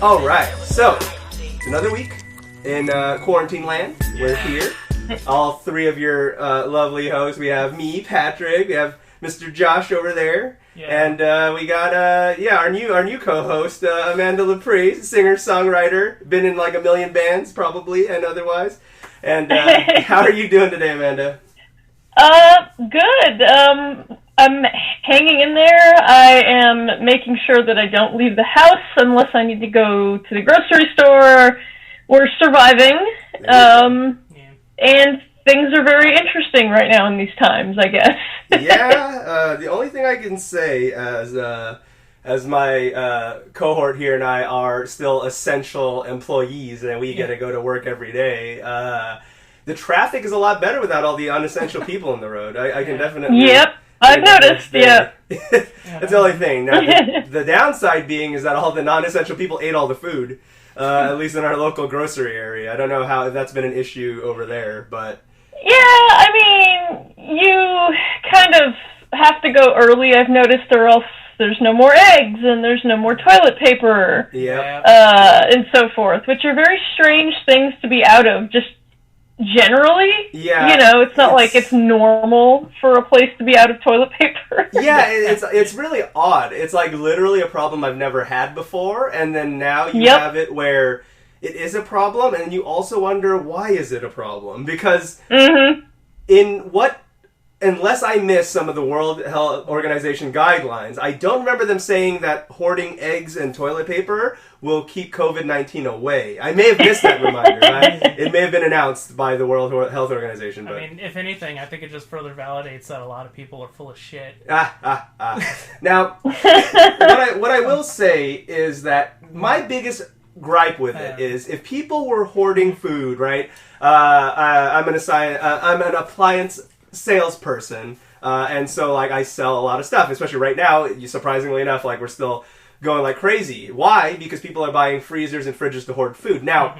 All right, so it's another week in quarantine land. We're here. All three of your lovely hosts. We have me, Patrick. We have Mr. Josh over there, and we got our new co-host Amanda Lepre, singer songwriter, been in like a million bands probably and otherwise. And how are you doing today, Amanda? Good. I'm hanging in there. I am making sure that I don't leave the house unless I need to go to the grocery store. We're surviving. And things are very interesting right now in these times, I guess. The only thing I can say as my cohort here and I are still essential employees and we get to go to work every day, the traffic is a lot better without all the unessential people on the road. I can definitely... Yep, I've noticed, yeah. That's the only thing. Now, the downside being is that all the non-essential people ate all the food, at least in our local grocery area. I don't know how that's been an issue over there, but... Yeah, I mean, you kind of have to go early, I've noticed, or else there's no more eggs, and there's no more toilet paper, and so forth, which are very strange things to be out of, just generally. Yeah. You know, it's not like it's normal for a place to be out of toilet paper. Yeah, it's really odd. It's like literally a problem I've never had before, and then now you have it where it is a problem, and you also wonder, why is it a problem? Because unless I miss some of the World Health Organization guidelines, I don't remember them saying that hoarding eggs and toilet paper will keep COVID-19 away. I may have missed that reminder. It may have been announced by the World Health Organization. But... I mean, if anything, I think it just further validates that a lot of people are full of shit. Now, what I will say is that my biggest gripe with it is if people were hoarding food, right? I'm an appliance salesperson, and so like I sell a lot of stuff, especially right now. Surprisingly enough, like we're still going like crazy. Why? Because people are buying freezers and fridges to hoard food. Now,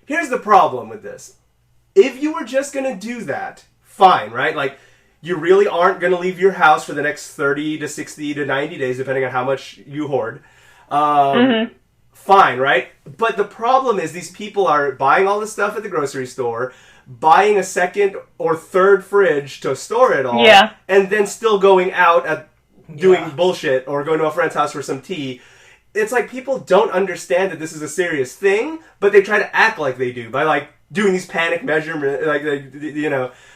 here's the problem with this. If you were just gonna do that, fine, right? Like you really aren't gonna leave your house for the next 30 to 60 to 90 days, depending on how much you hoard. Fine, right? But the problem is these people are buying all this stuff at the grocery store, buying a second or third fridge to store it all, and then still going out at doing bullshit or going to a friend's house for some tea. It's like people don't understand that this is a serious thing, but they try to act like they do by like doing these panic measurements, like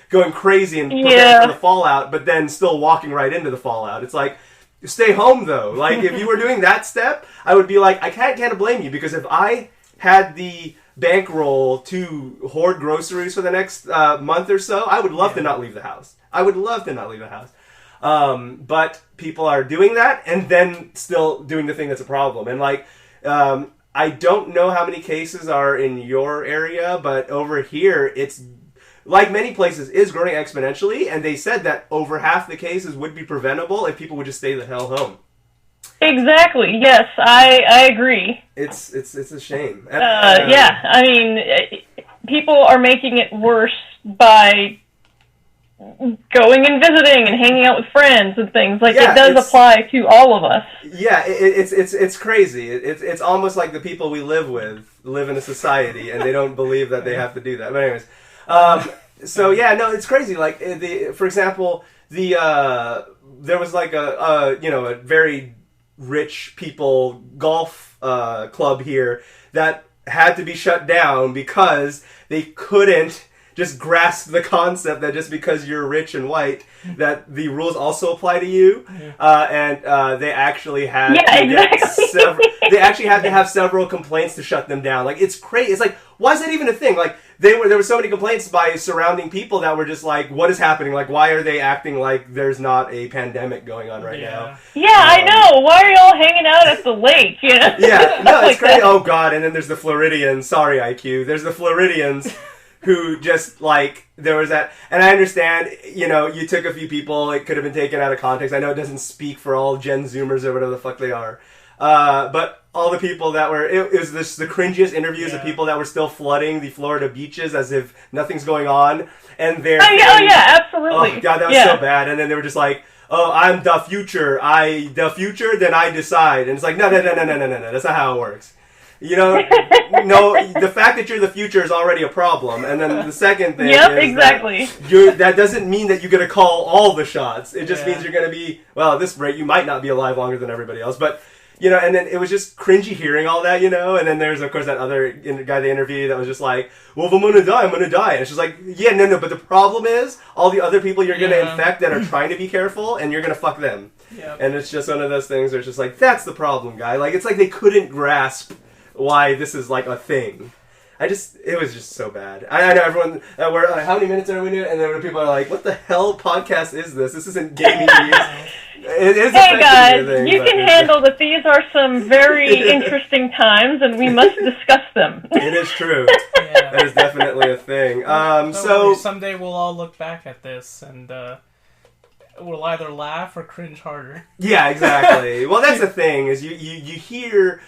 going crazy and preparing for the fallout, but then still walking right into the fallout. It's like, stay home though. Like if you were doing that step, I would be like, I can't blame you, because if I had the bankroll to hoard groceries for the next month or so, I would love to not leave the house. But people are doing that and then still doing the thing that's a problem. And like, I don't know how many cases are in your area, but over here, it's like many places is growing exponentially. And they said that over half the cases would be preventable if people would just stay the hell home. Exactly. Yes, I agree. It's a shame. I mean, people are making it worse by going and visiting and hanging out with friends and things. Like it does apply to all of us. Yeah, it's crazy. It's almost like the people we live with live in a society and they don't believe that they have to do that. But anyways, it's crazy. Like for example, there was like a very rich people golf club here that had to be shut down because they couldn't just grasp the concept that just because you're rich and white that the rules also apply to you, and they actually had to have several complaints to shut them down. Like it's crazy. It's like, why is that even a thing? Like there were so many complaints by surrounding people that were just like, what is happening? Like why are they acting like there's not a pandemic going on right now? Yeah, I know. Why are y'all hanging out at the lake? You know? Yeah, no, it's crazy. Oh God! And then there's the Floridians. Sorry, IQ. There's the Floridians. Who just, like, there was that, and I understand, you took a few people, it could have been taken out of context. I know it doesn't speak for all Gen Zoomers or whatever the fuck they are. But all the people that were, it was the cringiest interviews of people that were still flooding the Florida beaches as if nothing's going on. And they're... absolutely. Oh, God, that was so bad. And then they were just like, oh, I'm the future. Then I decide. And it's like, no, that's not how it works. no, the fact that you're the future is already a problem. And then the second thing is exactly. that doesn't mean that you're going to call all the shots. It just means you're going to be, well, at this rate, you might not be alive longer than everybody else. But, and then it was just cringy hearing all that, And then there's, of course, that other guy they interviewed that was just like, well, if I'm going to die, I'm going to die. And it's just like, no. But the problem is, all the other people you're going to infect that are trying to be careful, and you're going to fuck them. Yep. And it's just one of those things where it's just like, that's the problem, guy. Like, it's like they couldn't grasp why this is like a thing. It was just so bad. I know everyone, we're like, how many minutes are we doing? And then people are like, what the hell podcast is this? This isn't gaming news. It is. Hey guys, you can handle that these are some very interesting times and we must discuss them. It is true. That is definitely a thing. So someday we'll all look back at this and we'll either laugh or cringe harder. Yeah, exactly. Well, that's the thing, is you hear...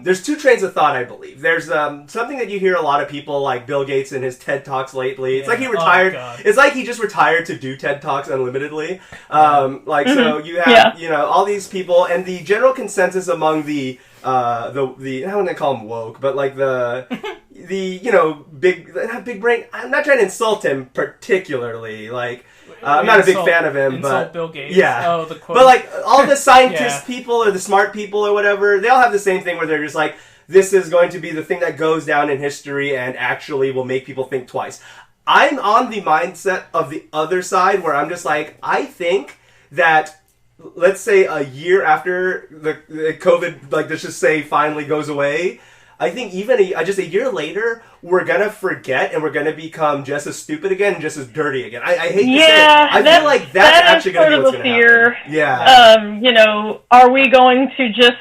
there's two trains of thought, I believe. There's something that you hear a lot of people, like Bill Gates in his TED Talks lately. It's like he retired. It's like he just retired to do TED Talks unlimitedly. So you have all these people, and the general consensus among the I don't want to call them woke, but like the big brain. I'm not trying to insult him particularly, like. I'm not a big fan of him, but Bill Gates. Yeah. Oh, the quote. But like all the scientist people or the smart people or whatever, they all have the same thing where they're just like, this is going to be the thing that goes down in history and actually will make people think twice. I'm on the mindset of the other side where I'm just like, I think that, let's say a year after the COVID, like let's just say finally goes away, I think even just a year later, we're going to forget and we're going to become just as stupid again and just as dirty again. I hate to say it. I feel like that's actually going to be what's going to happen. Yeah. Are we going to just,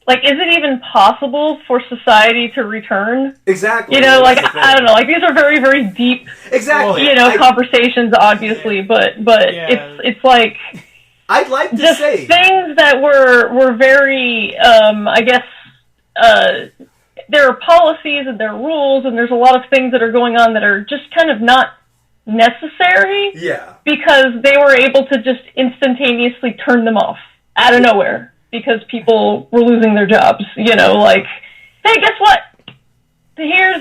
like, is it even possible for society to return? Exactly. I don't know. Like, these are very, very deep, conversations, obviously, but it's like... I'd like to say... things that were very, I guess... there are policies and there are rules and there's a lot of things that are going on that are just kind of not necessary. Yeah. Because they were able to just instantaneously turn them off out of nowhere because people were losing their jobs. Like, hey, guess what? Here's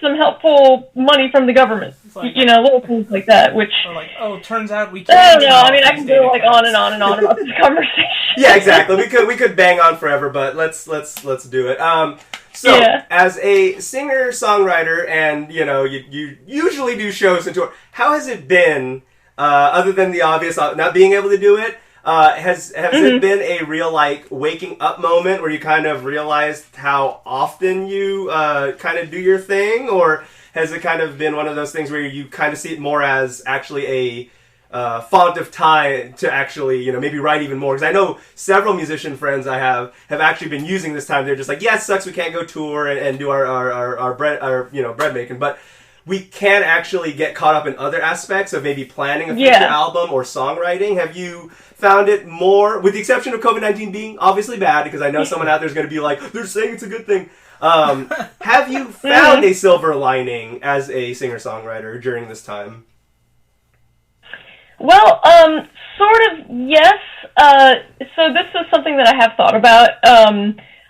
some helpful money from the government. Like, little things like that, which... Or like, turns out we can't... I mean, I can go like on and on and on about this conversation. Yeah, exactly. We could bang on forever, but let's do it. As a singer-songwriter, and, you usually do shows and tour, how has it been, other than the obvious not being able to do it, has it been a real, like, waking up moment where you kind of realized how often you kind of do your thing, or has it kind of been one of those things where you kind of see it more as actually a font of time to actually, maybe write even more? Because I know several musician friends I have actually been using this time. They're just like, yeah, it sucks we can't go tour and do our bread making, but we can actually get caught up in other aspects of maybe planning a future album or songwriting. Have you found it more, with the exception of COVID-19 being obviously bad, because I know someone out there is going to be like, they're saying it's a good thing. Have you found a silver lining as a singer-songwriter during this time? Well, sort of, yes. So this is something that I have thought about.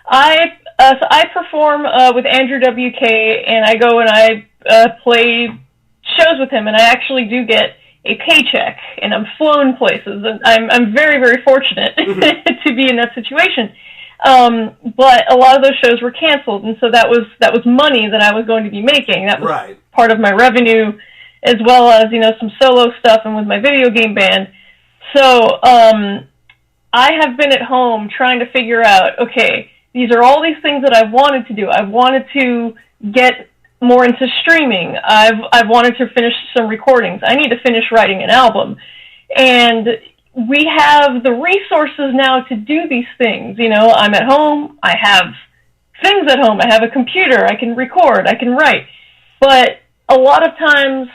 I perform with Andrew WK, and I go and I play shows with him, and I actually do get a paycheck, and I'm flown places, and I'm very, very fortunate to be in that situation. But a lot of those shows were canceled, and so that was money that I was going to be making. That was part of my revenue, as well as, some solo stuff and with my video game band. So, I have been at home trying to figure out, okay, these are all these things that I've wanted to do. I've wanted to get more into streaming. I've wanted to finish some recordings. I need to finish writing an album. And we have the resources now to do these things. I'm at home. I have things at home. I have a computer. I can record. I can write. But a lot of times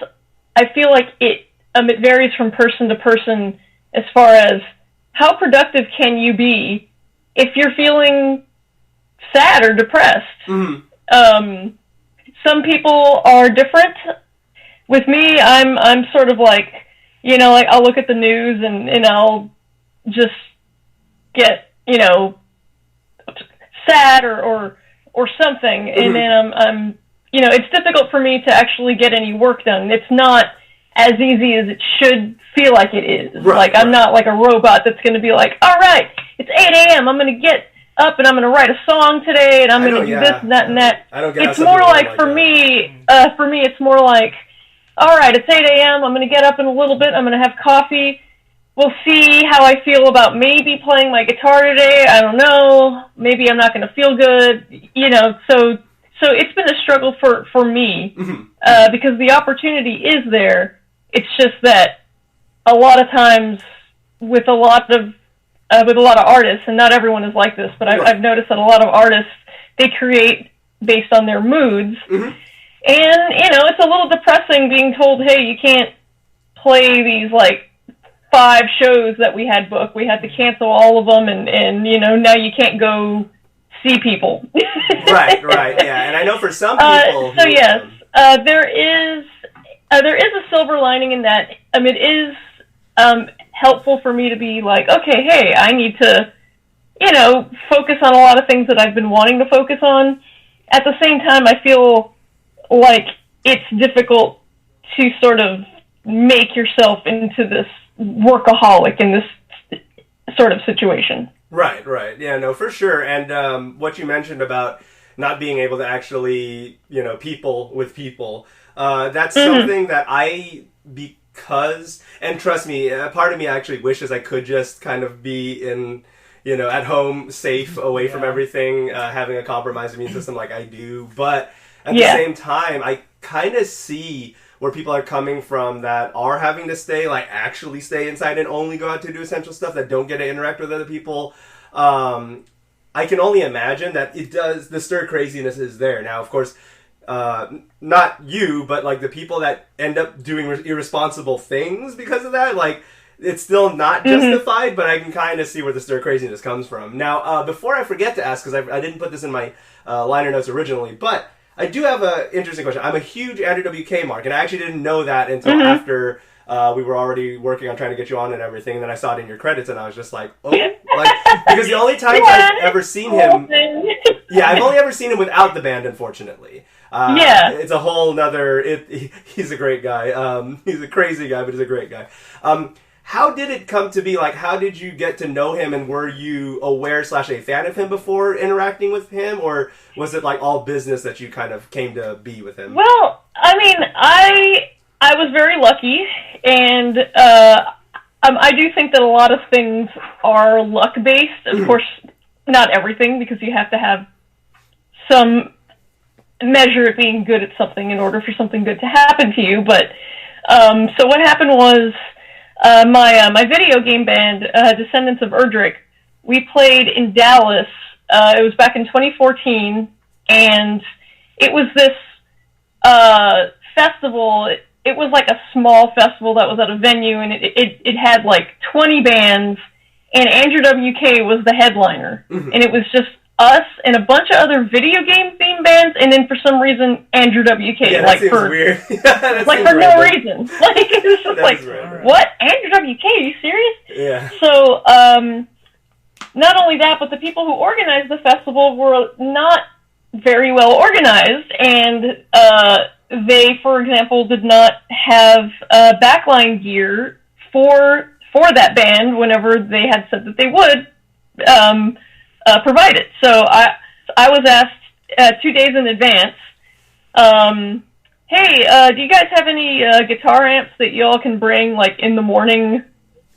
I feel like it varies from person to person as far as how productive can you be if you're feeling sad or depressed. Mm-hmm. Some people are different. With me, I'm sort of like, like I'll look at the news and I'll just get, sad or something, and then I'm it's difficult for me to actually get any work done. It's not as easy as it should feel like it is. Right, I'm not like a robot that's going to be like, all right, it's 8 a.m. I'm going to get up and I'm going to write a song today, and I'm going to do this and that and that. I don't get it's more like for me, it's more like, all right, it's 8 a.m. I'm going to get up in a little bit. I'm going to have coffee. We'll see how I feel about maybe playing my guitar today. I don't know. Maybe I'm not going to feel good. So it's been a struggle for me because the opportunity is there. It's just that a lot of times with a lot of artists, and not everyone is like this, but I've noticed that a lot of artists, they create based on their moods. And, it's a little depressing being told, hey, you can't play these, 5 shows that we had booked. We had to cancel all of them, and now you can't go see people. right, yeah. And I know for some people... there is a silver lining in that. It is helpful for me to be like, okay, hey, I need to, focus on a lot of things that I've been wanting to focus on. At the same time, I feel like it's difficult to sort of make yourself into this workaholic in this sort of situation. Right. Yeah, no, for sure. And what you mentioned about not being able to actually, people with people, that's something that because, and trust me, a part of me actually wishes I could just kind of be in, at home, safe, away from everything, having a compromised immune system like I do. But at the same time, I kind of see where people are coming from that are having to actually stay inside and only go out to do essential stuff, that don't get to interact with other people. I can only imagine that the stir craziness is there. Now, of course, not you, but the people that end up doing irresponsible things because of that, it's still not justified, but I can kind of see where the stir craziness comes from. Now, before I forget to ask, because I didn't put this in my liner notes originally, but I do have an interesting question. I'm a huge Andrew WK mark, and I actually didn't know that until after we were already working on trying to get you on and everything, and then I saw it in your credits, and I was just like, oh, because the only time I've ever seen him, I've only ever seen him without the band, unfortunately. It's a whole nother, he's a great guy. He's a crazy guy, but he's a great guy. How did it come to be? How did you get to know him, and were you aware / a fan of him before interacting with him, or was it all business that you kind of came to be with him? Well, I was very lucky, and I do think that a lot of things are luck-based. Of course, not everything, because you have to have some measure of being good at something in order for something good to happen to you. But so what happened was, my video game band, Descendants of Erdrick, we played in Dallas. It was back in 2014, and it was this festival. It was a small festival that was at a venue, and it had 20 bands, and Andrew WK was the headliner. And it was just us and a bunch of other video game themed bands, and then for some reason Andrew WK. Yeah, that seems weird. For no reason. It was just what? Andrew WK? Are you serious? Yeah. So, not only that, but the people who organized the festival were not very well organized, and they, for example, did not have backline gear for that band whenever they had said that they would provide it. So I was asked 2 days in advance, hey, do you guys have any guitar amps that y'all can bring in the morning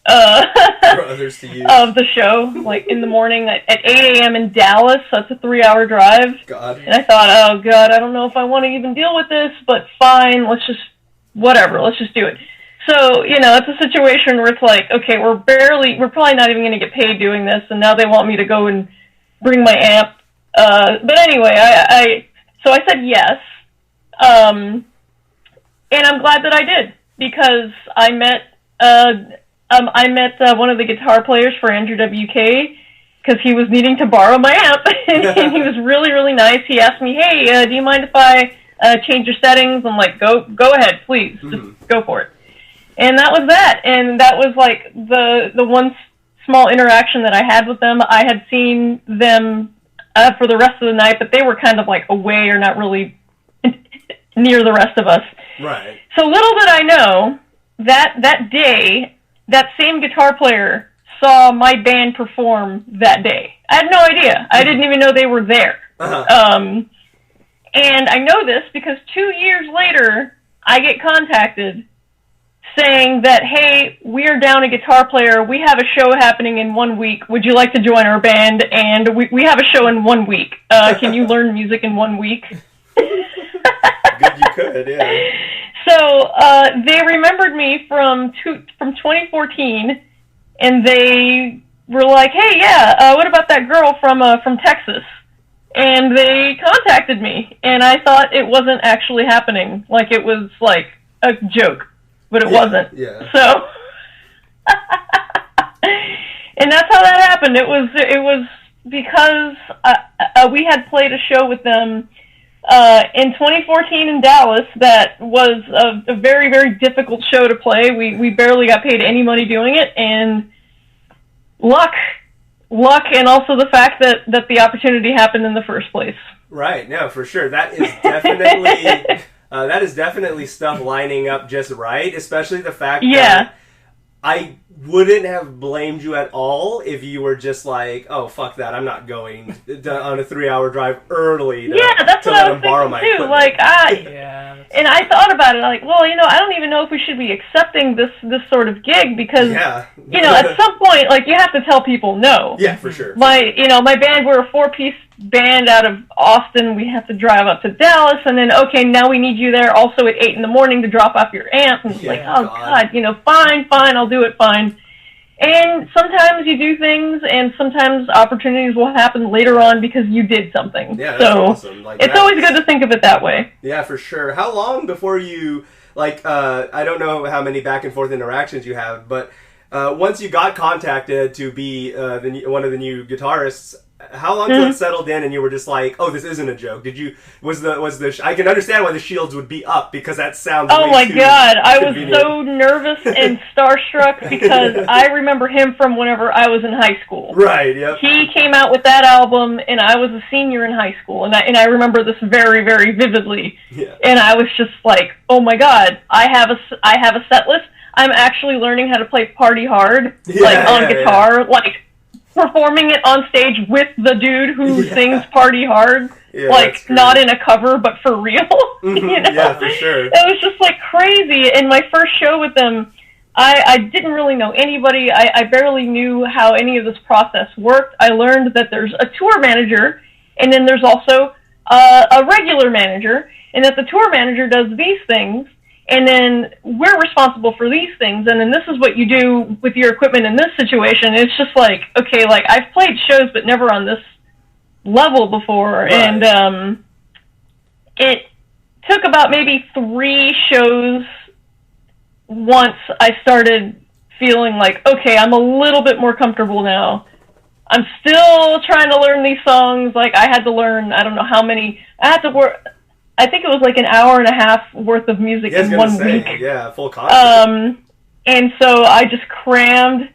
for others to use of the show, in the morning at 8 a.m. in Dallas? That's a 3-hour drive. God. And I thought, oh God, I don't know if I want to even deal with this, but fine, let's just do it. So, it's a situation where it's okay, we're probably not even going to get paid doing this, and now they want me to go and bring my amp. But anyway, so I said yes. And I'm glad that I did, because I met one of the guitar players for Andrew WK, because he was needing to borrow my amp, and he was really, really nice. He asked me, hey, do you mind if I change your settings? I'm like, go ahead, please, just go for it. And that was that, and that was the one small interaction that I had with them. I had seen them for the rest of the night, but they were kind of like away or not really near the rest of us. Right. So little did I know that day, that same guitar player saw my band perform that day. I had no idea. I didn't even know they were there. Uh-huh. And I know this because 2 years later, I get contacted saying that, hey, we are down a guitar player. We have a show happening in 1 week. Would you like to join our band? And we have a show in 1 week. Can you learn music in 1 week? Good you could, yeah. So they remembered me from 2014, and they were like, hey, yeah, what about that girl from Texas? And they contacted me, and I thought it wasn't actually happening. Like, it was like a joke, but it wasn't. Yeah. So, and that's how that happened. It was because we had played a show with them in 2014 in Dallas that was a very, very difficult show to play. We barely got paid any money doing it, and luck, and also the fact that the opportunity happened in the first place. Right. No, for sure. That is definitely stuff lining up just right, especially the fact that I wouldn't have blamed you at all if you were just like, oh, fuck that, I'm not going on a 3-hour drive early to, that's to what let I was them borrow thinking my too. equipment. Like, and I thought about it, like, well, I don't even know if we should be accepting this sort of gig because, at some point, like, you have to tell people no. Yeah, for sure. My band, we're a 4-piece band out of Austin. We have to drive up to Dallas, and then, okay, now we need you there also at 8 in the morning to drop off your amp. And it's like, oh, God, fine, I'll do it, fine. And sometimes you do things, and sometimes opportunities will happen later on because you did something. Yeah, that's awesome. Like, it's always good to think of it that way. Yeah, for sure. How long before you, like, I don't know how many back and forth interactions you have, but once you got contacted to be one of the new guitarists, how long till it settled in and you were just like, oh, this isn't a joke? I can understand why the shields would be up because that sounds oh my God, I was so nervous and starstruck because I remember him from whenever I was in high school. Right, yep. He came out with that album and I was a senior in high school and I remember this very, very vividly. Yeah. And I was just like, oh my God, I have a set list. I'm actually learning how to play Party Hard, on guitar, like performing it on stage with the dude who sings Party Hard, not in a cover, but for real. Yeah, for sure. It was just like crazy. And my first show with them, I didn't really know anybody. I barely knew how any of this process worked. I learned that there's a tour manager, and then there's also a regular manager, and that the tour manager does these things, and then we're responsible for these things, and then this is what you do with your equipment in this situation. It's just like, okay, like, I've played shows, but never on this level before, right. And it took about maybe 3 shows once I started feeling like, okay, I'm a little bit more comfortable now. I'm still trying to learn these songs. Like, I had to learn, I don't know how many, I think it was like an hour and a half worth of music in 1 week. Yeah, full concert. And so I just crammed,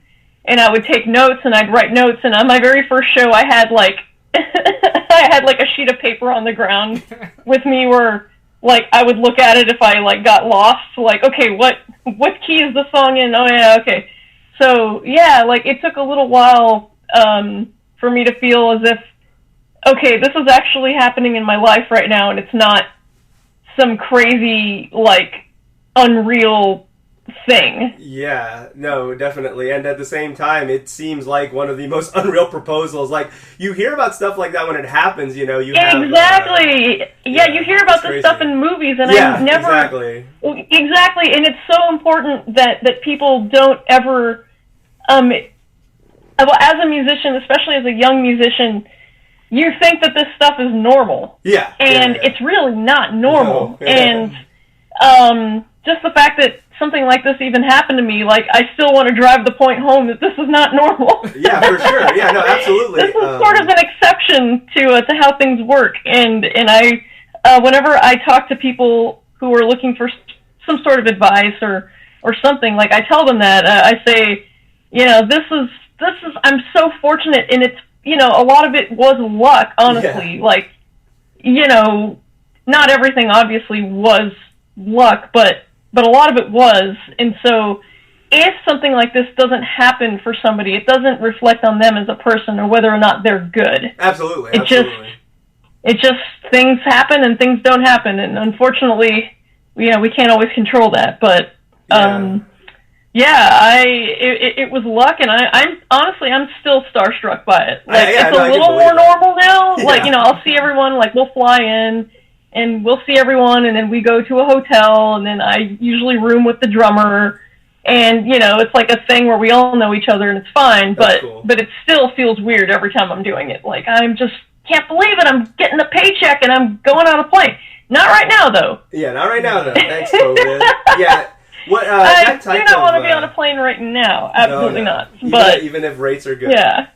and I would take notes, and I'd write notes. And on my very first show, I had like a sheet of paper on the ground with me, where like I would look at it if I like got lost. Like, okay, what key is the song in? Oh yeah, okay. So yeah, like it took a little while for me to feel as if, okay, this is actually happening in my life right now, and it's not some crazy, like, unreal thing. Yeah, no, definitely. And at the same time, it seems like one of the most unreal proposals. Like, you hear about stuff like that when it happens, you have... Exactly! You hear about this stuff in movies, and I never... Exactly, and it's so important that people don't ever... well, as a musician, especially as a young musician, you think that this stuff is normal. Yeah. And it's really not normal. No. And just the fact that something like this even happened to me, like, I still want to drive the point home that this is not normal. Yeah, for sure. Yeah, no, absolutely. This is sort of an exception to how things work. And I, whenever I talk to people who are looking for some sort of advice or something, like, I tell them that, I say, this is, I'm so fortunate, and you know, a lot of it was luck, honestly. Like, you know, not everything obviously was luck, but a lot of it was. And so if something like this doesn't happen for somebody, it doesn't reflect on them as a person or whether or not they're good. Absolutely. It just things happen and things don't happen, and unfortunately, you know, we can't always control that. But it was luck, and I'm honestly still starstruck by it. Like it's a little more normal now. Like, you know, I'll see everyone, like we'll fly in and we'll see everyone, and then we go to a hotel, and then I usually room with the drummer. And, you know, it's like a thing where we all know each other and it's fine, but it still feels weird every time I'm doing it. Like, I'm just can't believe it. I'm getting a paycheck and I'm going on a plane. Not right now, though. Yeah, not right now, though. Thanks, COVID. Yeah. What, I do not want to be on a plane right now. Absolutely not. But even if rates are good. Yeah.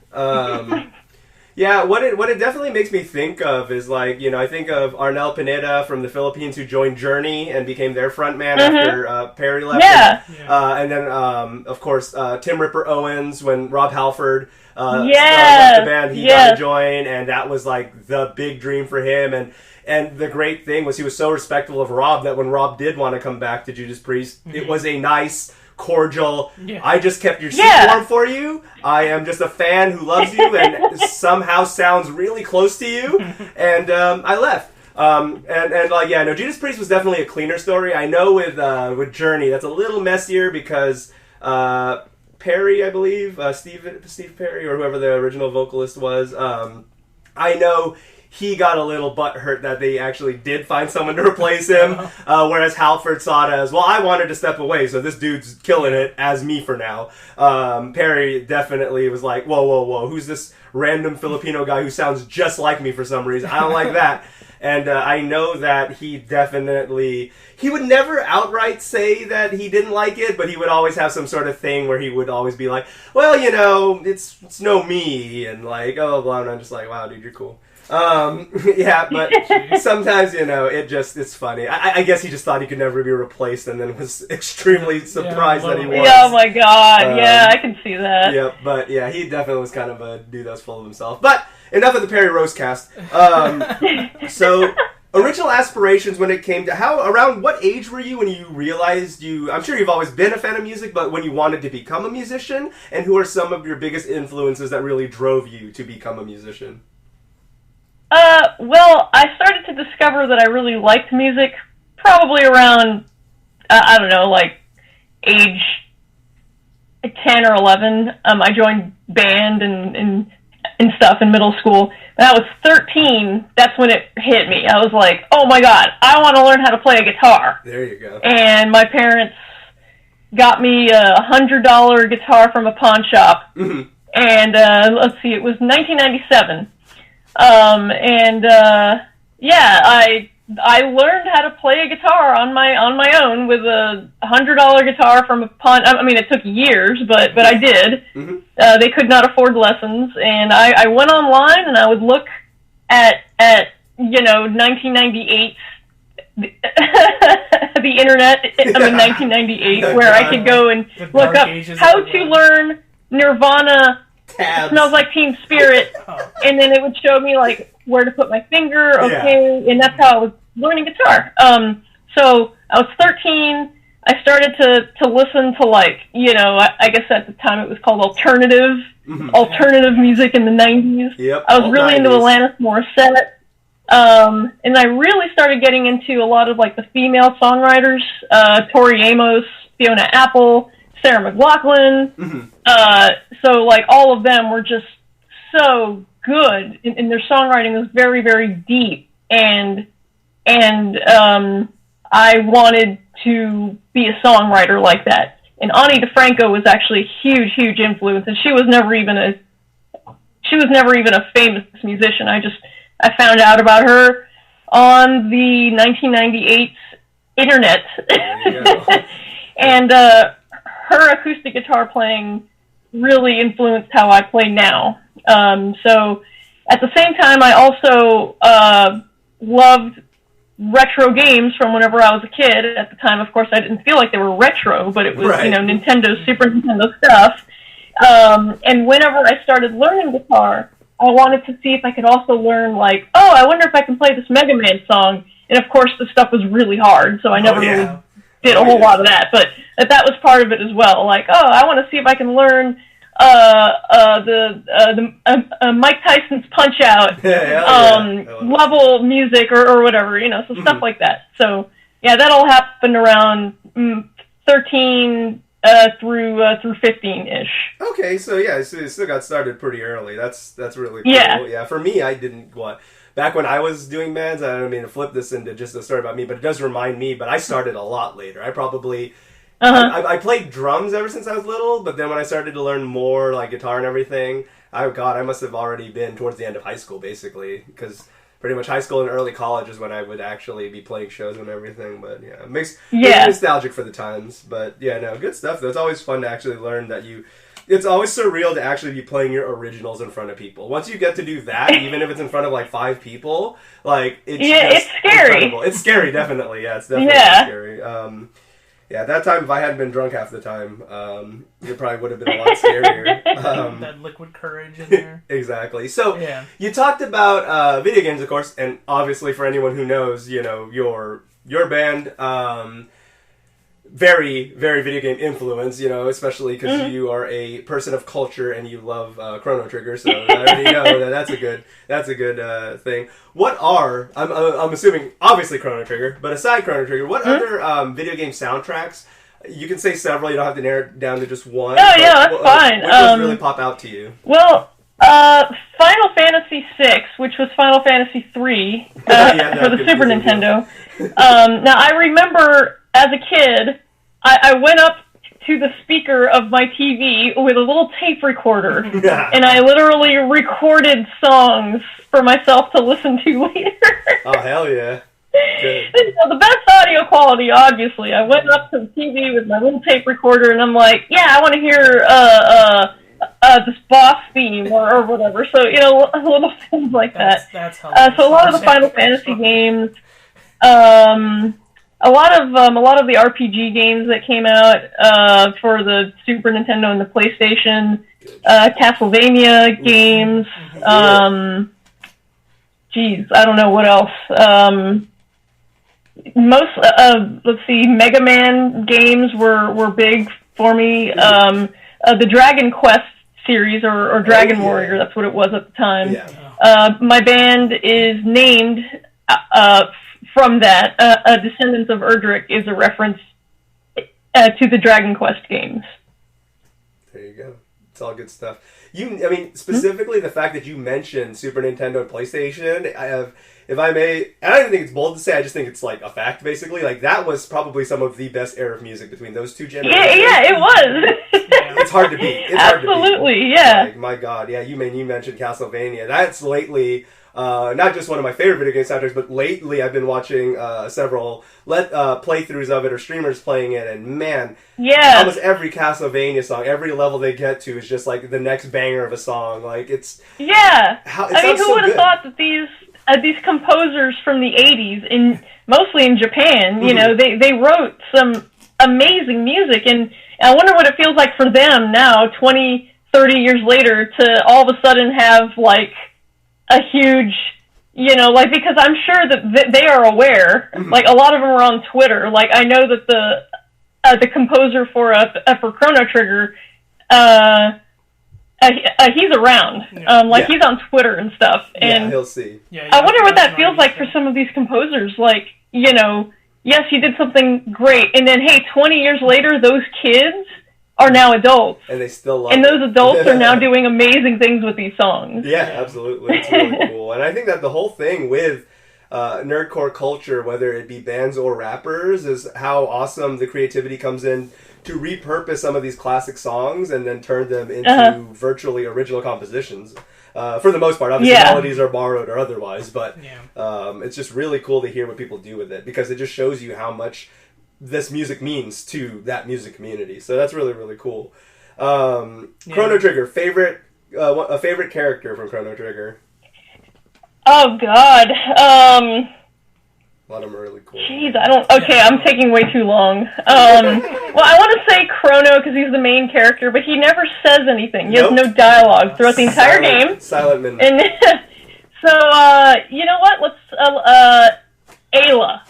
Yeah, what it definitely makes me think of is, like, you know, I think of Arnel Pineda from the Philippines who joined Journey and became their frontman after Perry left. Yeah. And then, of course, Tim Ripper Owens, when Rob Halford left the band, he got to join, and that was, like, the big dream for him. And the great thing was he was so respectful of Rob that when Rob did want to come back to Judas Priest, it was a nice, cordial, I just kept your seat warm for you. I am just a fan who loves you and somehow sounds really close to you. And I left. Judas Priest was definitely a cleaner story. I know with Journey, that's a little messier because Perry, I believe, Steve Perry, or whoever the original vocalist was, I know he got a little butthurt that they actually did find someone to replace him, whereas Halford saw it as, well, I wanted to step away, so this dude's killing it as me for now. Perry definitely was like, whoa, who's this random Filipino guy who sounds just like me for some reason? I don't like that. And I know that he would never outright say that he didn't like it, but he would always have some sort of thing where he would always be like, well, you know, it's no me, and like, oh, blah, and I'm just like, wow, dude, you're cool. But sometimes, you know, it's funny. I guess he just thought he could never be replaced and then was extremely surprised that he was. Oh my god, I can see that. Yep, but yeah, he definitely was kind of a dude that was full of himself. But enough of the Perry Roast cast. So, original aspirations when it came to around what age were you when you realized I'm sure you've always been a fan of music, but when you wanted to become a musician, and who are some of your biggest influences that really drove you to become a musician? Well, I started to discover that I really liked music probably around, I don't know, like age 10 or 11. I joined band and stuff in middle school. When I was 13, that's when it hit me. I was like, oh my god, I want to learn how to play a guitar. There you go. And my parents got me a $100 guitar from a pawn shop. Mm-hmm. And, let's see, it was 1997. I learned how to play a guitar on my own with a $100 guitar from a pawn. I mean, it took years, but I did. Mm-hmm. They could not afford lessons, and I went online and I would look at 1998, the internet. In 1998, where I could go and look up how to learn Nirvana. Tabs. Smells Like Teen Spirit, and then it would show me like where to put my finger, and that's how I was learning guitar. So I was 13. I started to listen to, like, you know, I guess at the time it was called alternative music in the 90s. Yep, I was really 90s. Into Alanis Morissette, and I really started getting into a lot of like the female songwriters, Tori Amos, Fiona Apple, Sarah McLachlan. Mm-hmm. So like all of them were just so good, and their songwriting was very, very deep, and I wanted to be a songwriter like that. And Ani DeFranco was actually a huge, huge influence, and she was never even a famous musician. I I found out about her on the 1998 internet. And her acoustic guitar playing really influenced how I play now. So at the same time, I also loved retro games from whenever I was a kid. At the time, of course, I didn't feel like they were retro, but it was, right, you know, Nintendo, Super Nintendo stuff. And whenever I started learning guitar, I wanted to see if I could also learn, like, oh, I wonder if I can play this Mega Man song. And, of course, the stuff was really hard, so I never really did a whole lot of that. But that was part of it as well. Like, oh, I want to see if I can learn Mike Tyson's Punch-Out level music or whatever, so stuff like that. So, yeah, that all happened around 13 through 15-ish. Okay, so yeah, so you still got started pretty early. That's really cool. Yeah, for me, I didn't, back when I was doing bands, I don't mean to flip this into just a story about me, but it does remind me, but I started a lot later. I probably... I played drums ever since I was little, but then when I started to learn more, like, guitar and everything, I must have already been towards the end of high school, basically, because pretty much high school and early college is when I would actually be playing shows and everything, but yeah, it makes me nostalgic for the times, but yeah, no, good stuff, though. It's always fun to actually learn that it's always surreal to actually be playing your originals in front of people. Once you get to do that, even if it's in front of, like, 5 people, like, it's scary. Incredible. It's scary, definitely, it's definitely scary. Yeah, at that time, if I hadn't been drunk half the time, it probably would have been a lot scarier. That liquid courage in there. Exactly. So, you talked about video games, of course, and obviously for anyone who knows, your band, very, very video game influence, especially because you are a person of culture and you love Chrono Trigger, so I already know that's a good thing. What are, I'm assuming, obviously Chrono Trigger, but aside Chrono Trigger, what other video game soundtracks, you can say several, you don't have to narrow it down to just one. Oh, yeah, that's fine. Which ones really pop out to you? Well, Final Fantasy VI, which was Final Fantasy III for the Super Nintendo. Now, I remember as a kid, I went up to the speaker of my TV with a little tape recorder, and I literally recorded songs for myself to listen to later. Oh, hell yeah. Good. The best audio quality, obviously. I went up to the TV with my little tape recorder, and I'm like, yeah, I want to hear this boss theme or whatever. So, little things like that. That's helpful. So a lot of the Final Fantasy games, a lot of the RPG games that came out for the Super Nintendo and the PlayStation, Castlevania games. I don't know what else. Let's see, Mega Man games were big for me. The Dragon Quest series or Dragon Warrior, that's what it was at the time. Yeah. My band is named from that. Descendants of Erdrick is a reference to the Dragon Quest games. There you go. It's all good stuff. Specifically the fact that you mentioned Super Nintendo and PlayStation, if I may, and I don't think it's bold to say, I just think it's like a fact, basically. Like, that was probably some of the best era of music between those two generations. Yeah, it was. It's hard to beat. Absolutely, yeah. Like, my God, yeah, you mentioned Castlevania. That's lately, not just one of my favorite video game soundtracks, but lately I've been watching several playthroughs of it or streamers playing it, and man, almost every Castlevania song, every level they get to is just like the next banger of a song. Like, it's... Yeah! Who would have thought that these composers from the 80s, mostly in Japan, they wrote some amazing music, and I wonder what it feels like for them now, 20, 30 years later, to all of a sudden have, like, a huge, because I'm sure that they are aware, like, a lot of them are on Twitter, like, I know that the composer for Chrono Trigger, he's around, he's on Twitter and stuff, and he'll see. I wonder what that feels like for some of these composers, like, yes, you did something great, and then, hey, 20 years later, those kids are now adults. And they still love it. And those adults are now doing amazing things with these songs. Yeah, absolutely. It's really cool. And I think that the whole thing with nerdcore culture, whether it be bands or rappers, is how awesome the creativity comes in to repurpose some of these classic songs and then turn them into virtually original compositions. For the most part, obviously melodies are borrowed or otherwise, but it's just really cool to hear what people do with it, because it just shows you how much this music means to that music community. So that's really, really cool. Chrono Trigger, a favorite character from Chrono Trigger? Oh, God. A lot of them are really cool. Jeez, I'm taking way too long. Well, I want to say Chrono because he's the main character, but he never says anything. He has no dialogue throughout the entire game. Silent man. And so, you know what? Let's, Ayla.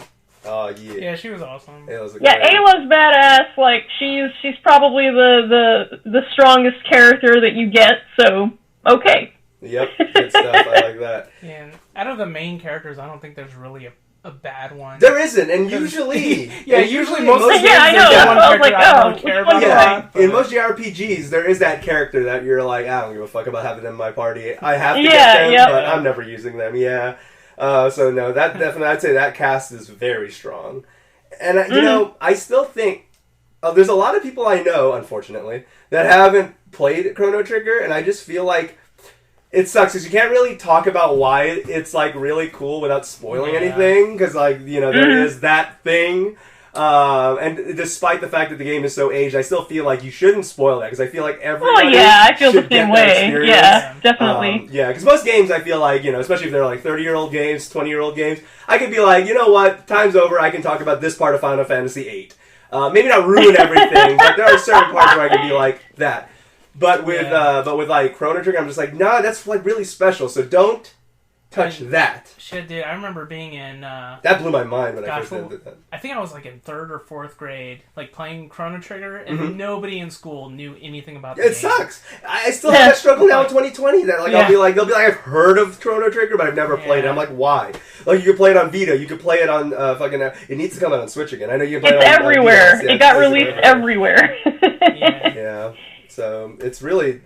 Oh, yeah. Yeah, she was awesome. Ayla's badass. Like, she's probably the strongest character that you get, so, okay. Yep, good stuff. I like that. Yeah, and out of the main characters, I don't think there's really a bad one. There isn't, and usually... usually most games I know. there's one I was character I don't care about a lot. In most JRPGs, there is that character that you're like, I don't give a fuck about having them in my party. I have to get them, but I'm never using them, so no, that definitely, I'd say that cast is very strong. And, you know, I still think... there's a lot of people I know, unfortunately, that haven't played Chrono Trigger, and I just feel like it sucks because you can't really talk about why it's like really cool without spoiling anything because like there is that thing and despite the fact that the game is so aged, I still feel like you shouldn't spoil that because I feel like everybody I feel the same way. Yeah, definitely. Because most games I feel like especially if they're like 30-year-old games, 20-year-old games, I could be like, you know what, time's over, I can talk about this part of Final Fantasy VIII. Maybe not ruin everything, but there are certain parts where I can be like that. But with like Chrono Trigger, I'm just like, nah, that's like really special. So don't touch that. Shit, dude, I remember being in... that blew my mind when I first did that. I think I was like in 3rd or 4th grade, like playing Chrono Trigger, and nobody in school knew anything about the game. It sucks. I still have that struggle now in 2020. That like they'll be like, I've heard of Chrono Trigger, but I've never played it. I'm like, why? Like you can play it on Vita, you can play it on fucking. It needs to come out on Switch again. I know you can play it on everywhere. It got released everywhere. Yeah. So it's really.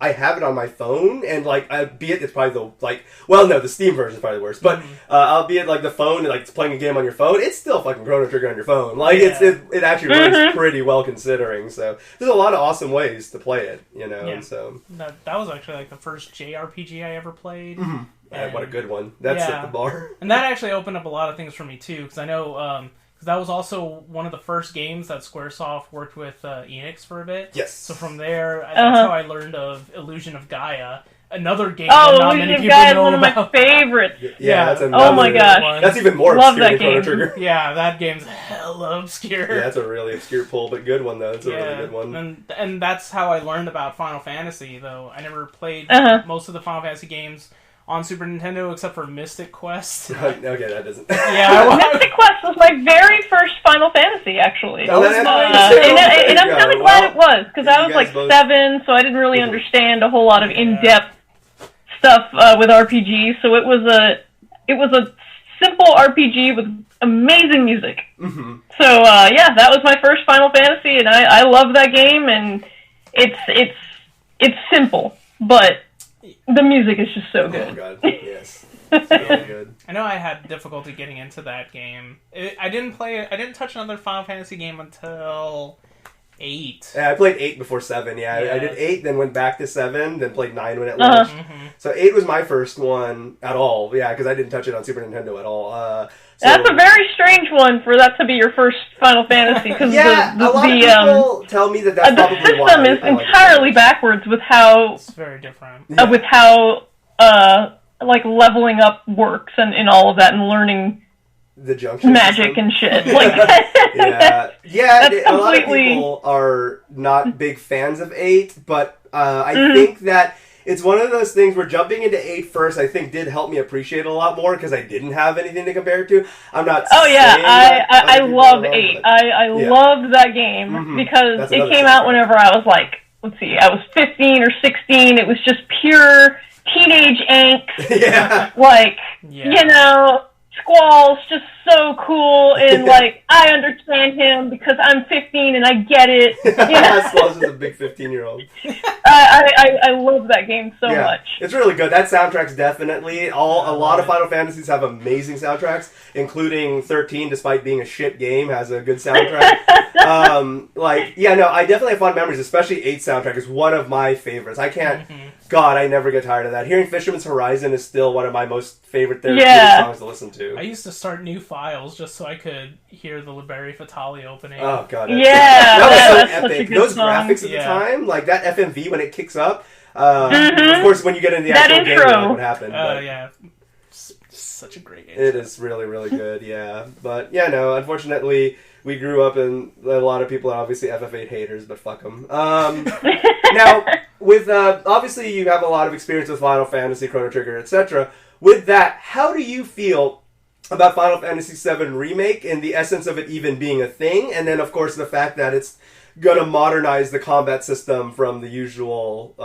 I have it on my phone, and like, it's probably the Steam version is probably the worst, but albeit like the phone, like playing a game on your phone, it's still fucking Chrono Trigger on your phone. Like it actually runs pretty well considering. So there's a lot of awesome ways to play it, And so that was actually like the first JRPG I ever played. And what a good one! That's at the bar, and that actually opened up a lot of things for me too, because I know. That was also one of the first games that Squaresoft worked with Enix for a bit. Yes. So from there, that's how I learned of Illusion of Gaia, another game that not many people know about. One of my favorites. That's oh my gosh. That's even more obscure than Chrono Trigger. Yeah, that game's hella obscure. Yeah, that's a really obscure pull, but good one though. It's a really good one. And that's how I learned about Final Fantasy, though. I never played most of the Final Fantasy games on Super Nintendo, except for Mystic Quest. Okay, that doesn't... Mystic Quest was my very first Final Fantasy, actually. Oh, and I'm kind of glad it was, because I was like 7, so I didn't really understand a whole lot of in-depth stuff with RPGs, so it was a simple RPG with amazing music. So, that was my first Final Fantasy, and I love that game, and it's simple, but... the music is just so good. Oh, God. Yes. Really good. I know I had difficulty getting into that game. I didn't touch another Final Fantasy game until 8. Yeah, I played 8 before 7, I did 8, then went back to 7, then played 9 when it launched. So 8 was my first one at all, because I didn't touch it on Super Nintendo at all. That's a very strange one for that to be your first Final Fantasy, because a lot of people tell me that's probably why. The system is entirely backwards with how... It's very different. With how, leveling up works and all of that, and learning... the junction magic system. And shit. A lot of people are not big fans of 8, but I think that it's one of those things where jumping into 8 first, I think, did help me appreciate it a lot more because I didn't have anything to compare it to. I'm not. I love 8. I loved that game because it came out whenever I was like, let's see, I was 15 or 16. It was just pure teenage angst. Squall's just so cool, and I understand him because I'm 15 and I get it. Squall's just a big 15-year-old. I love that game so much. It's really good. That soundtrack's definitely a lot of Final Fantasies have amazing soundtracks, including 13, despite being a shit game, has a good soundtrack. I definitely have fond memories, especially 8 soundtrack is one of my favorites. I can't. God, I never get tired of that. Hearing Fisherman's Horizon is still one of my most favorite therapeutic songs to listen to. I used to start new files just so I could hear the Liberi Fatale opening. Oh, God. That was so epic. Those graphics at the time, like that FMV when it kicks up. Of course, when you get into the actual game, you know what happened. such a great game. It is really, really good, yeah. But, yeah, no, unfortunately, we grew up and a lot of people are obviously FF8 haters, but fuck them. Now, with, obviously you have a lot of experience with Final Fantasy, Chrono Trigger, etc. With that, how do you feel about Final Fantasy VII Remake in the essence of it even being a thing? And then, of course, the fact that it's gonna modernize the combat system from the usual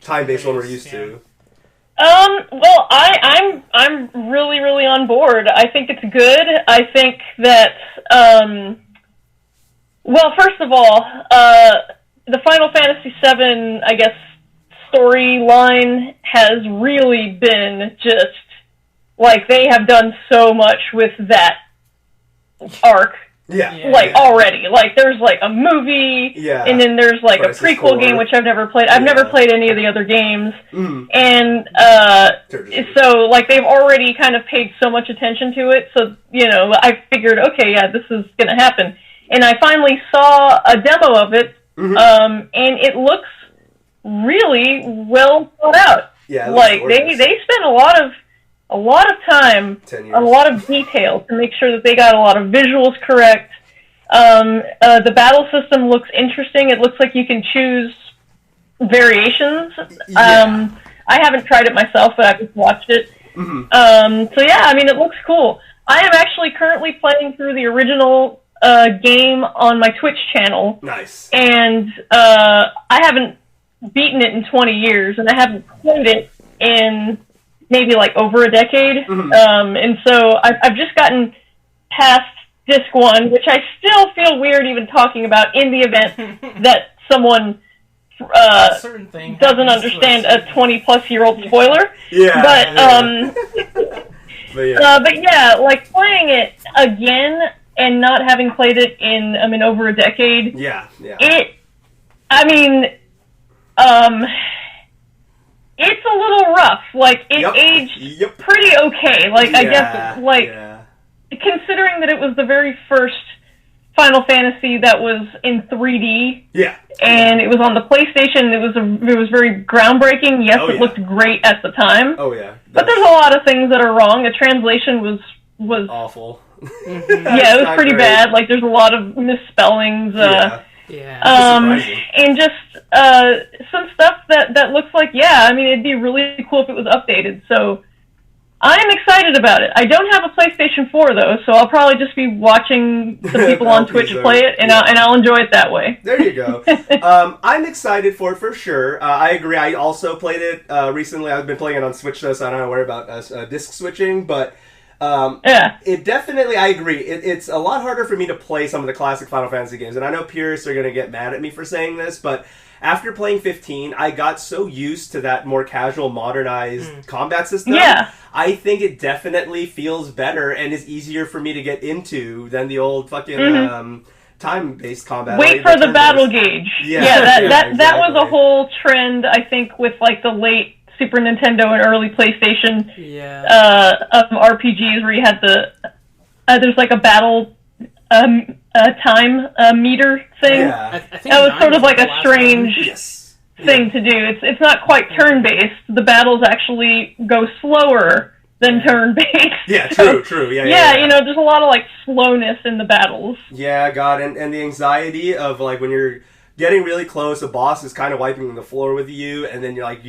time-based one we're used to. Well, I'm really, really on board. I think it's good. I think that, well, first of all, the Final Fantasy VII, I guess, storyline has really been just, like, they have done so much with that arc. Already. Like, there's, like, a movie, and then there's, like, a prequel game, which I've never played. I've never played any of the other games. And, so, like, they've already kind of paid so much attention to it, so, you know, I figured, okay, yeah, this is gonna happen. And I finally saw a demo of it, and it looks really well thought out. Yeah, like, they spent a lot of time, a lot of detail to make sure that they got a lot of visuals correct. The battle system looks interesting. It looks like you can choose variations. I haven't tried it myself, but I've just watched it. So yeah, I mean, it looks cool. I am actually currently playing through the original game on my Twitch channel. Nice. And I haven't beaten it in 20 years, and I haven't played it in maybe like over a decade. And so I've just gotten past disc 1, which I still feel weird even talking about in the event that someone doesn't understand a 20-plus-year-old spoiler. But yeah, like playing it again and not having played it in over a decade. It's a little rough. Like, it aged pretty okay. Like, I guess, like, considering that it was the very first Final Fantasy that was in 3D. And it was on the PlayStation. It was very groundbreaking. Yes, it looked great at the time. But there's a lot of things that are wrong. The translation was awful. Yeah, it was pretty bad. Like, there's a lot of misspellings. And just some stuff that looks like, it'd be really cool if it was updated. So I'm excited about it. I don't have a PlayStation 4 though, so I'll probably just be watching some people on Twitch play it, and I'll enjoy it that way. There you go. I'm excited for it for sure. I agree. I also played it recently. I've been playing it on Switch though, so I don't know worry about disc switching, but. It definitely, I agree. It's a lot harder for me to play some of the classic Final Fantasy games, and I know purists are going to get mad at me for saying this, but after playing 15, I got so used to that more casual, modernized combat system. I think it definitely feels better and is easier for me to get into than the old fucking time-based combat. Wait for the battle gauge. That was a whole trend, I think, with like the late Super Nintendo and early PlayStation RPGs where you had there's like a battle time meter thing. I think that was sort of like a strange thing to do. It's not quite turn-based. The battles actually go slower than turn-based. True. You know, there's a lot of like slowness in the battles. God, and the anxiety of like when you're getting really close, a boss is kind of wiping the floor with you, and then you're like,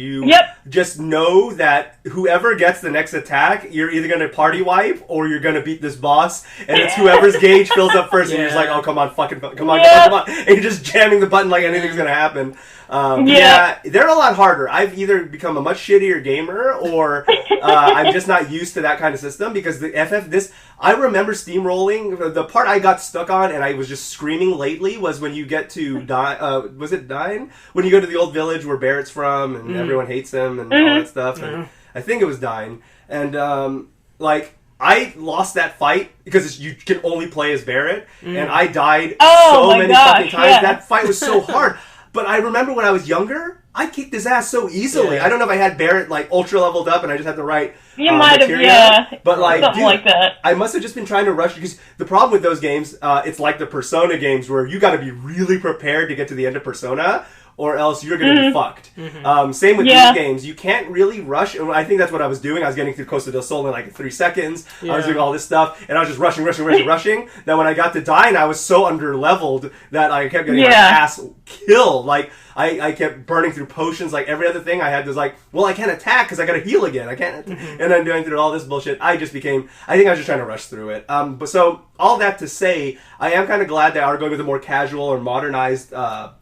just know that whoever gets the next attack, you're either going to party wipe or you're going to beat this boss, and it's whoever's gauge fills up first, and you're just like, oh, come on, come on, and you're just jamming the button like anything's going to happen. They're a lot harder. I've either become a much shittier gamer, or I'm just not used to that kind of system, because the I remember steamrolling. The part I got stuck on and I was just screaming lately was when you get to was it Dine? When you go to the old village where Barrett's from and everyone hates him and all that stuff. And I think it was Dine. And I lost that fight because you can only play as Barrett, and I died so many fucking times. That fight was so hard. But I remember when I was younger, I kicked his ass so easily. I don't know if I had Barrett like ultra leveled up and I just had the right material. But like, something like that. I must have just been trying to rush, because the problem with those games, it's like the Persona games where you got to be really prepared to get to the end of Persona, or else you're going to be fucked. Same with these games. You can't really rush. And I think that's what I was doing. I was getting through Costa del Sol in like 3 seconds. I was doing all this stuff, and I was just rushing. That when I got to Dying, I was so under-leveled that I kept getting my ass killed. Like, I kept burning through potions, like every other thing I had was like, well, I can't attack because I got to heal again. I can't. And then going through all this bullshit, I think I was just trying to rush through it. But so, all that to say, I am kind of glad they are going with a more casual or modernized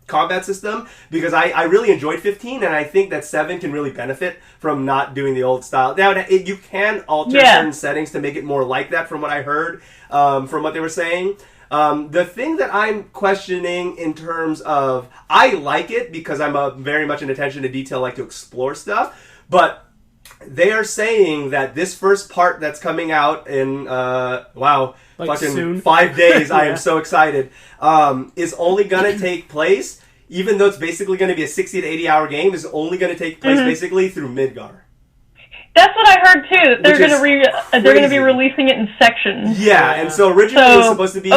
combat system, because I really enjoyed 15, and I think that 7 can really benefit from not doing the old style. Now, you can alter certain settings to make it more like that, from what I heard, from what they were saying. The thing that I'm questioning in terms of, I like it because I'm very much an attention to detail, like to explore stuff, but they are saying that this first part that's coming out in, fucking soon. 5 days, I am so excited, is only going to take place, even though it's basically going to be a 60 to 80 hour game, is only going to take place basically through Midgar. That's what I heard too. That they're going to be releasing it in sections. Yeah, and so originally it was supposed to be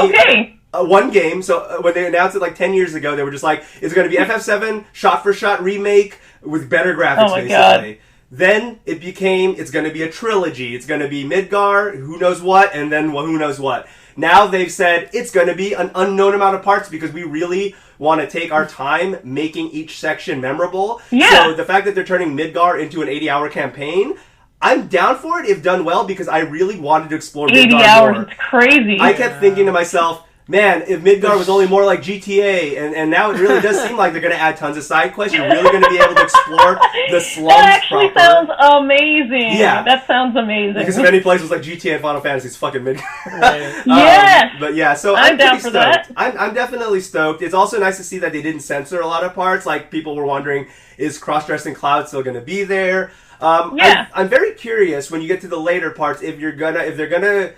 one game. So when they announced it like 10 years ago, they were just like, it's going to be FF7 shot-for-shot remake with better graphics, basically. God. Then it's going to be a trilogy. It's going to be Midgar, who knows what, and then who knows what. Now they've said it's going to be an unknown amount of parts because we really want to take our time making each section memorable. Yeah. So the fact that they're turning Midgar into an 80-hour campaign, I'm down for it if done well, because I really wanted to explore Midgar 80 hours, more. It's crazy. I kept thinking to myself, man, if Midgar was only more like GTA, and now it really does seem like they're going to add tons of side quests, you're really going to be able to explore the slums That actually sounds amazing. Yeah. That sounds amazing. Because if any place was like GTA and Final Fantasy, it's fucking Midgar. Right. Yes! But yeah, so I'm down for that. I'm definitely stoked. It's also nice to see that they didn't censor a lot of parts. Like, people were wondering, is cross-dressing Cloud still going to be there? I'm very curious when you get to the later parts if they're gonna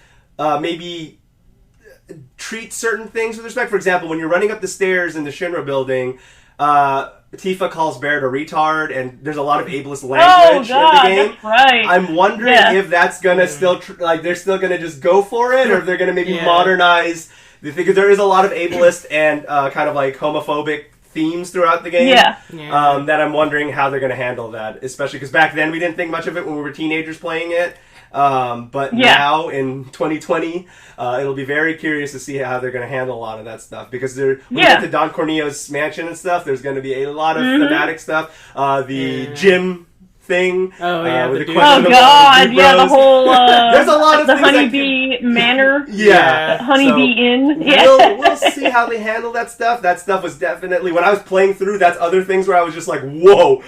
maybe treat certain things with respect. For example, when you're running up the stairs in the Shinra building, Tifa calls Barrett a retard, and there's a lot of ableist language in the game. That's right. I'm wondering if that's gonna still they're still gonna just go for it, or if they're gonna maybe modernize the thing. Because there is a lot of ableist and kind of like homophobic themes throughout the game. That I'm wondering how they're going to handle that, especially because back then we didn't think much of it when we were teenagers playing it. But now in 2020, it'll be very curious to see how they're going to handle a lot of that stuff, because when you get to Don Corneo's mansion and stuff, there's going to be a lot of thematic stuff. The gym thing. With the the whole there's a lot of the Honeybee Manor. Honeybee Inn. We'll see how they handle that stuff. That stuff was definitely, when I was playing through, that's other things where I was just like, whoa.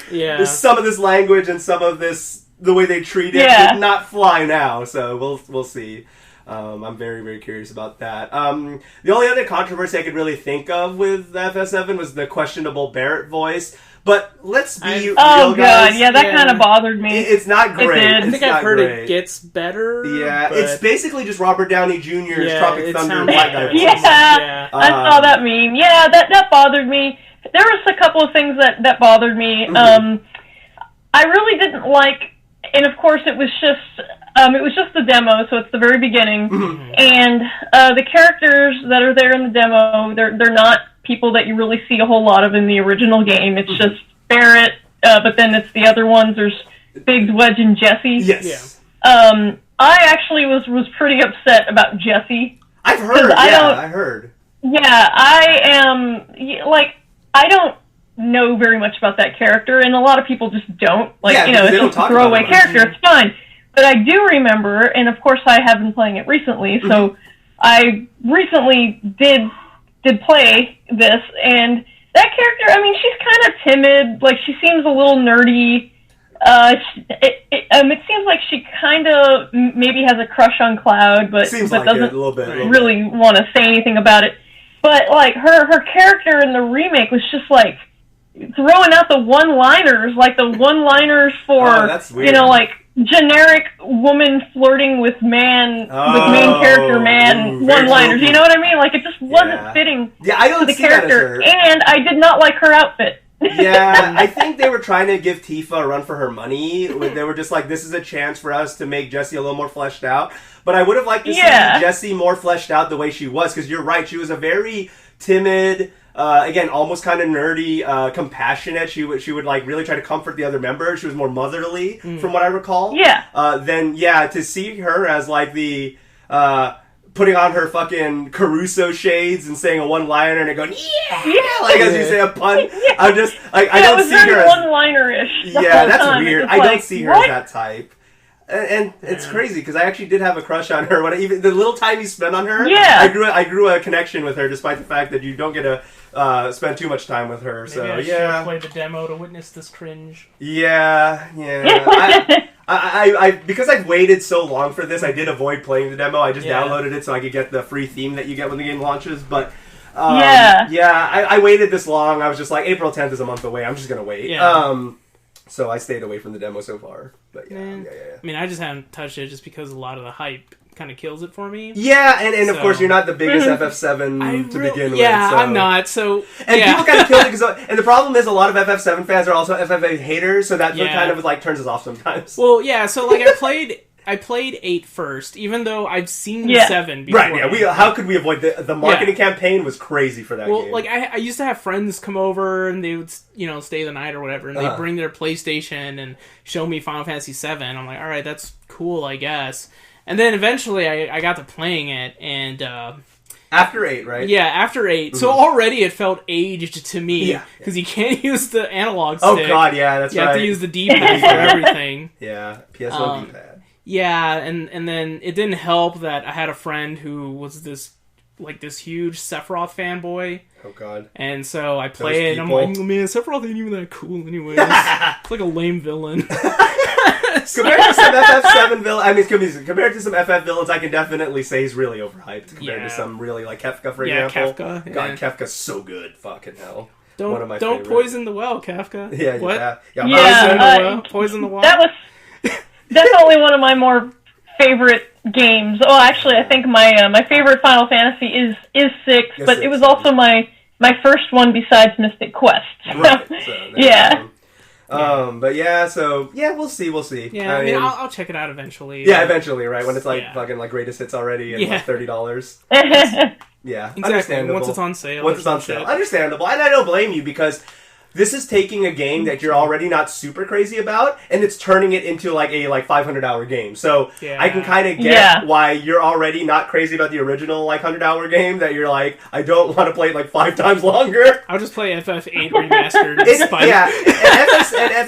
Some of this language and some of this, the way they treat it, did not fly now. So we'll see. I'm very, very curious about that. The only other controversy I could really think of with FS7 was the questionable Barrett voice. But let's be real, guys. Yeah, that kind of bothered me. It's not great. I think I've heard it gets better. Yeah, it's basically just Robert Downey Jr.'s Tropic Thunder black guy. I saw that meme. Yeah, that bothered me. There was a couple of things that bothered me. I really didn't like, and of course it was just the demo, so it's the very beginning. And the characters that are there in the demo, they're not people that you really see a whole lot of in the original game. It's just Barrett, but then it's the other ones. There's Biggs, Wedge, and Jesse. Yes. I actually was pretty upset about Jesse. I've heard. I heard. Yeah, I am I don't know very much about that character, and a lot of people just don't. It's just a throwaway character. It's fine. But I do remember, and of course I have been playing it recently, so I recently did play this, and that character, I mean, she's kind of timid, like, she seems a little nerdy. It seems like she kind of maybe has a crush on Cloud, but doesn't really want to say anything about it. But, like, her character in the remake was just, like, throwing out the one-liners, like the one-liners for, like, generic woman flirting with main character man one-liners. You know what I mean? Like, it just wasn't fitting to the character. And I did not like her outfit. I think they were trying to give Tifa a run for her money. They were just like, this is a chance for us to make Jessie a little more fleshed out. But I would have liked to see Jessie more fleshed out the way she was, because you're right, she was a very timid, again, almost kind of nerdy, compassionate. She would like really try to comfort the other members. She was more motherly, from what I recall. Yeah. Then to see her as like the putting on her fucking Caruso shades and saying a one-liner and going like as you say a pun. I'm just like I don't see her as one-liner-ish. Yeah, that's weird. I don't see her as that type. And it's crazy because I actually did have a crush on her. Even the little time you spent on her, I grew a connection with her, despite the fact that you don't get to spend too much time with her. Maybe So I should play the demo to witness this cringe. Yeah. I because I've waited so long for this, I did avoid playing the demo. I just downloaded it so I could get the free theme that you get when the game launches. But I waited this long. I was just like, April 10th is a month away. I'm just gonna wait. Yeah. So I stayed away from the demo so far. But yeah. I mean, I just haven't touched it just because a lot of the hype kind of kills it for me. Yeah, and of course you're not the biggest FF7 to begin with. Yeah, so. I'm not. So and people kind of kill it because, and the problem is a lot of FF7 fans are also FF8 haters, so that kind of like turns us off sometimes. Well, yeah. So like I played 8 first, even though I've seen 7 before. Right, yeah. How could we avoid the marketing campaign was crazy for that game. Well, like, I used to have friends come over, and they would, stay the night or whatever, and they'd bring their PlayStation and show me Final Fantasy VII. I'm like, alright, that's cool, I guess. And then eventually I got to playing it, and... after 8, right? Yeah, after 8. Mm-hmm. So already it felt aged to me, because you can't use the analog stick. Oh god, yeah, that's right. You have to use the D-pad for everything. Yeah, PSO D-pad. Yeah, and then it didn't help that I had a friend who was this huge Sephiroth fanboy. Oh god. And so I play it and I'm like, man, Sephiroth ain't even that cool anyways. It's like a lame villain. Compared to some FF7 villains, compared to some FF villains, I can definitely say he's really overhyped compared to some really, like Kefka, for example. Kefka. God, Kefka's so good. Fucking hell. Don't poison the well, Kefka. Yeah, what? Poison the well. That was definitely one of my more favorite games. Oh, actually, I think my favorite Final Fantasy is 6, but it was also my first one besides Mystic Quest. Right. Yeah. But we'll see. Yeah, I mean, I'll check it out eventually. Yeah, eventually, right? When it's like fucking like greatest hits already and like $30. Yeah, exactly. Understandable. Once it's on sale. Understandable. And I don't blame you because this is taking a game that you're already not super crazy about, and it's turning it into like a 500-hour game. So I can kind of get why you're already not crazy about the original 100-hour game. That you're like, I don't want to play it 5 times longer. I'll just play FF8 remastered. And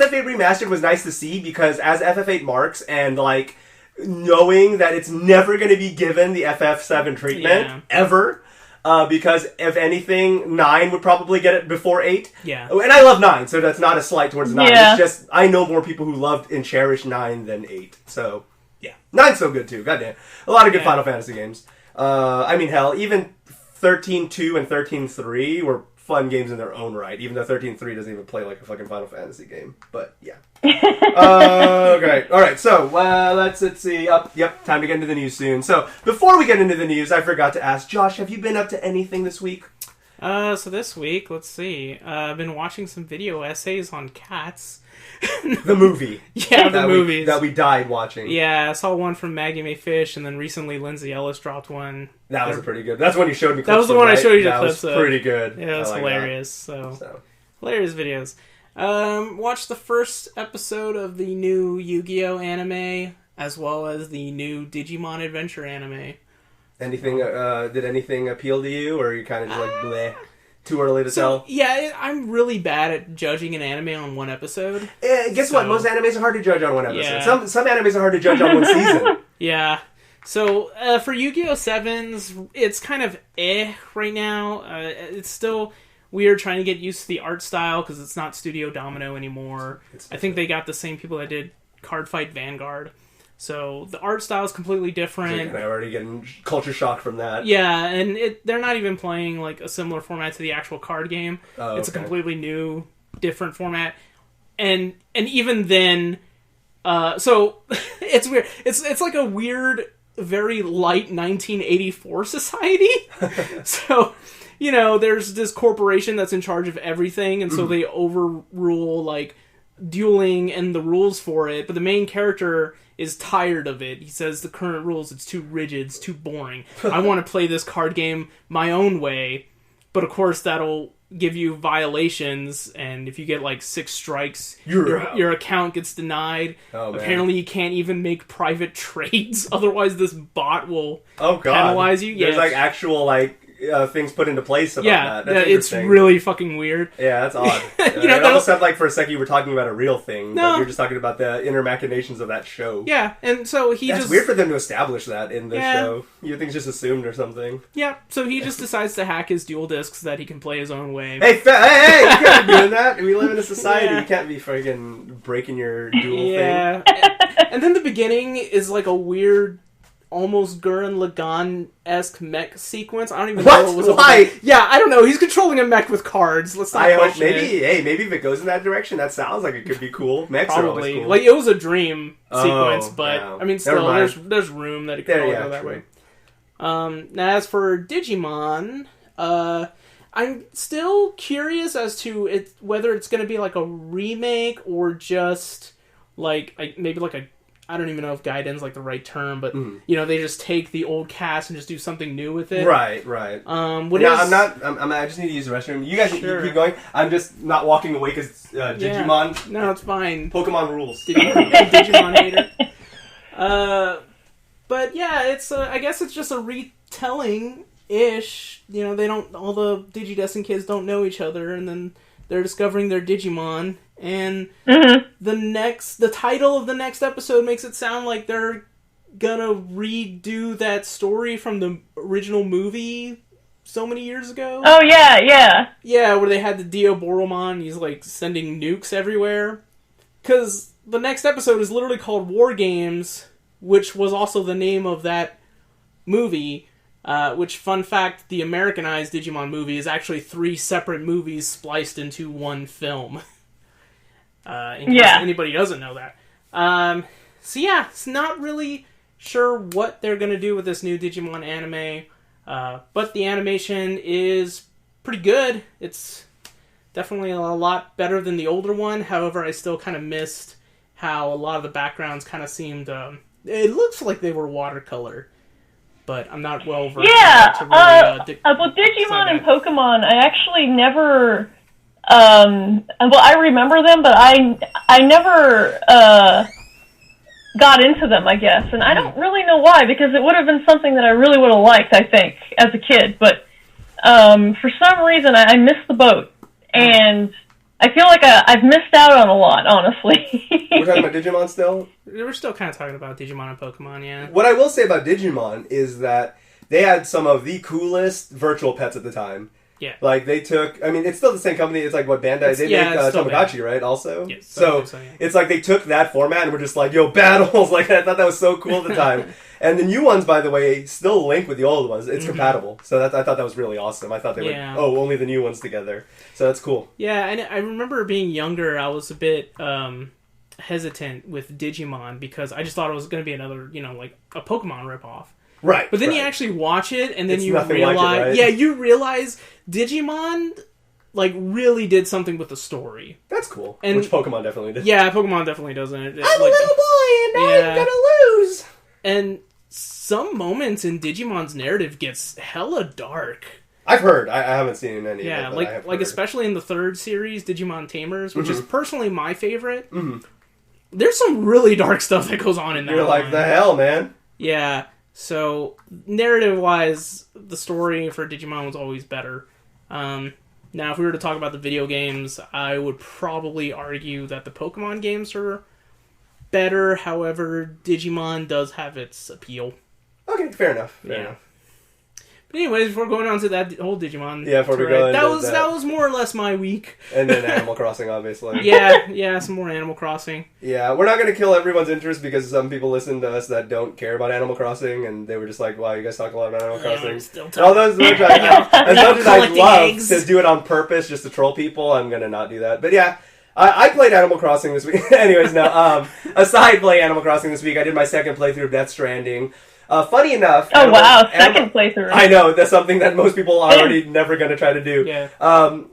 FF8 remastered was nice to see because as FF8 marks and knowing that it's never going to be given the FF7 treatment ever. Because if anything, 9 would probably get it before 8. Yeah. And I love 9, so that's not a slight towards 9. Yeah. It's just, I know more people who loved and cherished 9 than 8. So, yeah. 9's so good, too. Goddamn. A lot of good Final Fantasy games. I mean, hell, even 13-2 and 13-3 were fun games in their own right, even though 13-3 doesn't even play like a fucking Final Fantasy game. But, yeah. Okay. Alright, so, let's see. Yep, time to get into the news soon. So, before we get into the news, I forgot to ask, Josh, have you been up to anything this week? So this week, let's see. I've been watching some video essays on Cats. The movie. Yeah, the movies. That we died watching. Yeah, I saw one from Maggie Mae Fish, and then recently Lindsay Ellis dropped one. That was pretty good. That's when you showed me clips. That was the one I showed you the clips of. That was pretty good. Yeah, it was hilarious. So, hilarious videos. Watched the first episode of the new Yu-Gi-Oh! Anime, as well as the new Digimon Adventure anime. Anything? Did anything appeal to you, or are you kind of just bleh? Too early to tell? Yeah, I'm really bad at judging an anime on one episode. Guess what? Most animes are hard to judge on one episode. Yeah. Some animes are hard to judge on one season. Yeah. So, for Yu-Gi-Oh! 7s, it's kind of right now. It's still weird trying to get used to the art style because it's not Studio Domino anymore. I think they got the same people that did Card Fight Vanguard. So the art style is completely different. I'm already getting culture shock from that. Yeah, and they're not even playing a similar format to the actual card game. Oh, it's a completely new, different format. And even then, so it's weird. It's like a weird, very light 1984 society. So, there's this corporation that's in charge of everything, and so they overrule dueling and the rules for it. But the main character is tired of it. He says the current rules, it's too rigid, it's too boring. I want to play this card game my own way. But of course, that'll give you violations, and if you get like 6 strikes, your account gets denied. Oh, man. Apparently, you can't even make private trades, otherwise this bot will penalize you. There's like actual like things put into place about that. That's it's really fucking weird. Yeah, that's odd. It almost sounded like for a second you were talking about a real thing, but you're just talking about the inner machinations of that show. Yeah, and so That's weird for them to establish that in the show. You think it's just assumed or something. Yeah, so he just decides to hack his dual discs so that he can play his own way. Hey, you can't be doing that. We live in a society. You can't be friggin' breaking your dual thing. Yeah. And then the beginning is like a weird, almost Gurren Lagann-esque mech sequence. I don't even know what was Why? Yeah, I don't know. He's controlling a mech with cards. Let's not question it. Maybe if it goes in that direction, that sounds like it could be cool. Mechs Probably. are always cool. Like, it was a dream sequence, but, wow. I mean, still, there's room that it could all go that way. Now, as for Digimon, I'm still curious as to whether it's going to be like a remake or just like maybe like a, I don't even know if Gaiden's like the right term, but you know, they just take the old cast and just do something new with it. Right. I just need to use the restroom. You guys keep going. I'm just not walking away because Digimon. Yeah. No, it's fine. Pokemon rules. Digimon hater. But yeah, it's I guess it's just a retelling-ish. You know, all the Digidestined kids don't know each other, and then they're discovering their Digimon, and the title of the next episode makes it sound like they're gonna redo that story from the original movie so many years ago. Oh, yeah. Yeah, where they had the Dio-Boromon, he's like sending nukes everywhere. Because the next episode is literally called War Games, which was also the name of that movie, which, fun fact, the Americanized Digimon movie is actually 3 separate movies spliced into one film. In case anybody doesn't know that. So yeah, it's not really sure what they're going to do with this new Digimon anime, but the animation is pretty good. It's definitely a lot better than the older one. However, I still kind of missed how a lot of the backgrounds kind of seemed... it looks like they were watercolor, but I'm not well versed. Yeah, well, Digimon and Pokemon, I actually never... I remember them, but I never got into them, I guess. And I don't really know why, because it would have been something that I really would have liked, I think, as a kid. But for some reason, I missed the boat. And I feel like I've missed out on a lot, honestly. We're talking about Digimon still? We're still kind of talking about Digimon and Pokemon, yeah. What I will say about Digimon is that they had some of the coolest virtual pets at the time. Yeah. Like, they took... I mean, it's still the same company. It's like, what, Bandai? They make Tamagotchi, right, also? Yes. So, it's like they took that format and were just like, yo, battles! Like, I thought that was so cool at the time. And the new ones, by the way, still link with the old ones. It's compatible. So I thought that was really awesome. I thought they would... Oh, only the new ones together. So that's cool. Yeah, and I remember being younger, I was a bit hesitant with Digimon because I just thought it was going to be another, you know, like a Pokemon ripoff. Right. But then you actually watch it, and then it's you like realize... it, right? Yeah, you realize Digimon... like, really did something with the story. That's cool. And, which Pokemon definitely did. Yeah, Pokemon definitely doesn't. I'm a little boy, and I'm gonna lose! And some moments in Digimon's narrative gets hella dark. I've heard. I haven't seen any yeah, of it. Yeah, like especially in the 3rd series, Digimon Tamers, which is personally my favorite. Mm-hmm. There's some really dark stuff that goes on in that You're like, the hell, man? Yeah, so narrative-wise, the story for Digimon was always better. Now, if we were to talk about the video games, I would probably argue that the Pokemon games are better. However, Digimon does have its appeal. Okay, fair enough. Fair enough. But anyways, before going on to that whole Digimon, before we go that was more or less my week. And then Animal Crossing, obviously. yeah, some more Animal Crossing. Yeah, we're not going to kill everyone's interest because some people listen to us that don't care about Animal Crossing, and they were just like, "Wow, you guys talk a lot about Animal Crossing." Although as much as I love to do it on purpose just to troll people, I'm going to not do that. But yeah. I played Animal Crossing this week. Anyways, no. Aside playing Animal Crossing this week, I did my 2nd playthrough of Death Stranding. Funny enough... Oh, wow. Second playthrough. I know. That's something that most people are already never going to try to do. Yeah.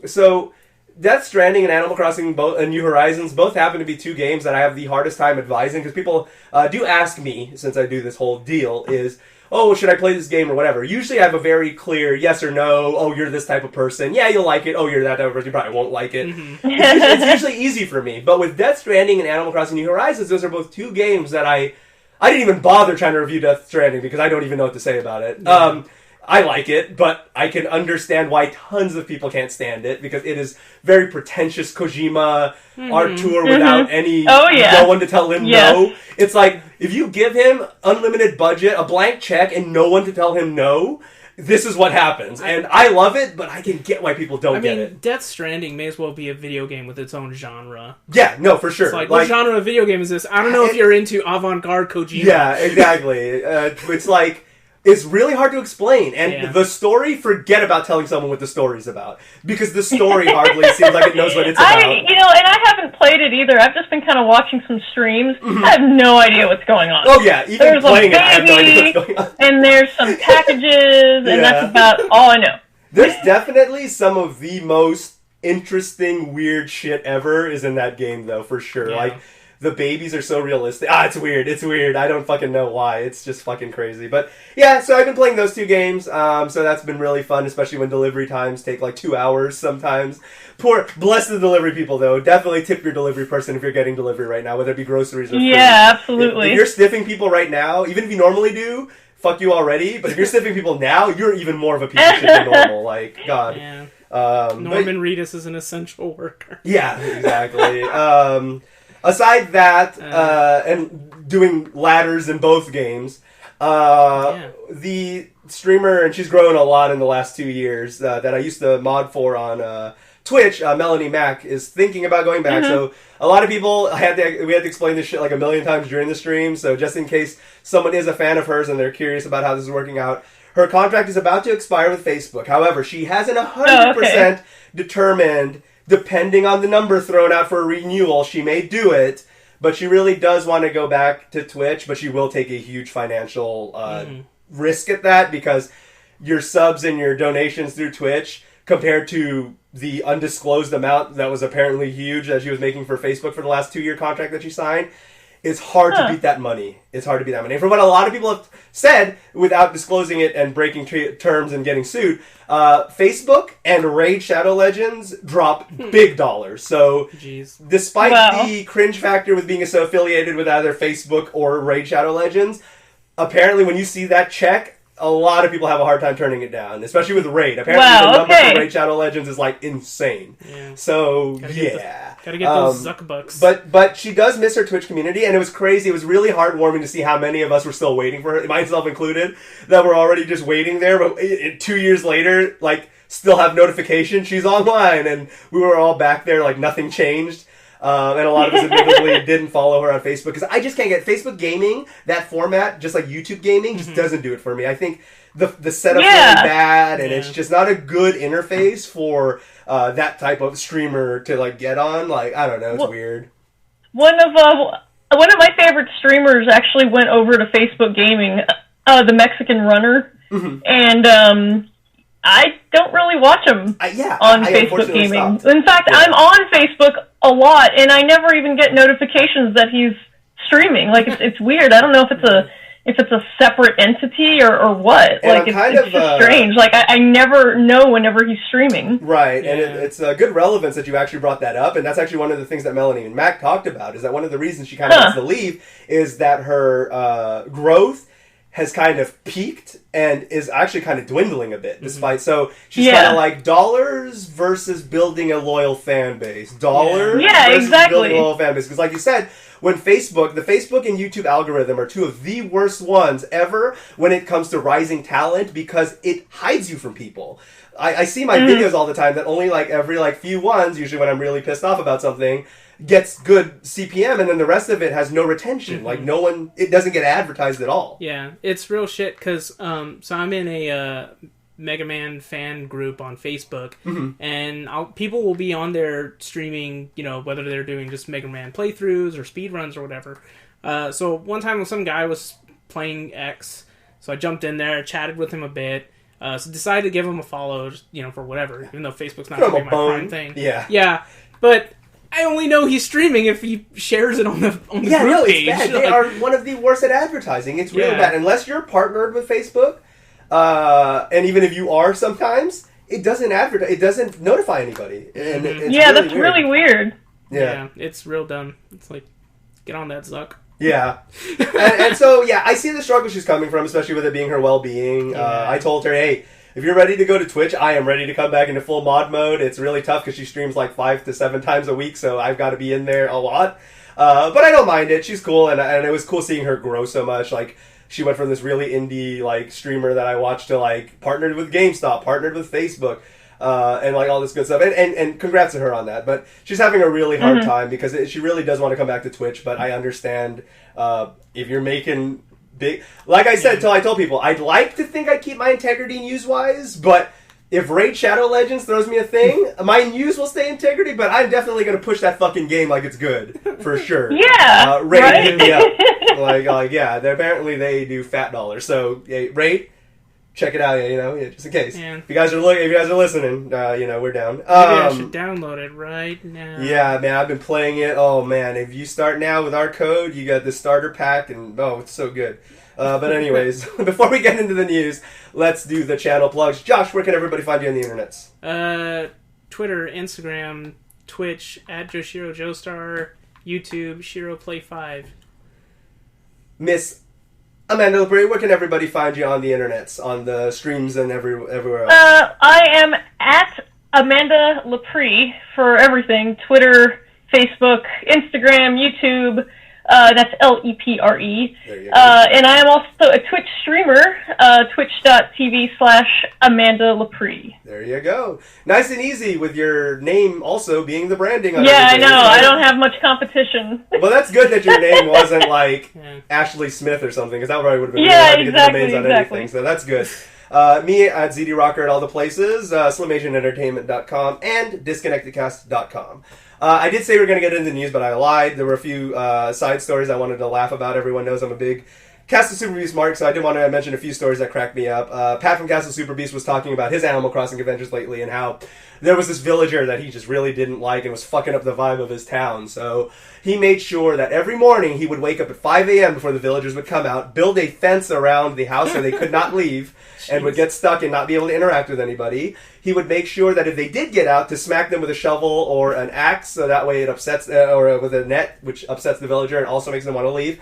So, Death Stranding and Animal Crossing and New Horizons both happen to be 2 games that I have the hardest time advising, because people do ask me, since I do this whole deal, is... oh, should I play this game or whatever? Usually I have a very clear yes or no. Oh, you're this type of person. Yeah, you'll like it. Oh, you're that type of person. You probably won't like it. It's usually easy for me. But with Death Stranding and Animal Crossing New Horizons, those are both two games that I didn't even bother trying to review Death Stranding because I don't even know what to say about it. Yeah. I like it, but I can understand why tons of people can't stand it because it is very pretentious Kojima art tour without any no one to tell him no. It's like if you give him unlimited budget, a blank check, and no one to tell him no, this is what happens. And I love it, but I can get why people don't get it. Death Stranding may as well be a video game with its own genre. Yeah, no, for sure. It's like, what genre of video game is this? I don't know if you're into avant-garde Kojima. Yeah, exactly. It's like, it's really hard to explain. And the story, forget about telling someone what the story's about. Because the story hardly seems like it knows what it's about. And I haven't played it either. I've just been kind of watching some streams. I have no idea what's going on. Oh, yeah. Even playing it, I have no idea what's going on. And there's some packages, and that's about all I know. There's definitely some of the most interesting, weird shit ever is in that game, though, for sure. Yeah. Like, the babies are so realistic. It's weird. It's weird. I don't fucking know why. It's just fucking crazy. But yeah, so I've been playing those two games. So that's been really fun, especially when delivery times take like 2 hours sometimes. Bless the delivery people, though. Definitely tip your delivery person if you're getting delivery right now, whether it be groceries or food. Yeah, absolutely. If you're stiffing people right now, even if you normally do, fuck you already. But if you're stiffing people now, you're even more of a piece of shit than normal. Like, God. Yeah. Norman Reedus is an essential worker. Yeah, exactly. Aside that, and doing ladders in both games, the streamer, and she's grown a lot in the last 2 years, that I used to mod for on Twitch, Melanie Mack, is thinking about going back. So a lot of people, we had to explain this shit like a million times during the stream, so just in case someone is a fan of hers and they're curious about how this is working out, her contract is about to expire with Facebook. However, she hasn't 100% determined. Depending on the number thrown out for a renewal, she may do it, but she really does want to go back to Twitch, but she will take a huge financial risk at that because your subs and your donations through Twitch compared to the undisclosed amount that was apparently huge that she was making for Facebook for the last 2-year contract that she signed, it's hard to beat that money. It's hard to beat that money. And from what a lot of people have said, without disclosing it and breaking terms and getting sued, Facebook and Raid Shadow Legends drop big dollars. So, despite the cringe factor with being so affiliated with either Facebook or Raid Shadow Legends, apparently when you see that check, a lot of people have a hard time turning it down, especially with Raid. Apparently the number for Raid Shadow Legends is like insane. Yeah. So, gotta get those Zuck bucks. But she does miss her Twitch community, and it was crazy. It was really heartwarming to see how many of us were still waiting for her, myself included, that were already just waiting there. But 2 years later, like, still have notification she's online, and we were all back there like nothing changed. And a lot of us admittedly didn't follow her on Facebook because I just can't get Facebook gaming, that format, just like YouTube gaming, just doesn't do it for me. I think the setup's really bad, and it's just not a good interface for that type of streamer to like get on. Like, I don't know, it's weird. One of my favorite streamers actually went over to Facebook gaming, the Mexican Runner, and I don't really watch him on Facebook gaming. In fact, I'm on Facebook a lot, and I never even get notifications that he's streaming. Like, it's weird. I don't know if it's a separate entity or what. And like, it's just strange. Like, I never know whenever he's streaming. Right, and it's a good relevance that you actually brought that up, and that's actually one of the things that Melanie and Mac talked about, is that one of the reasons she kind of wants to leave is that her growth has kind of peaked and is actually kind of dwindling a bit, despite. So she's kind of like dollars versus building a loyal fan base. Dollars versus building a loyal fan base. Because like you said, when the Facebook and YouTube algorithm are two of the worst ones ever when it comes to rising talent because it hides you from people. I see my videos all the time that only like every like few ones, usually when I'm really pissed off about something, gets good CPM, and then the rest of it has no retention. Like, it doesn't get advertised at all. Yeah, it's real shit, because, so I'm in a Mega Man fan group on Facebook, and people will be on there streaming, whether they're doing just Mega Man playthroughs or speedruns or whatever. So one time some guy was playing X, so I jumped in there, chatted with him a bit, so decided to give him a follow, just, for whatever, even though Facebook's not really my prime thing. Yeah. Yeah, but I only know he's streaming if he shares it on the group page. It's bad. They are one of the worst at advertising. It's really bad. Unless you're partnered with Facebook, and even if you are sometimes, it doesn't advertise. It doesn't notify anybody. And that's really weird. Yeah, it's real dumb. It's like, get on that, Zuck. Yeah. and so, I see the struggle she's coming from, especially with it being her well-being. I told her, hey, if you're ready to go to Twitch, I am ready to come back into full mod mode. It's really tough because she streams like 5 to 7 times a week, so I've got to be in there a lot. But I don't mind it. She's cool, and it was cool seeing her grow so much. Like, she went from this really indie like streamer that I watched to like partnered with GameStop, partnered with Facebook, and like all this good stuff. And congrats to her on that. But she's having a really hard time because she really does want to come back to Twitch. But I understand if you're making big, like I said, I told people, I'd like to think I keep my integrity news-wise, but if Raid Shadow Legends throws me a thing, my news will stay integrity, but I'm definitely going to push that fucking game like it's good, for sure. Yeah, Raid hit me up. Apparently they do fat dollars. So, Raid, check it out, just in case. Yeah. If you guys are listening, we're down. Maybe I should download it right now. Yeah, man, I've been playing it. Oh, man, if you start now with our code, you got the starter pack, and it's so good. But anyways, before we get into the news, let's do the channel plugs. Josh, where can everybody find you on the internets? Twitter, Instagram, Twitch, @Joshiro Joestar, YouTube, ShiroPlay5. Miss Amanda Lepre, where can everybody find you on the internets, on the streams and everywhere else? I am at Amanda Lepre for everything. Twitter, Facebook, Instagram, YouTube. That's Lepre. And I am also a Twitch streamer, twitch.tv/Amanda Lepre. There you go. Nice and easy with your name also being the branding on Yeah, I know. I don't have much competition. Well, that's good that your name wasn't like Ashley Smith or something, because that probably would have been really hard to get the domains on anything, so that's good. Me at ZDRocker at all the places, SlimAsianEntertainment.com, and DisconnectedCast.com. I did say we were going to get into the news, but I lied. There were a few side stories I wanted to laugh about. Everyone knows I'm a big Castle Super Beast mark, so I did want to mention a few stories that cracked me up. Pat from Castle Super Beast was talking about his Animal Crossing adventures lately and how there was this villager that he just really didn't like and was fucking up the vibe of his town. So he made sure that every morning he would wake up at 5 a.m. before the villagers would come out, build a fence around the house so they could not leave and would get stuck and not be able to interact with anybody. He would make sure that if they did get out, to smack them with a shovel or an axe, so that way it upsets, or with a net, which upsets the villager and also makes them want to leave.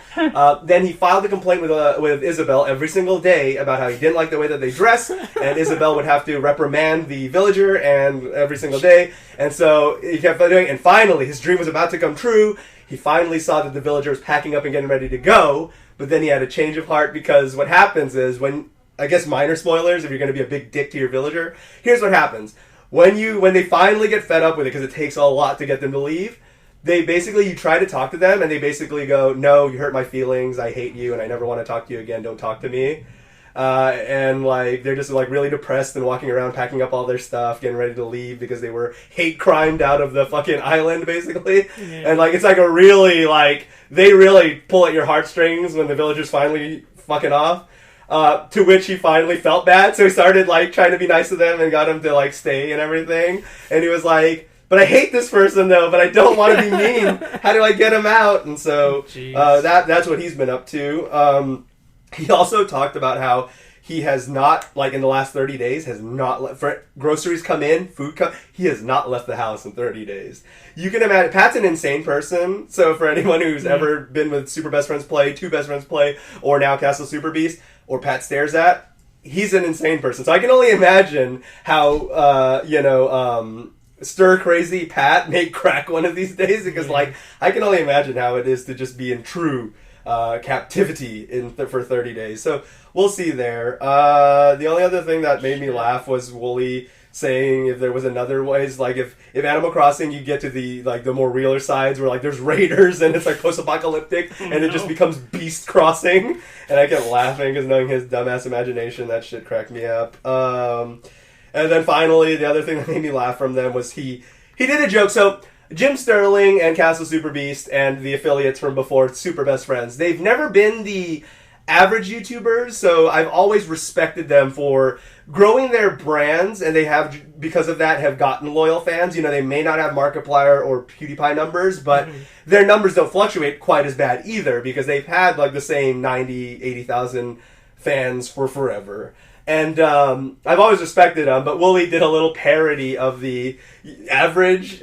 Then he filed a complaint with Isabel every single day about how he didn't like the way that they dress, and Isabel would have to reprimand the villager and every single day. And so he kept doing it, and finally his dream was about to come true. He finally saw that the villager was packing up and getting ready to go, but then he had a change of heart, because what happens is when, I guess minor spoilers, if you're going to be a big dick to your villager, here's what happens. When they finally get fed up with it, because it takes a lot to get them to leave, you try to talk to them, and they basically go, no, you hurt my feelings, I hate you, and I never want to talk to you again, don't talk to me. And they're just really depressed and walking around packing up all their stuff, getting ready to leave because they were hate crimed out of the fucking island, basically. Yeah. And it's like a really, they really pull at your heartstrings when the villagers finally fucking off. To which he finally felt bad, so he started trying to be nice to them and got them to stay and everything. And he was like, but I hate this person though, but I don't want to be mean. How do I get him out? And so that's what he's been up to. He also talked about how he has not, in the last 30 days, has not for groceries come in, food come, he has not left the house in 30 days. You can imagine, Pat's an insane person, so for anyone who's ever been with Super Best Friends Play, Two Best Friends Play, or now Castle Super Beast, or Pat Stares At, he's an insane person. So I can only imagine how, stir crazy Pat may crack one of these days, because I can only imagine how it is to just be in true captivity for 30 days. So we'll see there. The only other thing that made me laugh was Wooly saying if there was another ways, if Animal Crossing you get to the the more realer sides where there's raiders and it's post-apocalyptic and it just becomes Beast Crossing, and I kept laughing because knowing his dumbass imagination, that shit cracked me up. And then finally the other thing that made me laugh from them was he did a joke. So Jim Sterling and Castle Super Beast and the affiliates from before, Super Best Friends, they've never been the average YouTubers. So I've always respected them for growing their brands, and they have, because of that, have gotten loyal fans. You know, they may not have Markiplier or PewDiePie numbers, but their numbers don't fluctuate quite as bad either, because they've had like the same 90, 80,000 fans for forever. And I've always respected them, but Wooly did a little parody of the average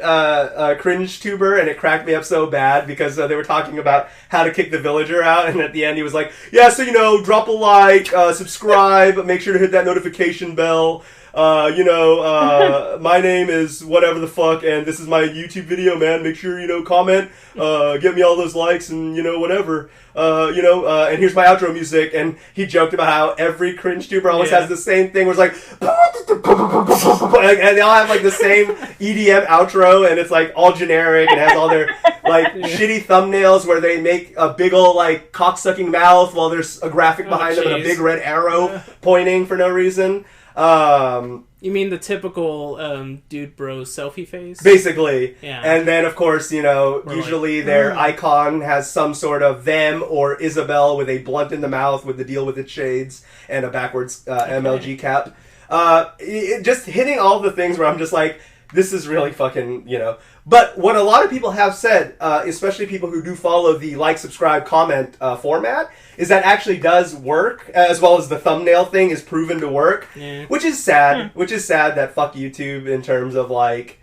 cringe tuber, and it cracked me up so bad because they were talking about how to kick the villager out, and at the end he was like, yeah, so, you know, drop a like, subscribe, make sure to hit that notification bell. My name is whatever the fuck, and this is my YouTube video, man. Make sure, you know, comment, get me all those likes, and, you know, whatever. And here's my outro music. And he joked about how every cringe tuber always has the same thing where it's like, and they all have like the same EDM outro, and it's like all generic, and has all their like shitty thumbnails where they make a big old like cock-sucking mouth while there's a graphic behind them and a big red arrow pointing for no reason. You mean the typical dude bro selfie face? Basically. Yeah. And then, of course, you know, usually their icon has some sort of them or Isabel with a blunt in the mouth with the deal with its shades and a backwards MLG cap. Just hitting all the things where I'm just like, this is really fucking, you know. But what a lot of people have said, especially people who do follow the like, subscribe, comment format, is that actually does work, as well as the thumbnail thing is proven to work, which is sad. Which is sad that fuck YouTube in terms of like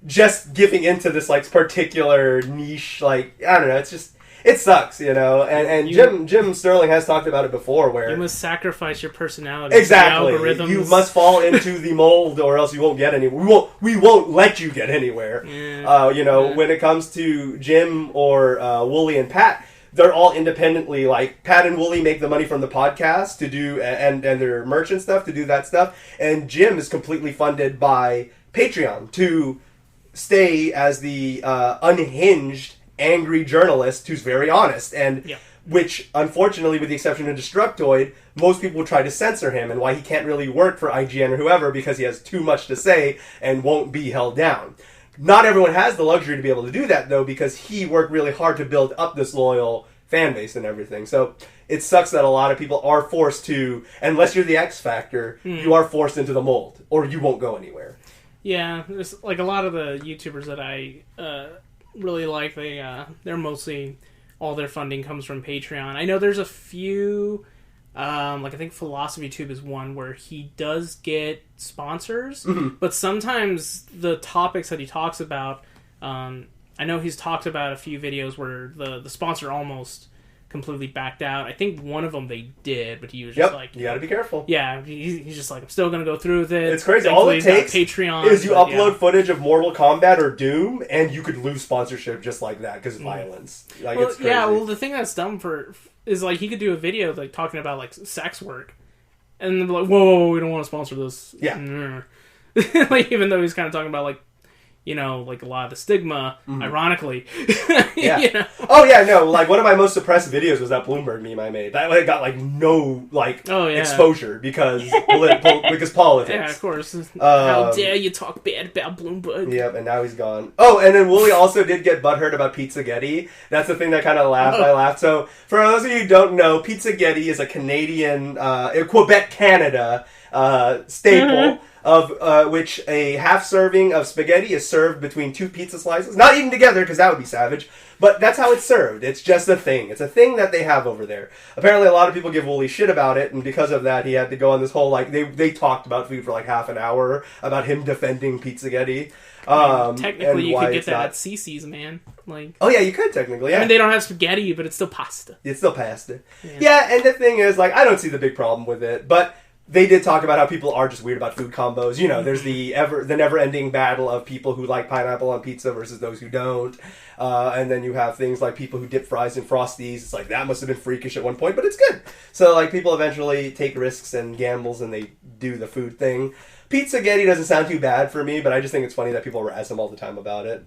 just giving into this like particular niche. Like, I don't know, it's just, it sucks, you know. And Jim Sterling has talked about it before, where you must sacrifice your personality. Exactly, to the algorithms. You must fall into the mold, or else you won't get anywhere. We won't let you get anywhere. When it comes to Jim or Wooly and Pat, they're all independently, like, Pat and Wooly make the money from the podcast to do, and their merch and stuff to do that stuff, and Jim is completely funded by Patreon to stay as the unhinged, angry journalist who's very honest, and which, unfortunately, with the exception of Destructoid, most people would try to censor him, and why he can't really work for IGN or whoever, because he has too much to say and won't be held down. Not everyone has the luxury to be able to do that, though, because he worked really hard to build up this loyal fan base and everything. So it sucks that a lot of people are forced to, unless you're the X Factor, you are forced into the mold, or you won't go anywhere. Yeah, there's like a lot of the YouTubers that I really like, they're mostly, all their funding comes from Patreon. I know there's a few, like I think Philosophy Tube is one where he does get sponsors, but sometimes the topics that he talks about, I know he's talked about a few videos where the sponsor almost completely backed out. I think one of them they did, but he was just like, you gotta be careful. Yeah, he's just like, I'm still gonna go through with it. It's crazy. Thankfully, All it takes Patreon, is you upload footage of Mortal Kombat or Doom, and you could lose sponsorship just like that because of violence. Like, it's crazy. Yeah, well, the thing that's dumb is like he could do a video like talking about like sex work, and then be like, whoa, we don't want to sponsor this. Yeah. Like, even though he's kind of talking about like, you know, like a lot of the stigma, ironically. Yeah. You know? Oh, yeah, no. Like, one of my most suppressed videos was that Bloomberg meme I made. That got, like, no, like, exposure because politics. Yeah, of course. How dare you talk bad about Bloomberg? Yep, and now he's gone. Oh, and then Wooly also did get butthurt about Pizzaghetti. That's the thing that kind of laughed. I laughed. So, for those of you who don't know, Pizzaghetti is a Canadian, Quebec, Canada staple. Of which a half serving of spaghetti is served between two pizza slices. Not eaten together, because that would be savage. But that's how it's served. It's just a thing. It's a thing that they have over there. Apparently, a lot of people give Wooly shit about it, and because of that, he had to go on this whole, like, they talked about food for like half an hour, about him defending Pizzaghetti. Technically, you could get that at CC's, man. Like, oh yeah, you could technically. Yeah. I mean, they don't have spaghetti, but it's still pasta. It's still pasta. Yeah, and the thing is, like, I don't see the big problem with it, but they did talk about how people are just weird about food combos. You know, there's the never-ending battle of people who like pineapple on pizza versus those who don't. And then you have things like people who dip fries in Frosties. It's like, that must have been freakish at one point, but it's good. So, like, people eventually take risks and gambles and they do the food thing. Pizzaghetti doesn't sound too bad for me, but I just think it's funny that people razz him all the time about it.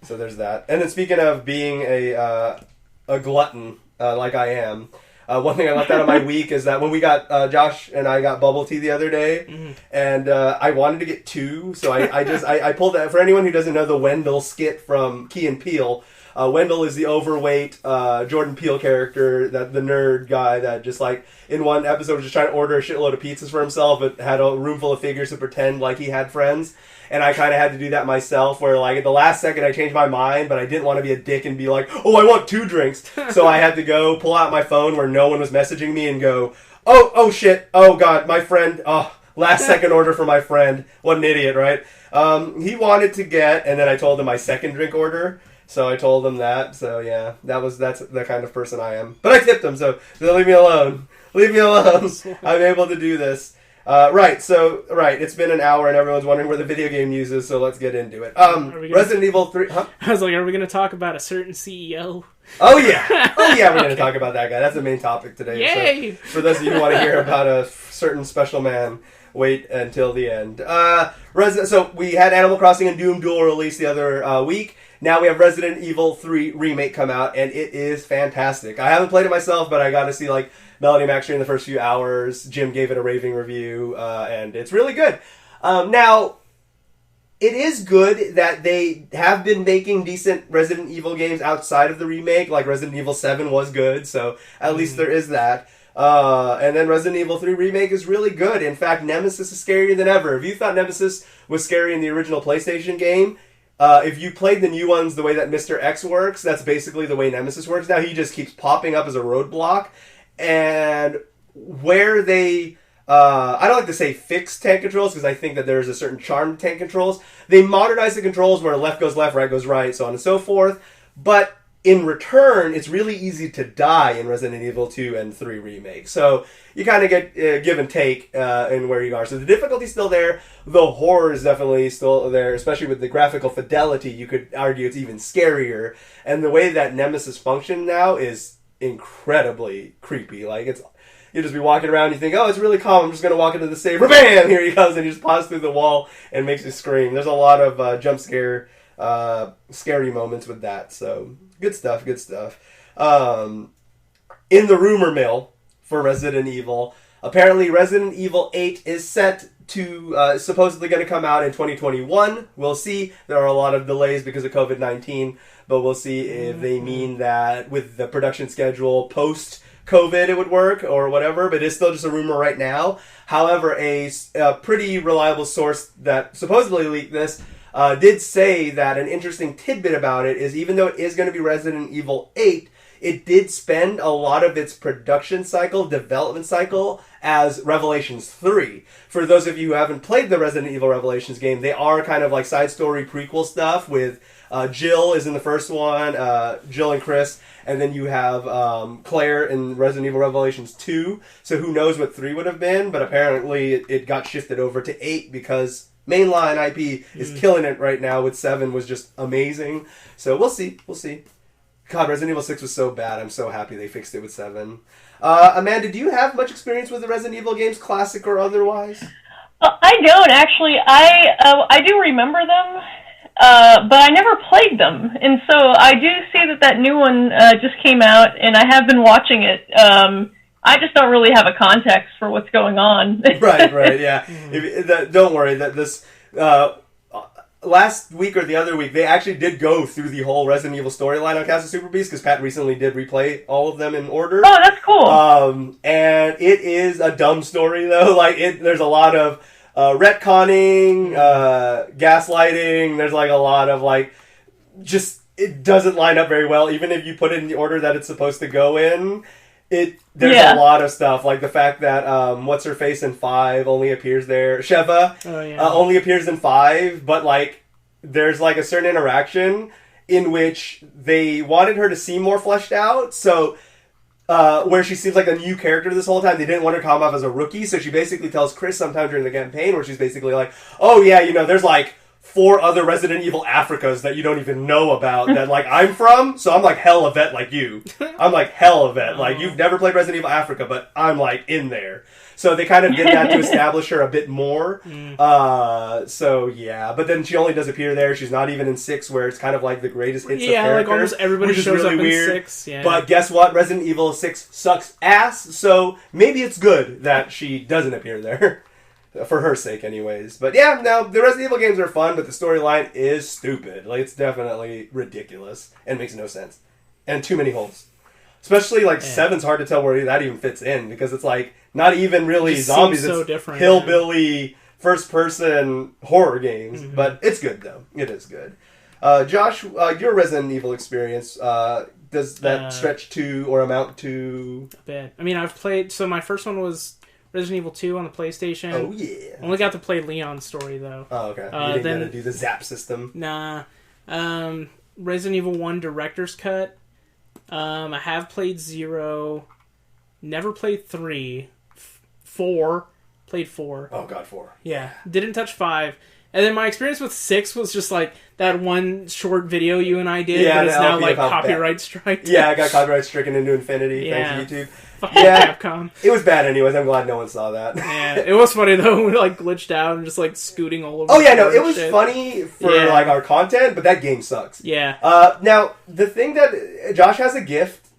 So there's that. And then speaking of being a glutton, like I am, one thing I left out of my week is that when we got, Josh and I got bubble tea the other day, and I wanted to get two, so I pulled that. For anyone who doesn't know the Wendell skit from Key and Peele, Wendell is the overweight Jordan Peele character, that the nerd guy that just like in one episode was just trying to order a shitload of pizzas for himself, but had a room full of figures to pretend like he had friends. And I kind of had to do that myself, where like at the last second I changed my mind, but I didn't want to be a dick and be like, oh, I want 2 drinks. So I had to go pull out my phone where no one was messaging me and go, oh shit, oh god, my friend, last second order for my friend. What an idiot, right? He wanted to get, and then I told him my second drink order. So I told him that. So yeah, that's the kind of person I am. But I tipped him, so leave me alone. Leave me alone. I'm able to do this. Right, it's been an hour and everyone's wondering where the video game news is, so let's get into it. Resident Evil 3... Huh? I was like, are we going to talk about a certain CEO? Oh yeah, we're going to talk about that guy. That's the main topic today. Yay! So, for those of you who want to hear about a certain special man, wait until the end. So we had Animal Crossing and Doom Dual release the other week. Now we have Resident Evil 3 Remake come out, and it is fantastic. I haven't played it myself, but I got to see like Melody Max in the first few hours. Jim gave it a raving review, and it's really good. Now, it is good that they have been making decent Resident Evil games outside of the remake. Like Resident Evil 7 was good, so at least there is that. And then Resident Evil 3 Remake is really good. In fact, Nemesis is scarier than ever. If you thought Nemesis was scary in the original PlayStation game, if you played the new ones the way that Mr. X works, that's basically the way Nemesis works. Now he just keeps popping up as a roadblock. And where they... I don't like to say fix tank controls, because I think that there's a certain charm to tank controls. They modernize the controls where left goes left, right goes right, so on and so forth. But in return, it's really easy to die in Resident Evil 2 and 3 Remake. So you kind of get give and take in where you are. So the difficulty's still there. The horror is definitely still there, especially with the graphical fidelity. You could argue it's even scarier. And the way that Nemesis functions now is incredibly creepy. Like, it's... You just be walking around, you think, oh, it's really calm, I'm just going to walk into the safe, bam, here he comes, and he just pops through the wall and makes you scream. There's a lot of jump scare, scary moments with that, so good stuff. In the rumor mill for Resident Evil, apparently Resident Evil 8 is set to, supposedly going to come out in 2021. We'll see. There are a lot of delays because of COVID-19, but we'll see if they mean that with the production schedule post-COVID it would work or whatever, but it's still just a rumor right now. However, a pretty reliable source that supposedly leaked this did say that an interesting tidbit about it is, even though it is going to be Resident Evil 8, it did spend a lot of its production cycle, development cycle, as Revelations 3. For those of you who haven't played the Resident Evil Revelations game, they are kind of like side story prequel stuff with Jill is in the first one, Jill and Chris, and then you have Claire in Resident Evil Revelations 2. So who knows what 3 would have been, but apparently it got shifted over to 8 because mainline IP is killing it right now with 7 was just amazing. So we'll see. God, Resident Evil 6 was so bad. I'm so happy they fixed it with 7. Amanda, do you have much experience with the Resident Evil games, classic or otherwise? I don't, actually. I do remember them, but I never played them. And so I do see that new one just came out, and I have been watching it. I just don't really have a context for what's going on. Right, yeah. Don't worry, that this... last week or the other week, they actually did go through the whole Resident Evil storyline on Cast of Super Beast, because Pat recently did replay all of them in order. Oh, that's cool. And it is a dumb story, though. Like, there's a lot of retconning, gaslighting. There's like a lot of like, just it doesn't line up very well. Even if you put it in the order that it's supposed to go in, there's a lot of stuff, like the fact that what's her face in 5 only appears there. Sheva only appears in 5, but like there's like a certain interaction in which they wanted her to seem more fleshed out. So where she seems like a new character this whole time, they didn't want her to come off as a rookie. So she basically tells Chris sometime during the campaign where she's basically like, "Oh yeah, there's like 4 other Resident Evil Africas that you don't even know about that, like, I'm from, so I'm, like, hell a vet like you. I'm, like, hell a vet. Like, you've never played Resident Evil Africa, but I'm, like, in there." So they kind of did that to establish her a bit more. So, yeah. But then she only does appear there. She's not even in 6, where it's kind of, like, the greatest hits of character. Yeah, like, almost everybody shows really up in 6. Yeah. But guess what? Resident Evil 6 sucks ass, so maybe it's good that she doesn't appear there. For her sake, anyways. But yeah, no, the Resident Evil games are fun, but the storyline is stupid. Like, it's definitely ridiculous and makes no sense. And too many holes. Especially, like, 7's hard to tell where that even fits in, because it's, like, not even really zombies. So it's different, hillbilly, first-person horror games. Mm-hmm. But it's good, though. It is good. Josh, your Resident Evil experience, does that stretch to or amount to... A bit. I mean, I've played... So my first one was Resident Evil 2 on the PlayStation. Oh, yeah. Only got to play Leon's story, though. Oh, okay. You didn't get to do the Zap system? Nah. Resident Evil 1 Director's Cut. I have played 0. Never played 3. 4. Played 4. Oh, God, 4. Yeah. Didn't touch 5. And then my experience with 6 was just like that one short video you and I did, but it's now like copyright striked. Yeah, I got copyright stricken into infinity thanks to YouTube. Capcom. It was bad anyways. I'm glad no one saw that. Yeah, it was funny though. We like glitched out and just like scooting all over. Oh yeah, no, it was funny for like our content, but that game sucks. Yeah. Now the thing that Josh has a gift,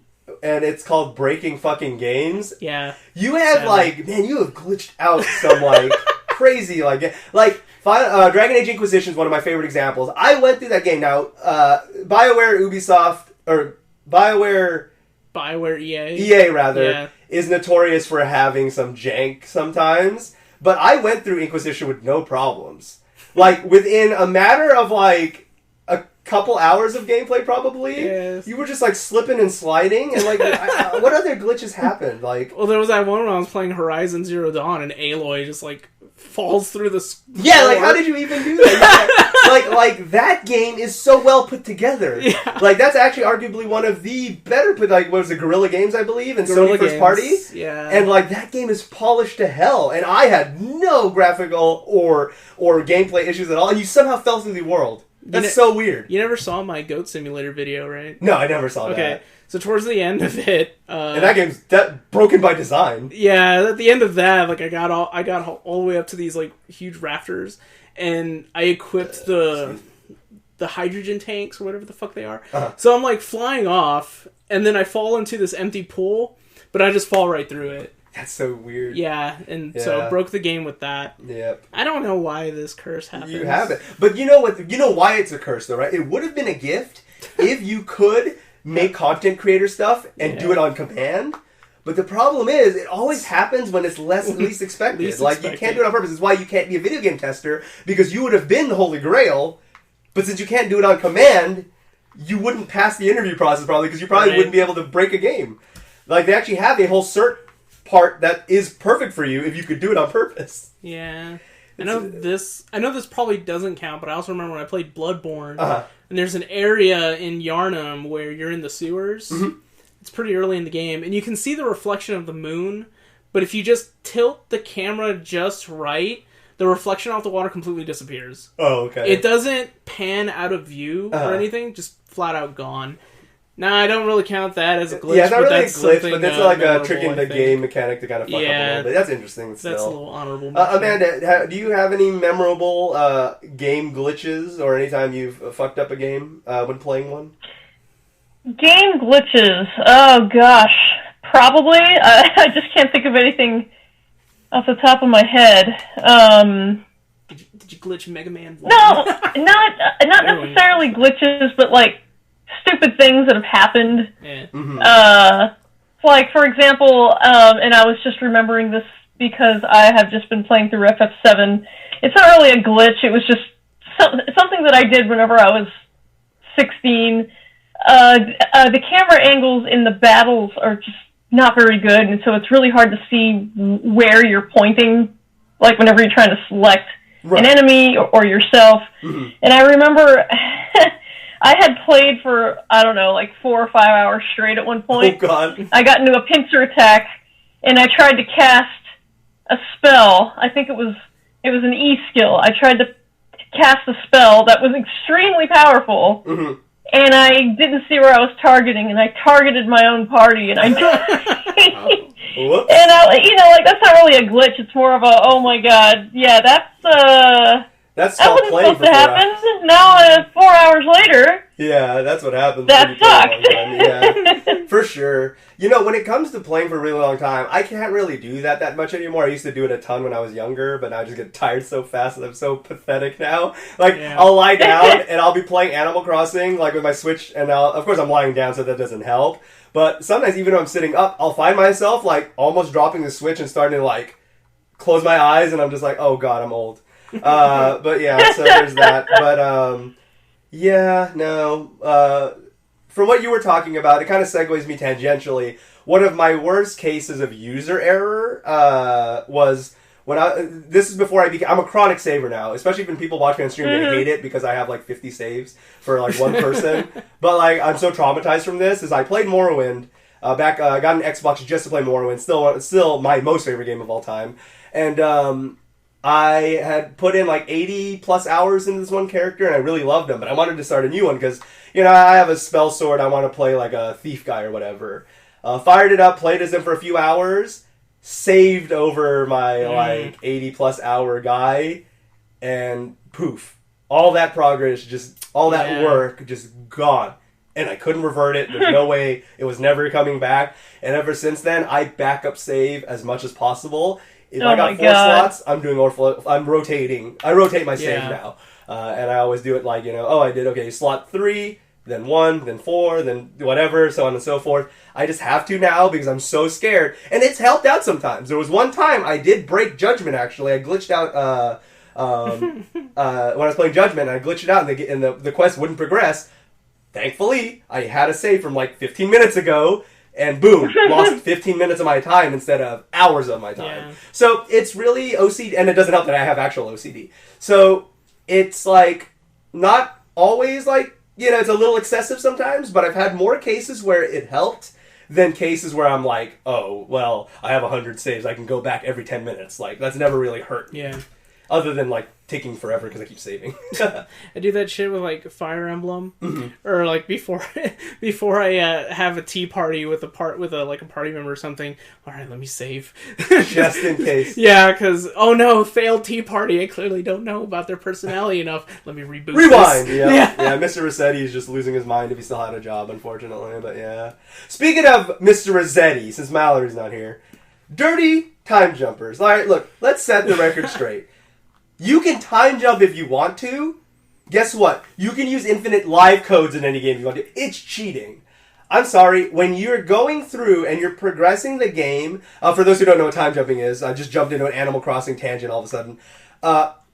and it's called breaking fucking games. Yeah. You have you have glitched out some like crazy Dragon Age Inquisition is one of my favorite examples. I went through that game. Now, BioWare, Ubisoft, or BioWare EA rather, is notorious for having some jank sometimes. But I went through Inquisition with no problems. Like, within a matter of, like, a couple hours of gameplay, probably, you were just, like, slipping and sliding. And, like, what other glitches happened? Like, well, there was that one when I was playing Horizon Zero Dawn, and Aloy just, like, falls through the yeah, like, how did you even do that? like that game is so well put together. Yeah. Like, that's actually arguably one of the better put, like, what was it, Guerrilla Games, I believe, and Sony First Party? Yeah. And, like, that game is polished to hell, and I had no graphical or gameplay issues at all, and you somehow fell through the world. That's so weird. You never saw my Goat Simulator video, right? No, I never saw that. Okay. So towards the end of it, and that game's broken by design. Yeah, at the end of that, like I got all the way up to these like huge rafters, and I equipped the hydrogen tanks or whatever the fuck they are. Uh-huh. So I'm like flying off, and then I fall into this empty pool, but I just fall right through it. That's so weird. Yeah, and so broke the game with that. Yep. I don't know why this curse happens. You have it, but you know what? You know why it's a curse, though, right? It would have been a gift if you could make content creator stuff and do it on command. But the problem is, it always happens when it's least expected. You can't do it on purpose. It's why you can't be a video game tester, because you would have been the Holy Grail, but since you can't do it on command, you wouldn't pass the interview process probably, because you probably wouldn't be able to break a game. Like, they actually have a whole cert part that is perfect for you if you could do it on purpose. Yeah. I know this probably doesn't count, but I also remember when I played Bloodborne, and there's an area in Yharnam where you're in the sewers. Mm-hmm. It's pretty early in the game, and you can see the reflection of the moon, but if you just tilt the camera just right, the reflection off the water completely disappears. Oh, okay. It doesn't pan out of view or anything, just flat out gone. Now, I don't really count that as a glitch. Yeah, it's not really that's a glitch, but that's like a trick in the game mechanic to kind of fuck up a little bit. That's interesting still. That's a little honorable. Amanda, do you have any memorable game glitches, or anytime you've fucked up a game when playing one? Game glitches? Oh, gosh. Probably. I just can't think of anything off the top of my head. Did you glitch Mega Man 1? No, not necessarily glitches, but like stupid things that have happened. Yeah. Mm-hmm. Like, for example, and I was just remembering this because I have just been playing through FF7. It's not really a glitch. It was just something that I did whenever I was 16. The camera angles in the battles are just not very good, and so it's really hard to see where you're pointing, like whenever you're trying to select an enemy or yourself. Mm-hmm. And I remember I had played for, I don't know, like 4 or 5 hours straight at one point. Oh, God. I got into a pincer attack, and I tried to cast a spell. I think it was an E skill. I tried to cast a spell that was extremely powerful, and I didn't see where I was targeting, and I targeted my own party, and I died. Whoops. And that's not really a glitch. It's more of a, oh my god, yeah, that's That's that wasn't supposed to happen. Now, 4 hours later. Yeah, that's what happens. That sucked. Yeah, for sure. You know, when it comes to playing for a really long time, I can't really do that much anymore. I used to do it a ton when I was younger, but now I just get tired so fast that I'm so pathetic now. Like, I'll lie down and I'll be playing Animal Crossing, like with my Switch, and of course I'm lying down, so that doesn't help. But sometimes, even though I'm sitting up, I'll find myself, like, almost dropping the Switch and starting to, like, close my eyes, and I'm just like, oh god, I'm old. But yeah, so there's that. But, yeah, no. From what you were talking about, it kind of segues me tangentially. One of my worst cases of user error was when this is before I'm a chronic saver now, especially when people watch me on stream, they hate it because I have like 50 saves for like one person. But like, I'm so traumatized from this, is I played Morrowind, I got an Xbox just to play Morrowind, still my most favorite game of all time. And, I had put in like 80 plus hours into this one character, and I really loved him, but I wanted to start a new one because, you know, I have a spell sword, I want to play like a thief guy or whatever. Fired it up, played as him for a few hours, saved over my like 80 plus hour guy, and poof. All that progress, all that work, just gone. And I couldn't revert it, there's no way, it was never coming back. And ever since then, I backup save as much as possible. If I got 4 slots, I'm doing overflow. I'm rotating. I rotate my save now. And I always do it like, you know, I did, slot 3, then 1, then 4, then whatever, so on and so forth. I just have to now because I'm so scared. And it's helped out sometimes. There was one time I did break Judgment, actually. I glitched out when I was playing Judgment, I glitched it out and the quest wouldn't progress. Thankfully, I had a save from like 15 minutes ago. And boom, lost 15 minutes of my time instead of hours of my time. Yeah. So it's really OCD, and it doesn't help that I have actual OCD. So it's like, not always like, you know, it's a little excessive sometimes, but I've had more cases where it helped than cases where I'm like, oh, well, I have 100 saves, I can go back every 10 minutes. Like, that's never really hurt me. Yeah. Other than, like, taking forever because I keep saving. I do that shit with, like, Fire Emblem. Mm-hmm. Or, like, before I have a tea party with a party member or something. All right, let me save. Just in case. Yeah, because, oh no, failed tea party. I clearly don't know about their personality enough. Let me reboot Rewind! This. Yeah, Mr. Rossetti is just losing his mind if he still had a job, unfortunately. But, yeah. Speaking of Mr. Rossetti, since Mallory's not here, dirty time jumpers. All right, look, let's set the record straight. You can time jump if you want to. Guess what? You can use infinite live codes in any game you want to. It's cheating. I'm sorry. When you're going through and you're progressing the game, for those who don't know what time jumping is, I just jumped into an Animal Crossing tangent all of a sudden.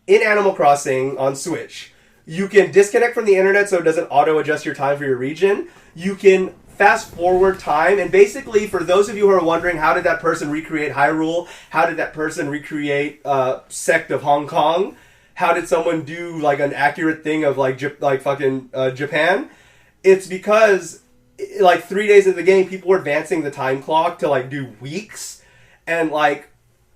In Animal Crossing on Switch, you can disconnect from the internet so it doesn't auto-adjust your time for your region. You can fast forward time, and basically, for those of you who are wondering, how did that person recreate Hyrule? How did that person recreate Sect of Hong Kong? How did someone do like an accurate thing of like Japan? It's because like 3 days into the game, people were advancing the time clock to like do weeks, and like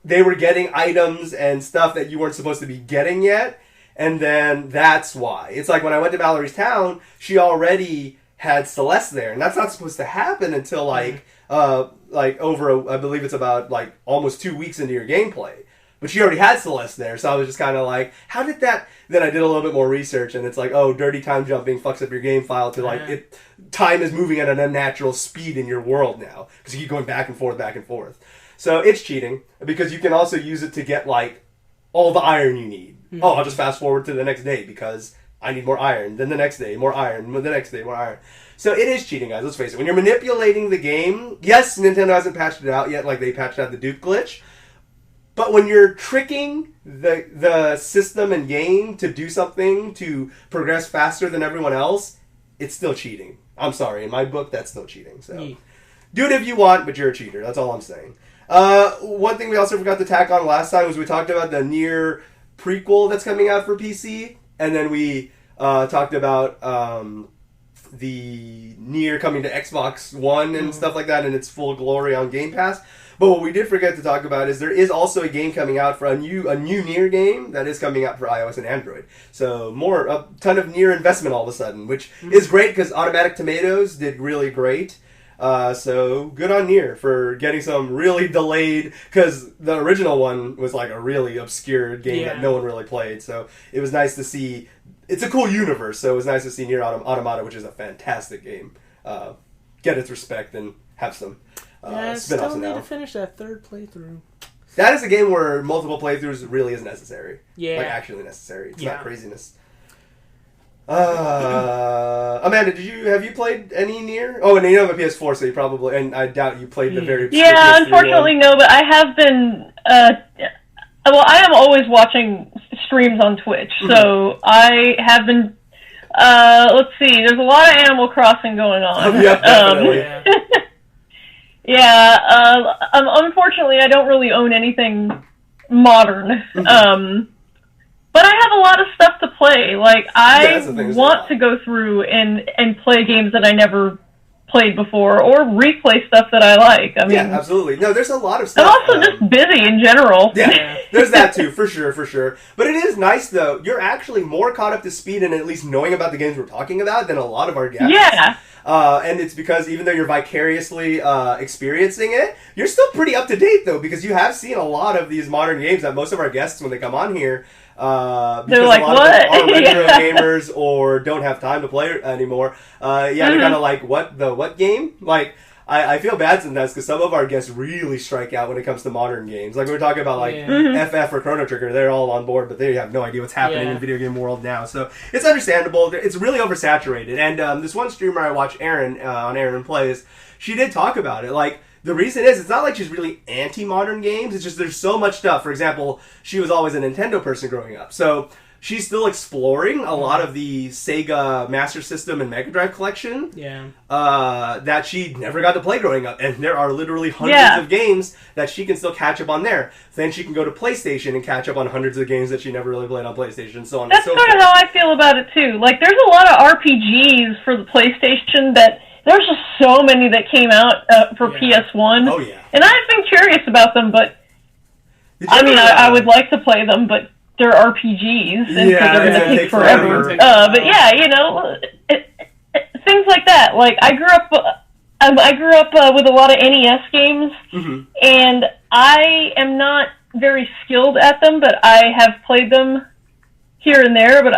they were getting items and stuff that you weren't supposed to be getting yet, and then that's why. It's like when I went to Mallory's town, she already had Celeste there, and that's not supposed to happen until I believe it's about like almost 2 weeks into your gameplay. But she already had Celeste there, so I was just kind of like, how did that? Then I did a little bit more research, and it's like, oh, dirty time jumping fucks up your game file to like time is moving at an unnatural speed in your world now because you keep going back and forth. So it's cheating because you can also use it to get like all the iron you need. Mm-hmm. Oh, I'll just fast forward to the next day because I need more iron. Then the next day, more iron. The next day, more iron. So it is cheating, guys. Let's face it. When you're manipulating the game, yes, Nintendo hasn't patched it out yet, like they patched out the Duke glitch. But when you're tricking the system and game to do something to progress faster than everyone else, it's still cheating. I'm sorry. In my book, that's still cheating. So do it if you want, but you're a cheater. That's all I'm saying. One thing we also forgot to tack on last time was we talked about the Nier prequel that's coming out for PC. And then we talked about the Nier coming to Xbox One and stuff like that in its full glory on Game Pass. But what we did forget to talk about is there is also a game coming out for a new Nier game that is coming out for iOS and Android. So a ton of Nier investment all of a sudden, which is great because Automatic Tomatoes did really great. So good on Nier for getting some really delayed, because the original one was like a really obscure game that no one really played. So it was nice to see. It's a cool universe, so it was nice to see Nier Automata, which is a fantastic game, get its respect and have some I spin-offs still need now. to finish that third playthrough. That is a game where multiple playthroughs really is necessary. Yeah. Like, actually necessary. It's not craziness. Amanda, have you played any Nier? Oh, and you have a PS4, so you probably, and I doubt you played the very obscure Yeah, PS3 unfortunately one. no, but I have been, I am always watching streams on Twitch, so I have been, let's see, there's a lot of Animal Crossing going on. Yep, definitely. Unfortunately, I don't really own anything modern. But I have a lot of stuff to play. Like, I want to go through and play games that I never played before, or replay stuff that I like. I mean, yeah, absolutely. No, there's a lot of stuff. I'm also just busy in general. Yeah, there's that too, for sure. But it is nice, though. You're actually more caught up to speed and at least knowing about the games we're talking about than a lot of our guests. Yeah. And it's because even though you're vicariously experiencing it, you're still pretty up to date, though, because you have seen a lot of these modern games that most of our guests, when they come on here, they're like, a lot what? of them are retro gamers or don't have time to play anymore. They're kind of like, what game? Like, I feel bad sometimes because some of our guests really strike out when it comes to modern games. Like, we were talking about, like, FF or Chrono Trigger. They're all on board, but they have no idea what's happening in the video game world now. So, it's understandable. It's really oversaturated. And this one streamer I watch, Erin, on Aaron Plays, she did talk about it. Like, the reason is, it's not like she's really anti-modern games. It's just there's so much stuff. For example, she was always a Nintendo person growing up. So she's still exploring a lot of the Sega Master System and Mega Drive collection that she never got to play growing up. And there are literally hundreds of games that she can still catch up on there. Then she can go to PlayStation and catch up on hundreds of games that she never really played on PlayStation and so on and so forth. That's sort of how I feel about it, too. Like, there's a lot of RPGs for the PlayStation that... There's just so many that came out for PS1. Oh, yeah. And I've been curious about them, but... I would like to play them, but they're RPGs, and so they're going to take forever. But yeah, things like that. Like, I grew up with a lot of NES games, and I am not very skilled at them, but I have played them here and there, but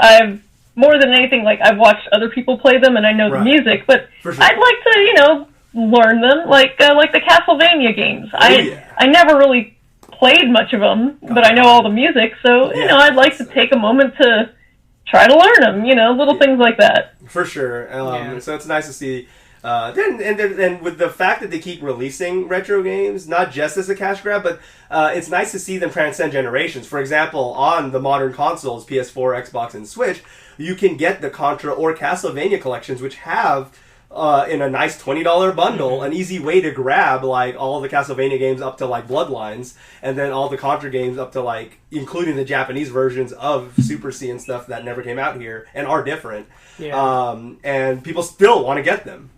more than anything, like, I've watched other people play them, and I know the music, but I'd like to, learn them, like the Castlevania games. I never really played much of them, but I know all the music, so, I'd like to take a moment to try to learn them, little things like that. For sure. So it's nice to see. Then with the fact that they keep releasing retro games, not just as a cash grab, but it's nice to see them transcend generations. For example, on the modern consoles, PS4, Xbox, and Switch, you can get the Contra or Castlevania collections, which have, in a nice $20 bundle, an easy way to grab, like, all the Castlevania games up to, like, Bloodlines, and then all the Contra games up to, like, including the Japanese versions of Super C and stuff that never came out here and are different. And people still want to get them.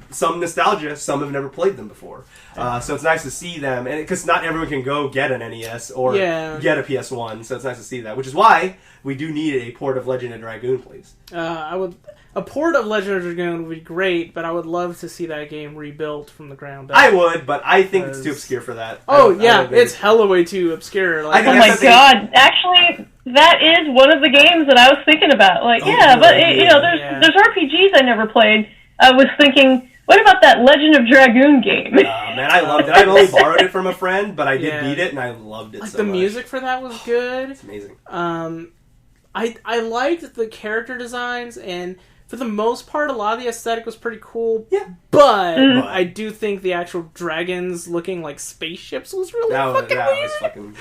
Some nostalgia, some have never played them before. So it's nice to see them, and because not everyone can go get an NES or get a PS1, so it's nice to see that. Which is why we do need a port of Legend of Dragoon, please. A port of Legend of Dragoon would be great, but I would love to see that game rebuilt from the ground up. I would, but I think it's too obscure for that. It's hella way too obscure. Like, oh my god! Actually, that is one of the games that I was thinking about. Like, there's RPGs I never played. I was thinking, what about that Legend of Dragoon game? Man, I loved it. I only borrowed it from a friend, but I did beat it, and I loved it so much. The music for that was good. It's amazing. I liked the character designs, and for the most part, a lot of the aesthetic was pretty cool. Yeah. But I do think the actual dragons looking like spaceships was really fucking weird. Was fucking...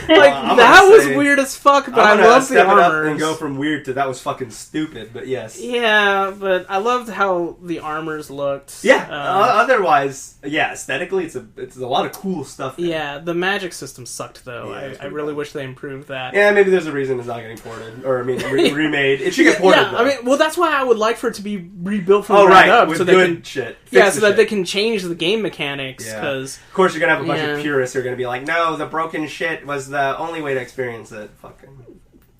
that was weird as fuck, but I loved the armors. Up and go from weird to that was fucking stupid, but yes. Yeah, but I loved how the armors looked. Yeah, otherwise, aesthetically, it's a lot of cool stuff there. Yeah, the magic system sucked, though. I really wish they improved that. Yeah, maybe there's a reason it's not getting ported, or, remade. It should get ported, though. That's why I would like for it to be rebuilt from the ground up. With so good shit. That they can change the game mechanics. Yeah. Cause, of course, you're going to have a bunch of purists who are going to be like, no, the broken shit was the only way to experience it. Fucking...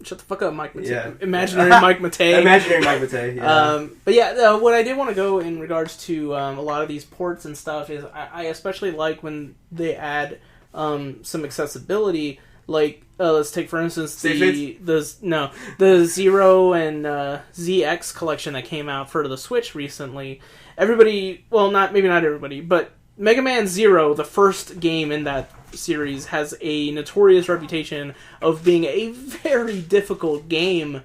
Shut the fuck up, Mike Matei. Yeah. Imaginary Mike Matei. Imaginary Mike Matei, yeah. But yeah, what I did want to go in regards to a lot of these ports and stuff is I especially like when they add some accessibility. Like, let's take for instance the Zero and ZX collection that came out for the Switch recently. Everybody, well, maybe not everybody, but Mega Man Zero, the first game in that series, has a notorious reputation of being a very difficult game.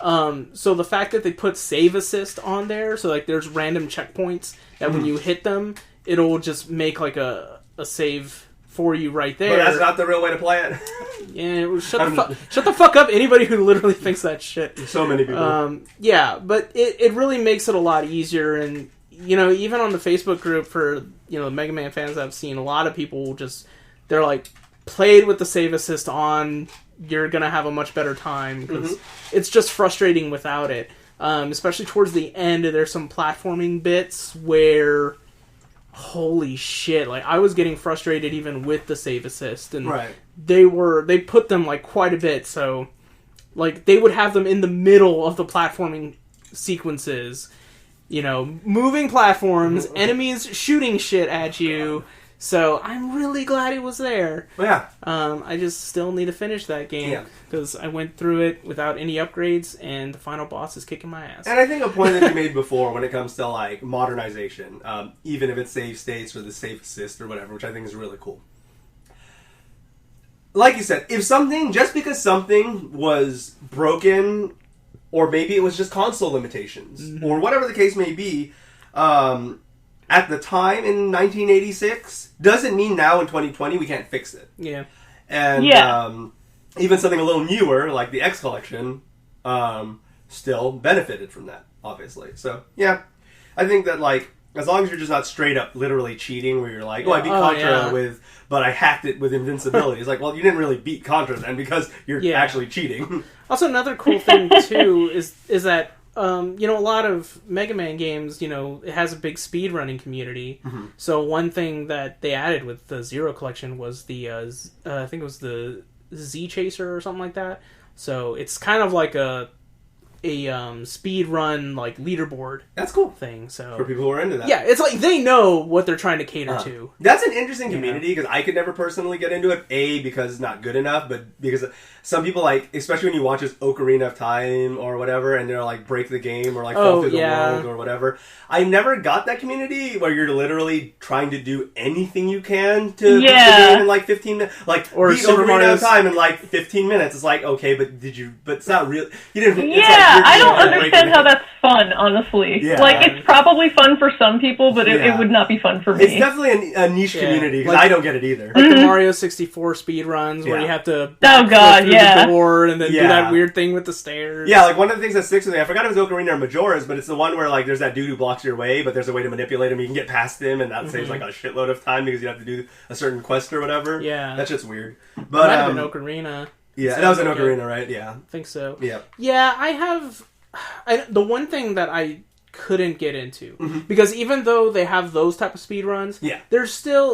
So the fact that they put save assist on there, so like there's random checkpoints that when you hit them, it'll just make like a save for you right there. But that's not the real way to play it. Yeah, shut the fuck up, anybody who literally thinks that shit. So many people. Yeah, but it really makes it a lot easier, and even on the Facebook group for Mega Man fans, I've seen a lot of people they're like, played with the save assist on, you're gonna have a much better time, because it's just frustrating without it. Especially towards the end, there's some platforming bits where, holy shit, like I was getting frustrated even with the save assist, and they put them like quite a bit, so like they would have them in the middle of the platforming sequences, moving platforms, enemies shooting shit at you. So I'm really glad it was there. Yeah. I just still need to finish that game because I went through it without any upgrades, and the final boss is kicking my ass. And I think a point that you made before when it comes to like modernization, even if it's save states or the save assist or whatever, which I think is really cool. Like you said, just because something was broken, or maybe it was just console limitations, or whatever the case may be, at the time in 1986, doesn't mean now in 2020 we can't fix it. Yeah. And even something a little newer, like the X Collection, still benefited from that, obviously. So, yeah. I think that, like, as long as you're just not straight up literally cheating, where you're like, I beat Contra but I hacked it with invincibility. It's like, well, you didn't really beat Contra then because you're actually cheating. Also, another cool thing, too, is that a lot of Mega Man games, it has a big speedrunning community. So one thing that they added with the Zero Collection was the, I think it was the Z Chaser or something like that. So it's kind of like a speed run like leaderboard. That's cool thing. So for people who are into that, yeah, it's like they know what they're trying to cater to. That's an interesting community because I could never personally get into it. Because it's not good enough, but because some people like, especially when you watch this Ocarina of Time or whatever, and they're like break the game or like fall through the world or whatever. I never got that community where you're literally trying to do anything you can to beat the game in like 15 minutes, like or beat Ocarina of Time in like 15 minutes. It's like, okay, but it's not real. You didn't. Yeah, I don't understand how that's fun, honestly. Yeah. Like, it's probably fun for some people, but it would not be fun for me. It's definitely a niche community, because I don't get it either. Like the Mario 64 speedruns, where you have to through the door and then do that weird thing with the stairs. Yeah, like one of the things that sticks with me, I forgot it was Ocarina or Majora's, but it's the one where like there's that dude who blocks your way, but there's a way to manipulate him. You can get past him, and that saves like a shitload of time because you have to do a certain quest or whatever. Yeah. That's just weird. But it might have been Ocarina. Yeah, that was an Ocarina, right? Yeah. I think so. Yeah. Yeah, I have... the one thing that I couldn't get into, because even though they have those type of speedruns,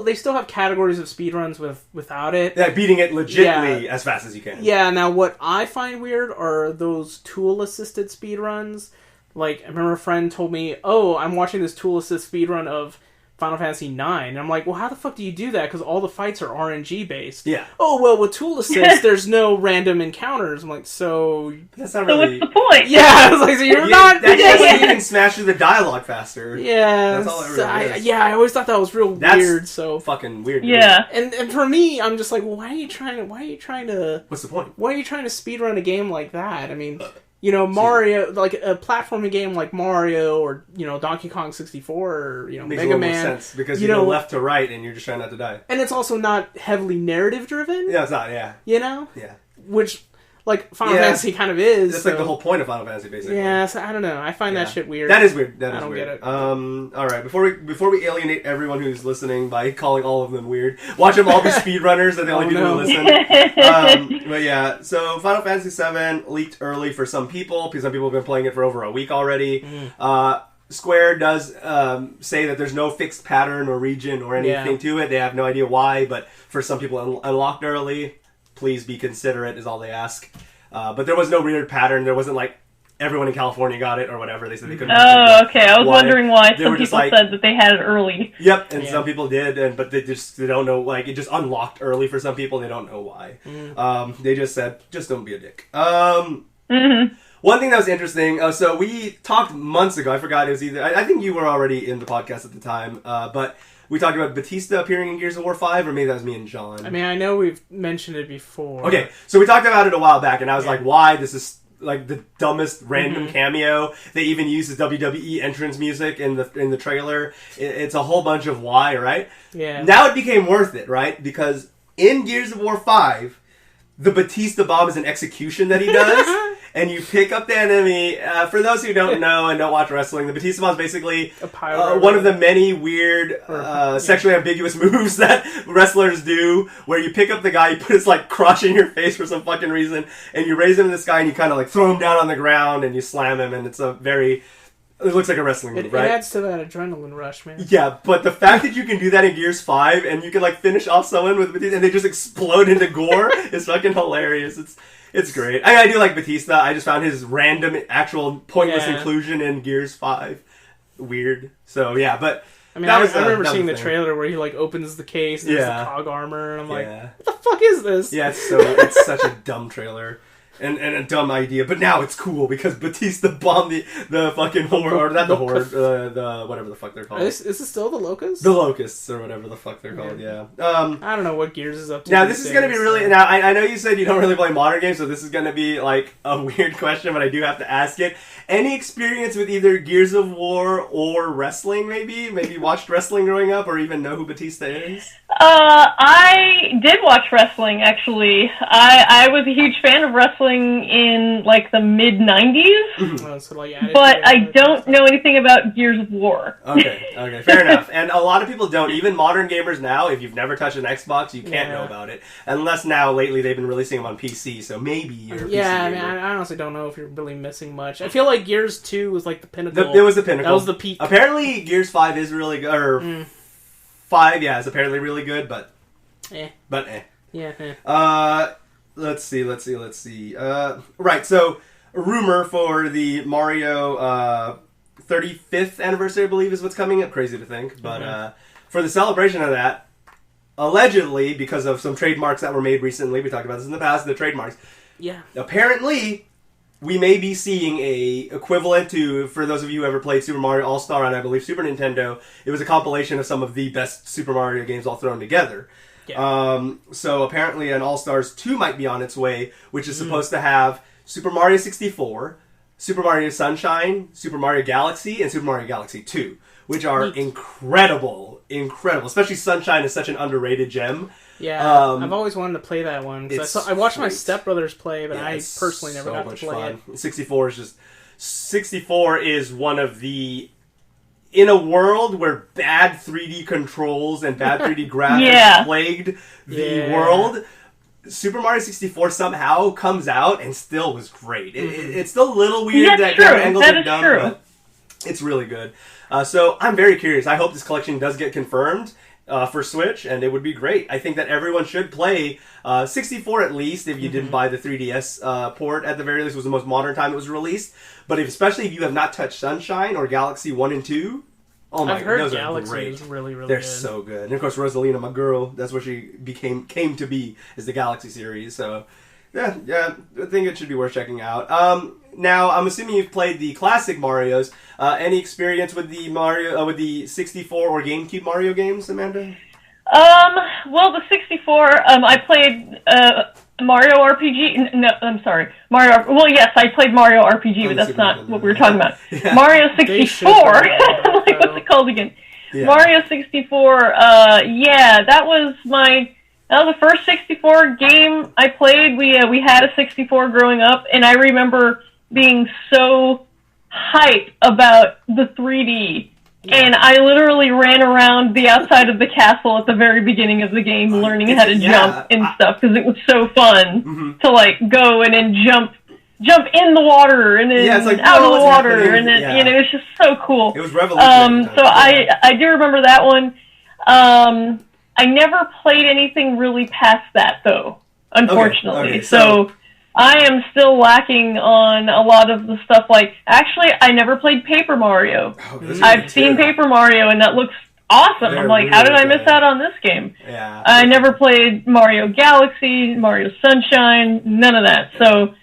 they still have categories of speedruns without it. Yeah, beating it legitimately as fast as you can. Yeah, now what I find weird are those tool-assisted speedruns. Like, I remember a friend told me, I'm watching this tool-assist speedrun of Final Fantasy IX. And I'm like, well, how the fuck do you do that? Because all the fights are RNG based. Yeah. Oh, well, with tool assist, there's no random encounters. I'm like, so... That's not really... So what's the point? Yeah, I was like, so you're not... That's just so you can smash through the dialogue faster. Yeah. That's all it really is. I always thought that was real weird, so... fucking weird. Yeah. And for me, I'm just like, well, why are you trying to... What's the point? Why are you trying to speedrun a game like that? I mean... Mario, like a platforming game like Mario or, Donkey Kong 64 or, Makes Mega a Man. Sense because you go left to right and you're just trying not to die. And it's also not heavily narrative driven. Yeah, it's not, yeah. Yeah. Which, like, Final Fantasy kind of is. That's like the whole point of Final Fantasy, basically. Yeah, so I don't know. I find that shit weird. That is weird. I don't get it. Alright, before we alienate everyone who's listening by calling all of them weird, watch them all be speedrunners, they're the only people who listen. But yeah, so Final Fantasy VII leaked early for some people, because some people have been playing it for over a week already. Square does say that there's no fixed pattern or region or anything to it. They have no idea why, but for some people unlocked early, please be considerate is all they ask. But there was no weird pattern. There wasn't like everyone in California got it or whatever. They said they couldn't. Oh, okay. I was wondering why some people said that they had it early. Yep, and some people did, but they don't know. Like, it just unlocked early for some people. They don't know why. They just said, just don't be a dick. One thing that was interesting. So we talked months ago. I forgot it was either. I think you were already in the podcast at the time, but. We talked about Batista appearing in Gears of War 5, or maybe that was me and Jon. I mean, I know we've mentioned it before. Okay, so we talked about it a while back, and I was like, why? This is like the dumbest random cameo. They even use the WWE entrance music in the trailer. It's a whole bunch of why, right? Yeah. Now it became worth it, right? Because in Gears of War 5, the Batista bomb is an execution that he does. And you pick up the enemy. For those who don't know and don't watch wrestling, the Batista bomb is basically one of the many weird sexually ambiguous moves that wrestlers do, where you pick up the guy, you put his like crotch in your face for some fucking reason, and you raise him in the sky and you kind of like throw him down on the ground and you slam him, and it's a very... It looks like a wrestling move, right? It adds to that adrenaline rush, man. Yeah, but the fact that you can do that in Gears 5 and you can like finish off someone with Batista and they just explode into gore is fucking hilarious. It's great. I do like Batista. I just found his random, actual, pointless inclusion in Gears 5 weird. So, yeah, but... I mean, I remember seeing the trailer where he, like, opens the case and there's the COG armor, and I'm like, what the fuck is this? Yeah, it's such a dumb trailer. And a dumb idea, but now it's cool because Batista bombed the fucking horde, or not the horde, the whatever the fuck they're called. Is it still the Locusts? The Locusts, or whatever the fuck they're called, yeah. I don't know what Gears is up to. Now, this is going to be really... Now, I know you said you don't really play modern games, so this is going to be, like, a weird question, but I do have to ask it. Any experience with either Gears of War or wrestling, maybe? Maybe watched wrestling growing up, or even know who Batista is? I did watch wrestling, actually. I was a huge fan of wrestling in, like, the mid-90s, but I don't know anything about Gears of War. Okay, fair enough. And a lot of people don't. Even modern gamers now, if you've never touched an Xbox, you can't know about it. Unless now, lately, they've been releasing them on PC, so maybe you're a PC gamer. I mean, I honestly don't know if you're really missing much. I feel like Gears 2 was, like, the pinnacle. It was the pinnacle. That was the peak. Apparently, Gears 5 is really good, or 5, is apparently really good, but... But Yeah, Let's see. Right, so a rumor for the Mario 35th anniversary, I believe, is what's coming up. Crazy to think, but for the celebration of that, allegedly, because of some trademarks that were made recently, we talked about this in the past, the trademarks. Yeah. Apparently, we may be seeing a equivalent to, for those of you who ever played Super Mario All-Star on, I believe, Super Nintendo, it was a compilation of some of the best Super Mario games all thrown together. Yeah. So apparently an All-Stars 2 might be on its way, which is supposed to have Super Mario 64, Super Mario Sunshine, Super Mario Galaxy, and Super Mario Galaxy 2, which are incredible. Especially Sunshine is such an underrated gem. Yeah, I've always wanted to play that one. I watched my stepbrothers play, but I personally never got to play it. 64 is one of the... In a world where bad 3D controls and bad 3D graphics plagued the world, Super Mario 64 somehow comes out and still was great. It's still a little weird that camera angles are dumb, but it's really good. So I'm very curious. I hope this collection does get confirmed for Switch, and it would be great. I think that everyone should play 64 at least, if you didn't buy the 3DS port at the very least. It was the most modern time it was released. But especially if you have not touched Sunshine or Galaxy 1 and 2, oh my god, those Galaxy are great. is really They're good. so good. And of course, Rosalina, my girl, that's what she came to be, is the Galaxy series. So, yeah, I think it should be worth checking out. Now, I'm assuming you've played the classic Marios. Any experience with the with the 64 or GameCube Mario games, Amanda? Well, the 64, I played Mario RPG. No, I'm sorry, Mario. Well, yes, I played Mario RPG, but that's not what we were talking about. Mario 64. Like, what's it called again? Yeah. Mario 64. That was the first 64 game I played. We had a 64 growing up, and I remember being so hyped about the 3D. And I literally ran around the outside of the castle at the very beginning of the game, learning how to jump and stuff, because it was so fun to like go and then jump in the water and then out of the water, and then it was just so cool. It was revolutionary. So I do remember that one. I never played anything really past that though, unfortunately. Okay. So I am still lacking on a lot of the stuff. Like, actually, I never played Paper Mario. I've seen Paper Mario, and that looks awesome. I'm like, how did I miss out on this game? Yeah. I never played Mario Galaxy, Mario Sunshine, none of that. So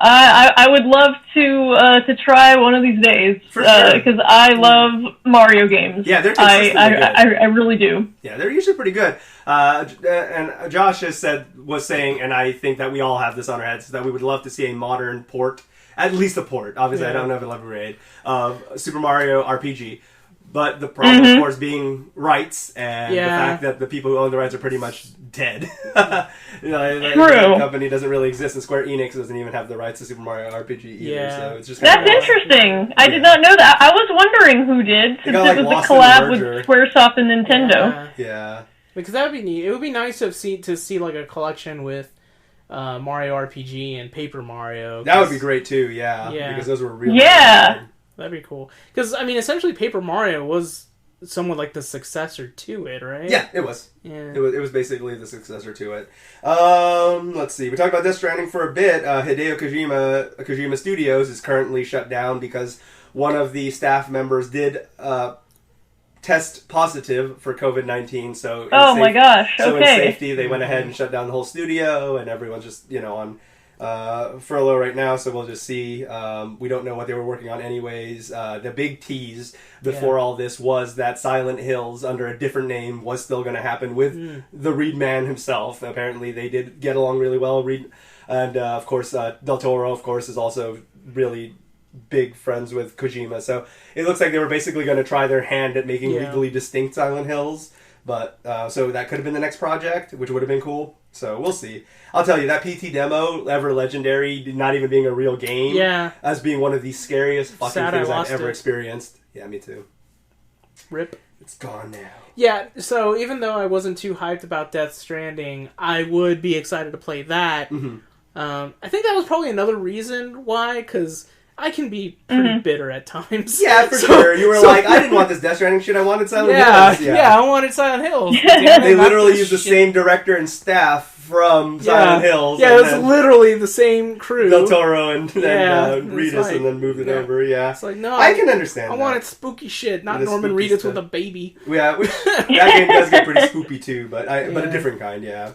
I would love to try one of these days because I love Mario games. Yeah, they're consistently good. I really do. Yeah, they're usually pretty good. And Josh was saying, and I think that we all have this on our heads, that we would love to see a modern port, at least a port. Obviously, I don't know if it'll ever be made of Super Mario RPG. But the problem, of course, being rights and the fact that the people who own the rights are pretty much dead. The company doesn't really exist, and Square Enix doesn't even have the rights to Super Mario RPG either. Yeah. So it's just that's interesting. I did not know that. I was wondering who did, since it was a collab with Squaresoft and Nintendo. Yeah. Because that would be neat. It would be nice to see like a collection with Mario RPG and Paper Mario. That would be great too. Yeah. Because those were really good. That'd be cool. Because, I mean, essentially Paper Mario was somewhat like the successor to it, right? Yeah, it was. Yeah. It was basically the successor to it. Let's see. We talked about Death Stranding for a bit. Hideo Kojima Studios is currently shut down because one of the staff members did test positive for COVID-19. So my gosh. So in safety, they went ahead and shut down the whole studio, and everyone's just, on furlough right now, so we'll just see. We don't know what they were working on anyways. The big tease before all this was that Silent Hills, under a different name, was still going to happen with the Reed man himself. Apparently they did get along really well. Reed, and of course Del Toro, of course, is also really big friends with Kojima. So it looks like they were basically going to try their hand at making legally distinct Silent Hills. But so that could have been the next project, which would have been cool. So we'll see. I'll tell you, that PT demo, ever legendary, not even being a real game, as being one of the scariest fucking things I've ever experienced. Yeah, me too. Rip. It's gone now. Yeah, so even though I wasn't too hyped about Death Stranding, I would be excited to play that. Mm-hmm. I think that was probably another reason why, because I can be pretty bitter at times. Yeah, for sure. You were like, I didn't want this Death Stranding shit, I wanted Silent Hills. Yeah, I wanted Silent Hills. They literally used the same director and staff from Silent Hills. Yeah, it was literally the same crew. Del Toro and Reedus, and then moved it over, It's like, no, I can understand I wanted spooky shit, not Norman Reedus with a baby. Yeah, that game does get pretty spoopy too, but a different kind,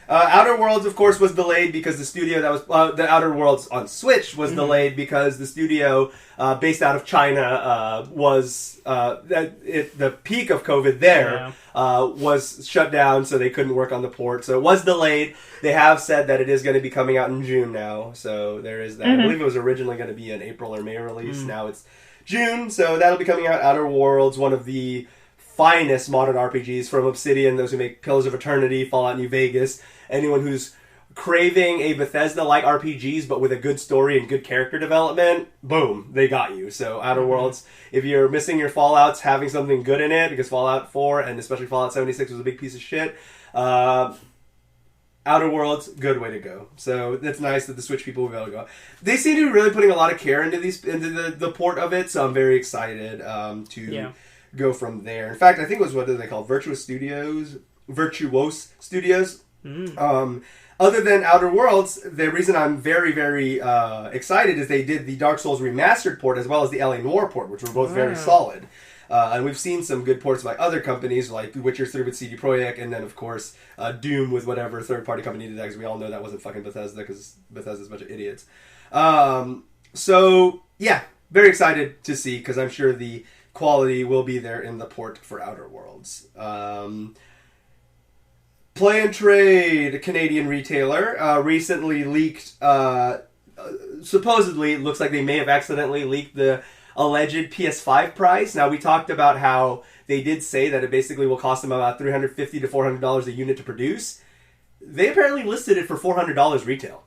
Outer Worlds, of course, was delayed because the studio that was... the Outer Worlds on Switch was delayed because the studio based out of China was... the peak of COVID there was shut down, so they couldn't work on the port. So it was delayed. They have said that it is going to be coming out in June now, so there is that. I believe it was originally going to be an April or May release. Now it's June, so that'll be coming out. Outer Worlds, one of the finest modern RPGs from Obsidian, those who make Pillars of Eternity, Fallout New Vegas. Anyone who's craving a Bethesda-like RPGs, but with a good story and good character development, boom, they got you. So Outer Worlds, if you're missing your Fallouts, having something good in it, because Fallout 4, and especially Fallout 76 was a big piece of shit, Outer Worlds, good way to go. So that's nice that the Switch people will be able to go. They seem to be really putting a lot of care into the port of it, so I'm very excited to go from there. In fact, I think it was, what do they call, Virtuos Studios? Other than Outer Worlds, the reason I'm very, very excited is they did the Dark Souls Remastered port as well as the LA Noire port, which were both very solid. And we've seen some good ports by other companies, like Witcher 3 with CD Projekt, and then, of course, Doom with whatever third-party company did that, because we all know that wasn't fucking Bethesda, because Bethesda's a bunch of idiots. So, yeah, very excited to see, because I'm sure the quality will be there in the port for Outer Worlds. Play and Trade, a Canadian retailer, recently leaked, supposedly, it looks like they may have accidentally leaked the alleged PS5 price. Now, we talked about how they did say that it basically will cost them about $350 to $400 a unit to produce. They apparently listed it for $400 retail.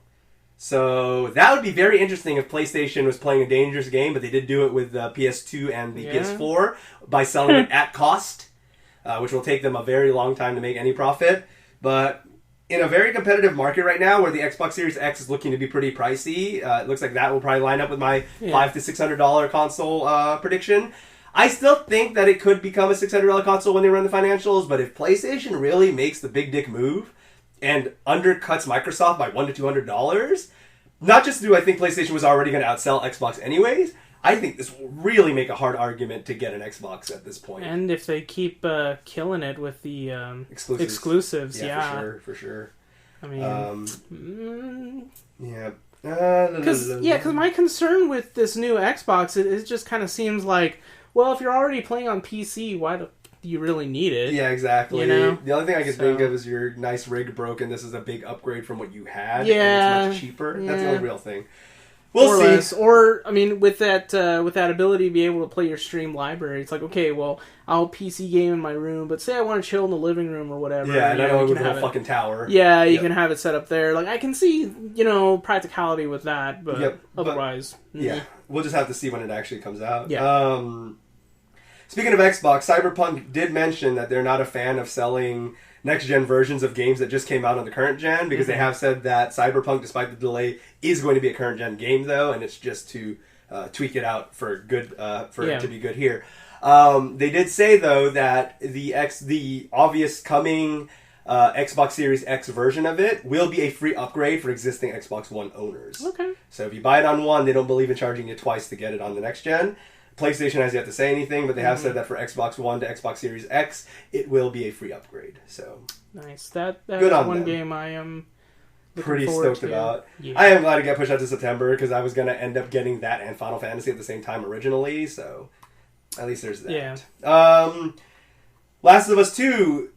So that would be very interesting if PlayStation was playing a dangerous game, but they did do it with the PS2 and the PS4 by selling it at cost, which will take them a very long time to make any profit. But in a very competitive market right now, where the Xbox Series X is looking to be pretty pricey, it looks like that will probably line up with my $500 to $600 console prediction. I still think that it could become a $600 console when they run the financials, but if PlayStation really makes the big dick move and undercuts Microsoft by $100 to $200, not just do I think PlayStation was already going to outsell Xbox anyways, I think this will really make a hard argument to get an Xbox at this point. And if they keep killing it with the exclusives, yeah. For sure. I mean... yeah. Because my concern with this new Xbox, it just kind of seems like, well, if you're already playing on PC, why do you really need it? Yeah, exactly. You know? The only thing I can think of is your nice rig broke, and this is a big upgrade from what you had. Yeah. And it's much cheaper. Yeah. That's the only real thing. We'll see. Or, I mean, with that ability to be able to play your stream library, it's like, okay, well, I'll PC game in my room, but say I want to chill in the living room or whatever. Yeah, and I know with a fucking tower. Yeah, you can have it set up there. Like, I can see, practicality with that, but otherwise... Yeah, we'll just have to see when it actually comes out. Yeah. Speaking of Xbox, Cyberpunk did mention that they're not a fan of selling next-gen versions of games that just came out on the current gen, because they have said that Cyberpunk, despite the delay, is going to be a current-gen game, though, and it's just to tweak it out for good, it to be good here. They did say, though, that the obvious coming Xbox Series X version of it will be a free upgrade for existing Xbox One owners. Okay. So if you buy it on one, they don't believe in charging you twice to get it on the next gen. PlayStation has yet to say anything, but they have said that for Xbox One to Xbox Series X, it will be a free upgrade. So nice. That good on one them. game I am pretty stoked about. Yeah. I am glad to get pushed out to September, because I was going to end up getting that and Final Fantasy at the same time originally. So at least there's that. Yeah. Last of Us 2,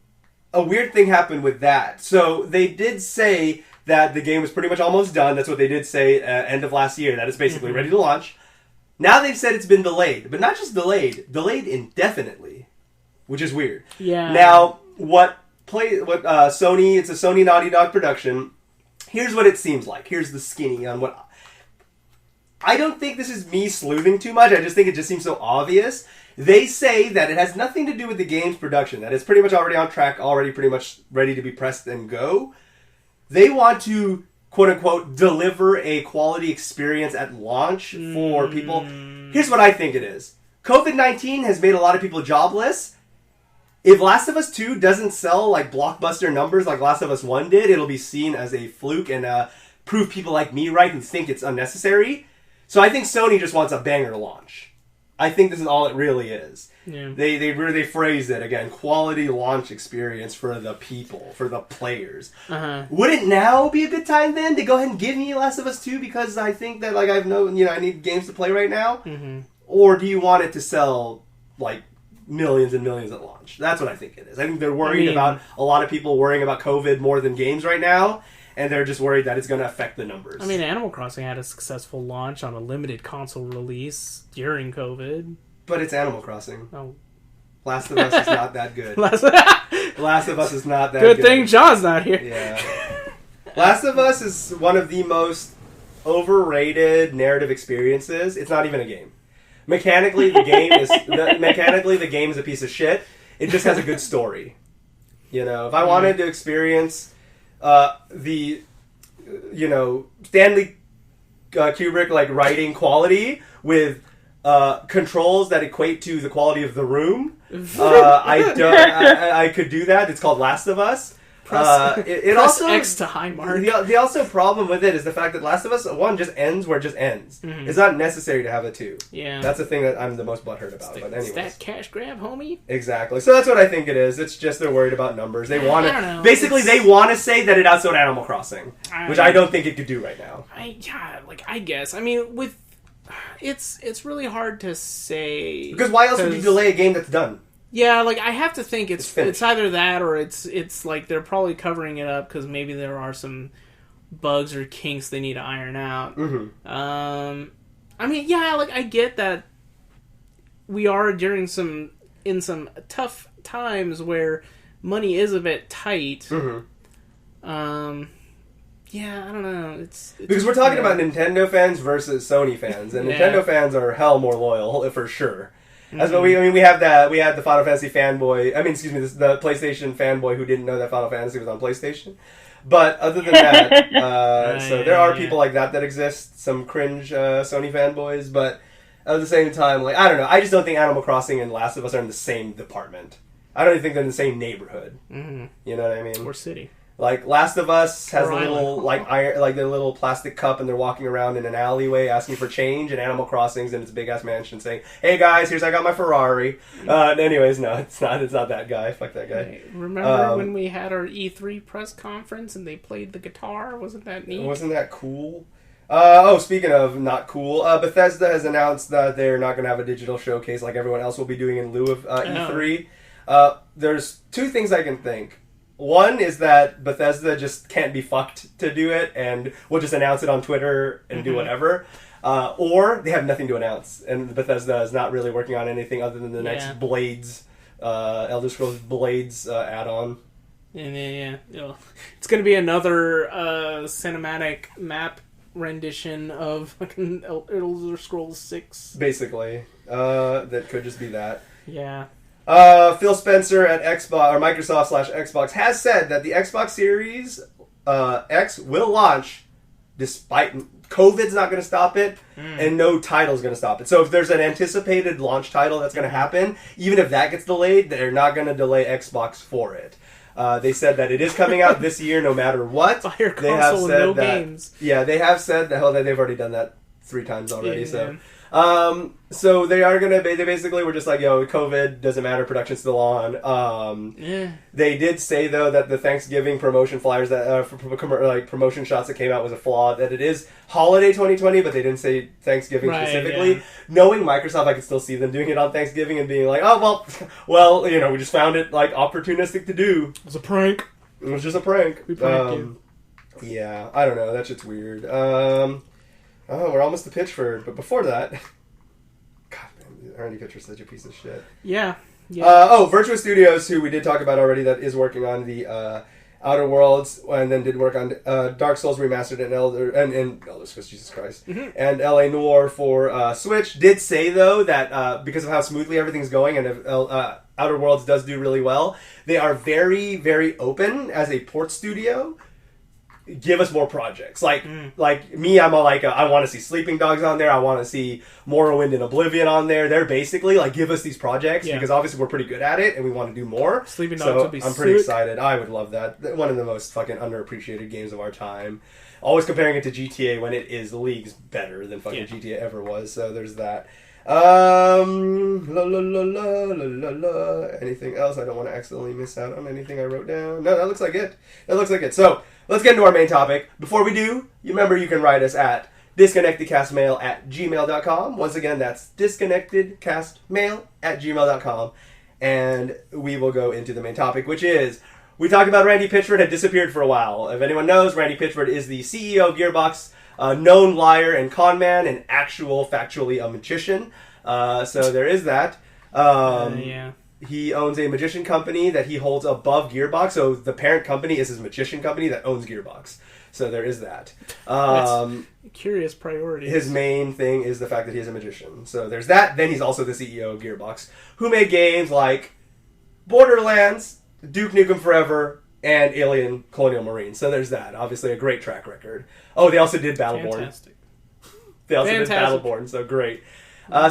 a weird thing happened with that. So they did say that the game was pretty much almost done. That's what they did say end of last year. That it's basically ready to launch. Now they've said it's been delayed, but not just delayed indefinitely, which is weird. Yeah. Now, Sony, it's a Sony Naughty Dog production. Here's what it seems like. Here's the skinny on what... I don't think this is me sleuthing too much. I just think it just seems so obvious. They say that it has nothing to do with the game's production, that it's pretty much already on track, already pretty much ready to be pressed and go. They want to... quote-unquote, deliver a quality experience at launch for people. Here's what I think it is. COVID-19 has made a lot of people jobless. If Last of Us 2 doesn't sell like blockbuster numbers like Last of Us 1 did, it'll be seen as a fluke and prove people like me right who think it's unnecessary. So I think Sony just wants a banger launch. I think this is all it really is. Yeah. They phrased it again, quality launch experience for the people, for the players. Wouldn't now be a good time then to go ahead and give me Last of Us 2, because I think that like I need games to play right now? Or do you want it to sell like millions and millions at launch? That's what I think it is. I think they're worried about a lot of people worrying about COVID more than games right now, and they're just worried that it's going to affect the numbers. I mean, Animal Crossing had a successful launch on a limited console release during COVID. But it's Animal Crossing. Oh. Last of Us is not that good. Last of Us is not that good. Good thing John's not here. Yeah. Last of Us is one of the most overrated narrative experiences. It's not even a game. Mechanically, the game is a piece of shit. It just has a good story. If I wanted to experience Stanley Kubrick like writing quality with controls that equate to the quality of the room, I could do that. It's called Last of Us. Press also X to high mark. The also problem with it is the fact that Last of Us 1 just ends where it just ends. It's not necessary to have a 2. Yeah, that's the thing that I'm the most butthurt about. But anyways, that cash grab, homie. Exactly. So that's what I think it is. It's just they're worried about numbers. They want to basically they want to say that it outsold Animal Crossing, which I don't think it could do right now. I guess. I mean, with it's really hard to say, because why else would you delay a game that's done? Yeah, like I have to think it's either that or it's like they're probably covering it up because maybe there are some bugs or kinks they need to iron out. I mean, yeah, like I get that we are in some tough times where money is a bit tight. Yeah, I don't know. It's because we're talking about Nintendo fans versus Sony fans, and Nintendo fans are hell more loyal for sure. As well, we had the Final Fantasy fanboy. The PlayStation fanboy who didn't know that Final Fantasy was on PlayStation. But other than that, so there are people like that exist. Some cringe Sony fanboys, but at the same time, like I don't know. I just don't think Animal Crossing and Last of Us are in the same department. I don't even think they're in the same neighborhood. You know what I mean? Or city. Like Last of Us has a little the little plastic cup, and they're walking around in an alleyway asking for change. And Animal Crossing's in its big ass mansion saying, "Hey guys, I got my Ferrari." Anyways, no, it's not that guy. Fuck that guy. Hey, remember when we had our E3 press conference and they played the guitar? Wasn't that neat? Wasn't that cool? Speaking of not cool, Bethesda has announced that they're not going to have a digital showcase like everyone else will be doing in lieu of E3. There's two things I can think. One is that Bethesda just can't be fucked to do it, and we'll just announce it on Twitter and do whatever. Or they have nothing to announce, and Bethesda is not really working on anything other than the next Blades, Elder Scrolls Blades add-on. Yeah. It's going to be another cinematic map rendition of fucking Elder Scrolls 6. Basically. That could just be that. Yeah. Phil Spencer at Xbox or Microsoft/Xbox has said that the Xbox Series X will launch despite COVID's not going to stop it, and no title's going to stop it. So if there's an anticipated launch title that's going to happen, even if that gets delayed, they're not going to delay Xbox for it. They said that it is coming out this year no matter what. Fire console, no games. Yeah, they have said that. Hell, they've already done that 3 times already. So they are gonna. They basically were just like, yo, COVID doesn't matter. Production's still on. They did say though that the Thanksgiving promotion flyers that promotion shots that came out was a flaw. That it is holiday 2020, but they didn't say Thanksgiving specifically. Yeah. Knowing Microsoft, I could still see them doing it on Thanksgiving and being like, oh well, we just found it like opportunistic to do. It was a prank. It was just a prank. We pranked you. Yeah, I don't know. That shit's weird. We're almost to Pitchford, but before that... God, man, Randy Pitchford's such a piece of shit. Yeah. Virtua Studios, who we did talk about already, that is working on the Outer Worlds, and then did work on Dark Souls Remastered and Elder Scrolls, Jesus Christ, and L.A. Noire for Switch, did say, though, that because of how smoothly everything's going, and if Outer Worlds does do really well, they are very, very open as a port studio. Give us more projects. Like me, I'm I want to see Sleeping Dogs on there. I want to see Morrowind and Oblivion on there. They're basically like, give us these projects because obviously we're pretty good at it and we want to do more. Sleeping Dogs would be I'm pretty excited. I would love that. One of the most fucking underappreciated games of our time. Always comparing it to GTA when it is leagues better than fucking GTA ever was. So there's that. Anything else? I don't want to accidentally miss out on anything I wrote down. No, that looks like it. So let's get into our main topic. Before we do, remember you can write us at disconnectedcastmail@gmail.com. Once again, that's disconnectedcastmail@gmail.com. And we will go into the main topic, which is, we talked about Randy Pitchford had disappeared for a while. If anyone knows, Randy Pitchford is the CEO of Gearbox, a known liar and con man, and factually a magician. So there is that. He owns a magician company that he holds above Gearbox. So the parent company is his magician company that owns Gearbox. So there is that. Curious priorities. His main thing is the fact that he is a magician. So there's that. Then he's also the CEO of Gearbox, who made games like Borderlands, Duke Nukem Forever, and Alien Colonial Marines. So there's that. Obviously a great track record. Oh, they also did Battleborn. Fantastic. They also did Battleborn, so great.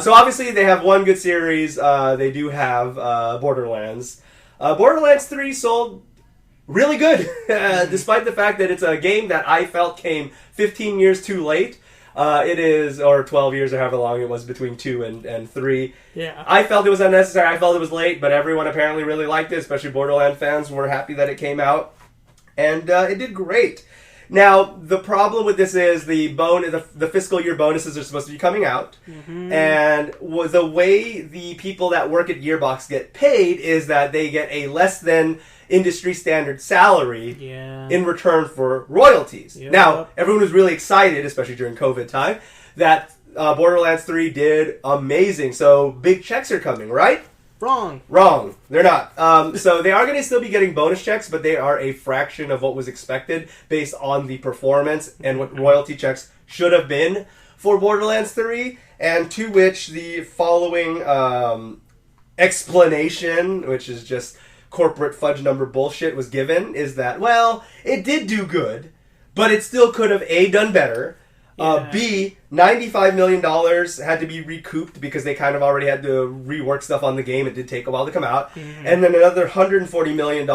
So obviously they have one good series. They do have Borderlands. Borderlands 3 sold really good, despite the fact that it's a game that I felt came 15 years too late. It is, or 12 years, or however long it was between 2 and 3. Yeah. I felt it was unnecessary. I felt it was late, but everyone apparently really liked it, especially Borderlands fans were happy that it came out. And it did great. Now, the problem with this is the fiscal year bonuses are supposed to be coming out. And the way the people that work at Gearbox get paid is that they get a less than industry standard salary in return for royalties. Now, everyone was really excited, especially during COVID time, that Borderlands 3 did amazing. So big checks are coming, right? Wrong. They're not. So they are going to still be getting bonus checks, but they are a fraction of what was expected based on the performance and what royalty checks should have been for Borderlands 3. And to which the following explanation, which is just corporate fudge number bullshit, was given, is that, well, it did do good, but it still could have A, done better, B, $95 million had to be recouped because they kind of already had to rework stuff on the game. It did take a while to come out. And then another $140 million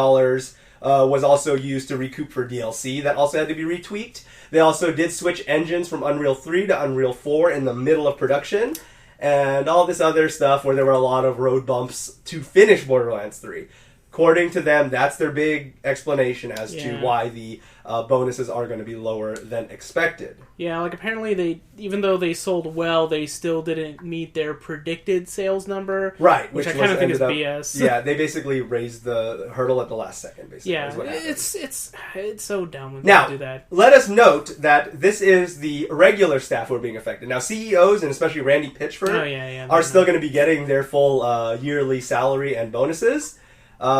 was also used to recoup for DLC. That also had to be retweaked. They also did switch engines from Unreal 3 to Unreal 4 in the middle of production. And all this other stuff where there were a lot of road bumps to finish Borderlands 3. According to them, that's their big explanation as to why the bonuses are going to be lower than expected. Yeah, like apparently even though they sold well, they still didn't meet their predicted sales number. Right. Which I kind of think is BS. Yeah, they basically raised the hurdle at the last second, basically. Yeah, it's so dumb when now, they do that. Let us note that this is the regular staff who are being affected. Now, CEOs, and especially Randy Pitchford, are still going to be getting their full yearly salary and bonuses.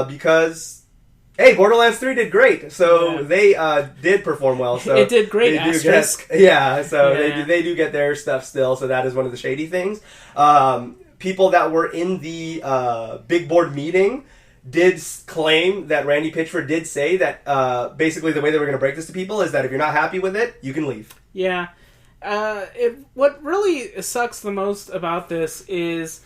Because, hey, Borderlands 3 did great, so they did perform well. So it did great, asterisk. They do get their stuff still, so that is one of the shady things. People that were in the big board meeting did claim that Randy Pitchford did say that basically the way they were going to break this to people is that if you're not happy with it, you can leave. Yeah. What really sucks the most about this is,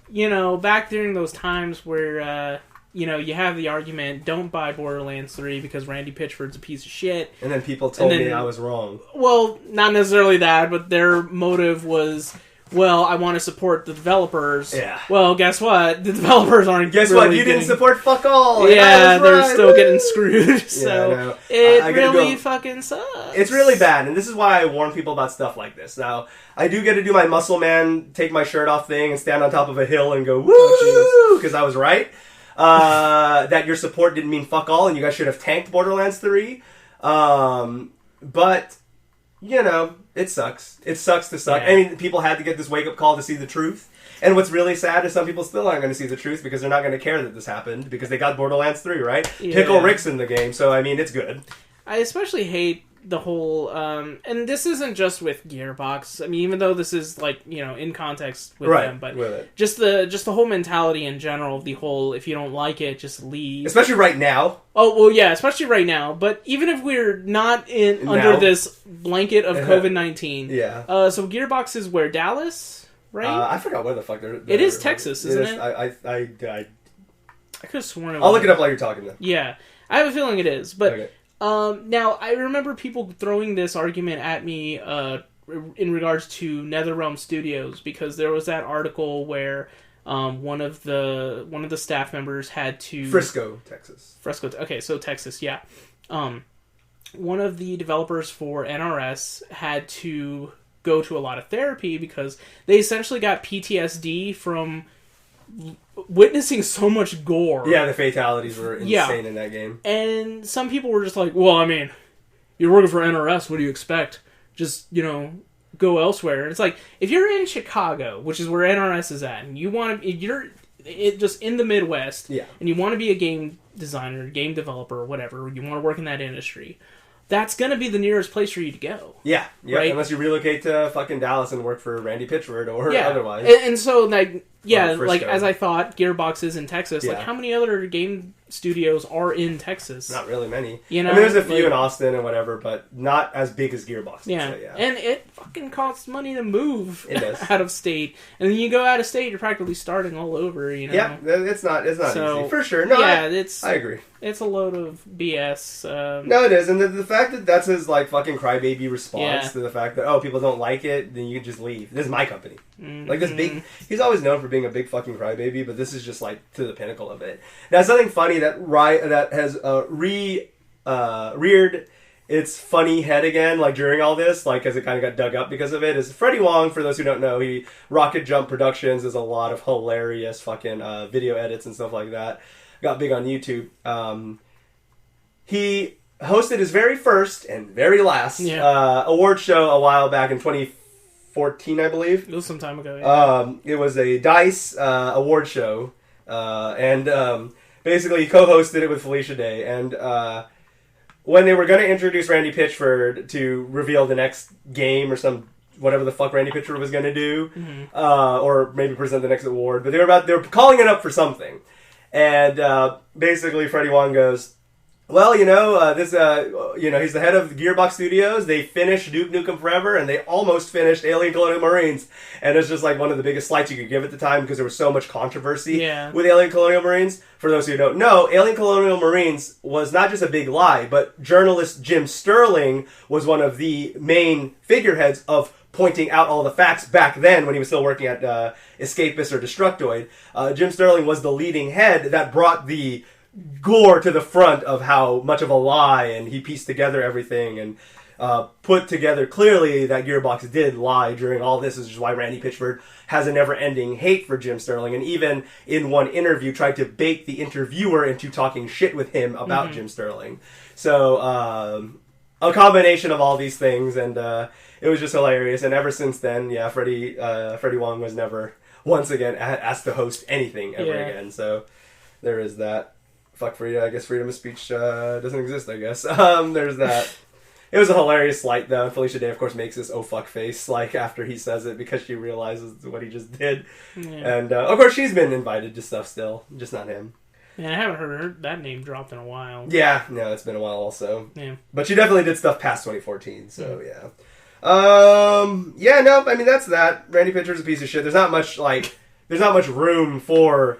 back during those times where... you have the argument, don't buy Borderlands 3 because Randy Pitchford's a piece of shit. And then people told me I was wrong. Well, not necessarily that, but their motive was, well, I want to support the developers. Yeah. Well, guess what? The developers aren't Guess what? You didn't support fuck all. Yeah, they're still getting screwed. So it really fucking sucks. It's really bad, and this is why I warn people about stuff like this. Now, I do get to do my muscle man, take my shirt off thing, and stand on top of a hill and go, woo! Because I was right. That your support didn't mean fuck all, and you guys should have tanked Borderlands 3. But, it sucks. It sucks to suck. Yeah. I mean, people had to get this wake-up call to see the truth. And what's really sad is some people still aren't going to see the truth because they're not going to care that this happened because they got Borderlands 3, right? Yeah. Pickle Rick's in the game, so, I mean, it's good. I especially hate the whole, and this isn't just with Gearbox. I mean, even though this is in context with them, but just the whole mentality in general of the whole, if you don't like it, just leave. Especially right now. Oh well, yeah, especially right now. But even if we're not under this blanket of COVID-19, so Gearbox is where, Dallas, right? I forgot where the fuck they're. It is Texas, isn't it? I could have sworn. I'll look it up while you're talking. Then. Yeah, I have a feeling it is, but. Okay. Now, I remember people throwing this argument at me in regards to NetherRealm Studios because there was that article where one of the staff members had to Frisco, Texas. Okay, so Texas, yeah. One of the developers for NRS had to go to a lot of therapy because they essentially got PTSD from witnessing so much gore. Yeah, the fatalities were insane in that game. And some people were just like, well, I mean, you're working for NRS, what do you expect? Just, go elsewhere. And it's like, if you're in Chicago, which is where NRS is at, and you're just in the Midwest, and you want to be a game designer, game developer, or whatever, you want to work in that industry, that's going to be the nearest place for you to go. Yeah, right? Unless you relocate to fucking Dallas and work for Randy Pitchford or otherwise. And so, as I thought, Gearbox is in Texas. Like, how many other game studios are in Texas? Not really many. I mean, there's a few in Austin and whatever, but not as big as Gearbox. Yeah. So, yeah. And it fucking costs money to move out of state. And then you go out of state, you're practically starting all over, Yeah, it's not easy. For sure. No, I agree. It's a load of BS. No, it is. And the fact that that's his, fucking crybaby response to the fact that, people don't like it, then you can just leave. This is my company. Mm-hmm. This big... He's always known for being a big fucking crybaby, but this is just, to the pinnacle of it. Now, something funny that has reared its funny head again, during all this, because it kind of got dug up because of it, is Freddie Wong, for those who don't know, Rocket Jump Productions does a lot of hilarious fucking video edits and stuff like that. Got big on YouTube. He hosted his very first and very last award show a while back in 2014, I believe. It was some time ago, yeah. It was a DICE award show, and basically he co-hosted it with Felicia Day, and when they were going to introduce Randy Pitchford to reveal the next game or whatever the fuck Randy Pitchford was going to do, or maybe present the next award, but they were calling it up for something. And basically Freddie Wong goes, Well, he's the head of Gearbox Studios. They finished Duke Nukem Forever, and they almost finished Alien Colonial Marines. And it's just like one of the biggest slights you could give at the time because there was so much controversy with Alien Colonial Marines. For those who don't know, Alien Colonial Marines was not just a big lie, but journalist Jim Sterling was one of the main figureheads of pointing out all the facts back then when he was still working at Escapist or Destructoid. Jim Sterling was the leading head that brought the gore to the front of how much of a lie, and he pieced together everything and put together clearly that Gearbox did lie during all this, which is why Randy Pitchford has a never-ending hate for Jim Sterling, and even in one interview tried to bait the interviewer into talking shit with him about Jim Sterling. So a combination of all these things, and it was just hilarious. And ever since then, Freddie Wong was never once again asked to host anything ever again. So there is that. Fuck freedom. I guess freedom of speech doesn't exist, I guess. There's that. It was a hilarious slight, though. Felicia Day, of course, makes this oh fuck face, like, after he says it, because she realizes what he just did. Yeah. And, of course, she's been invited to stuff still, just not him. Yeah, I haven't heard that name dropped in a while. Yeah, no, it's been a while also. Yeah. But she definitely did stuff past 2014, so, yeah. I mean, that's that. Randy Pitchford's a piece of shit. There's not much room for...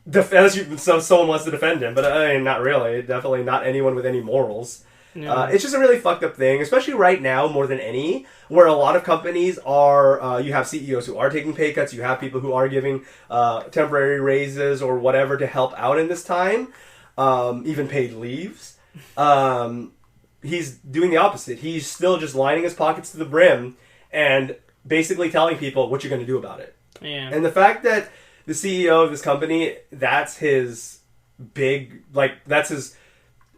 unless someone wants to defend him, but I mean, not really. Definitely not anyone with any morals. No. It's just a really fucked up thing, especially right now more than any, where a lot of companies are, you have CEOs who are taking pay cuts, you have people who are giving temporary raises or whatever to help out in this time, even paid leaves. He's doing the opposite. He's still just lining his pockets to the brim and basically telling people what you're going to do about it. Yeah. And the fact that the CEO of this company, that's his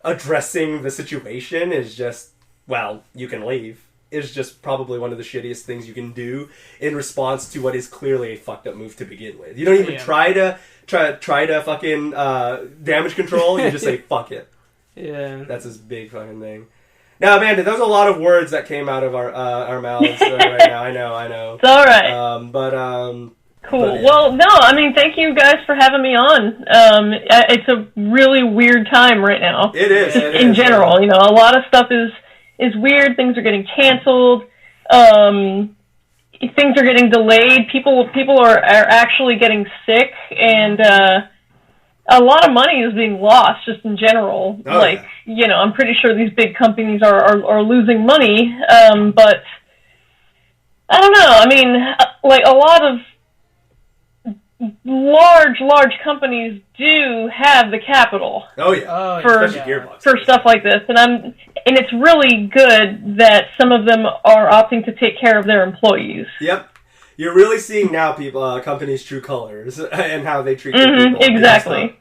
addressing the situation is just, well, you can leave. Is just probably one of the shittiest things you can do in response to what is clearly a fucked up move to begin with. You don't even try to fucking damage control. You just say fuck it. Yeah, that's his big fucking thing. Now, Amanda, there's a lot of words that came out of our mouths right now. I know. It's all right. Cool. But, yeah. Well, no, I mean, thank you guys for having me on. It's a really weird time right now. It is. In general, a lot of stuff is weird. Things are getting canceled. Things are getting delayed. People are actually getting sick, and a lot of money is being lost just in general. I'm pretty sure these big companies are losing money, but I don't know. I mean, a lot of large companies do have the capital. For stuff like this, and it's really good that some of them are opting to take care of their employees. Yep, you're really seeing now companies' true colors and how they treat their people. Exactly.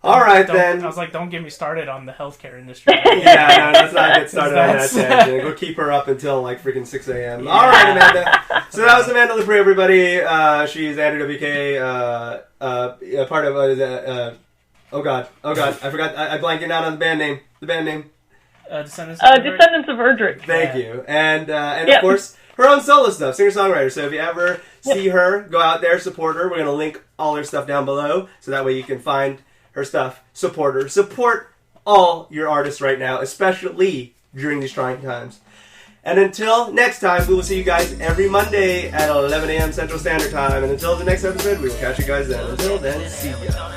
All right, then. I was like, don't get me started on the healthcare industry. Let's not get started on that tangent. We'll keep her up until freaking 6 a.m. Yeah. All right, Amanda. So that was Amanda Lepre, everybody. She's andrewwk, part of oh god, I forgot. I blanking out on the band name. Descendants of Erdrick. Thank you, and of course her own solo stuff, singer-songwriter. So if you ever see her, go out there, support her. We're gonna link all her stuff down below, so that way you can find her stuff, support her. Support all your artists right now, especially during these trying times. And until next time, we will see you guys every Monday at 11 a.m. Central Standard Time. And until the next episode, we will catch you guys then. Until then, see ya.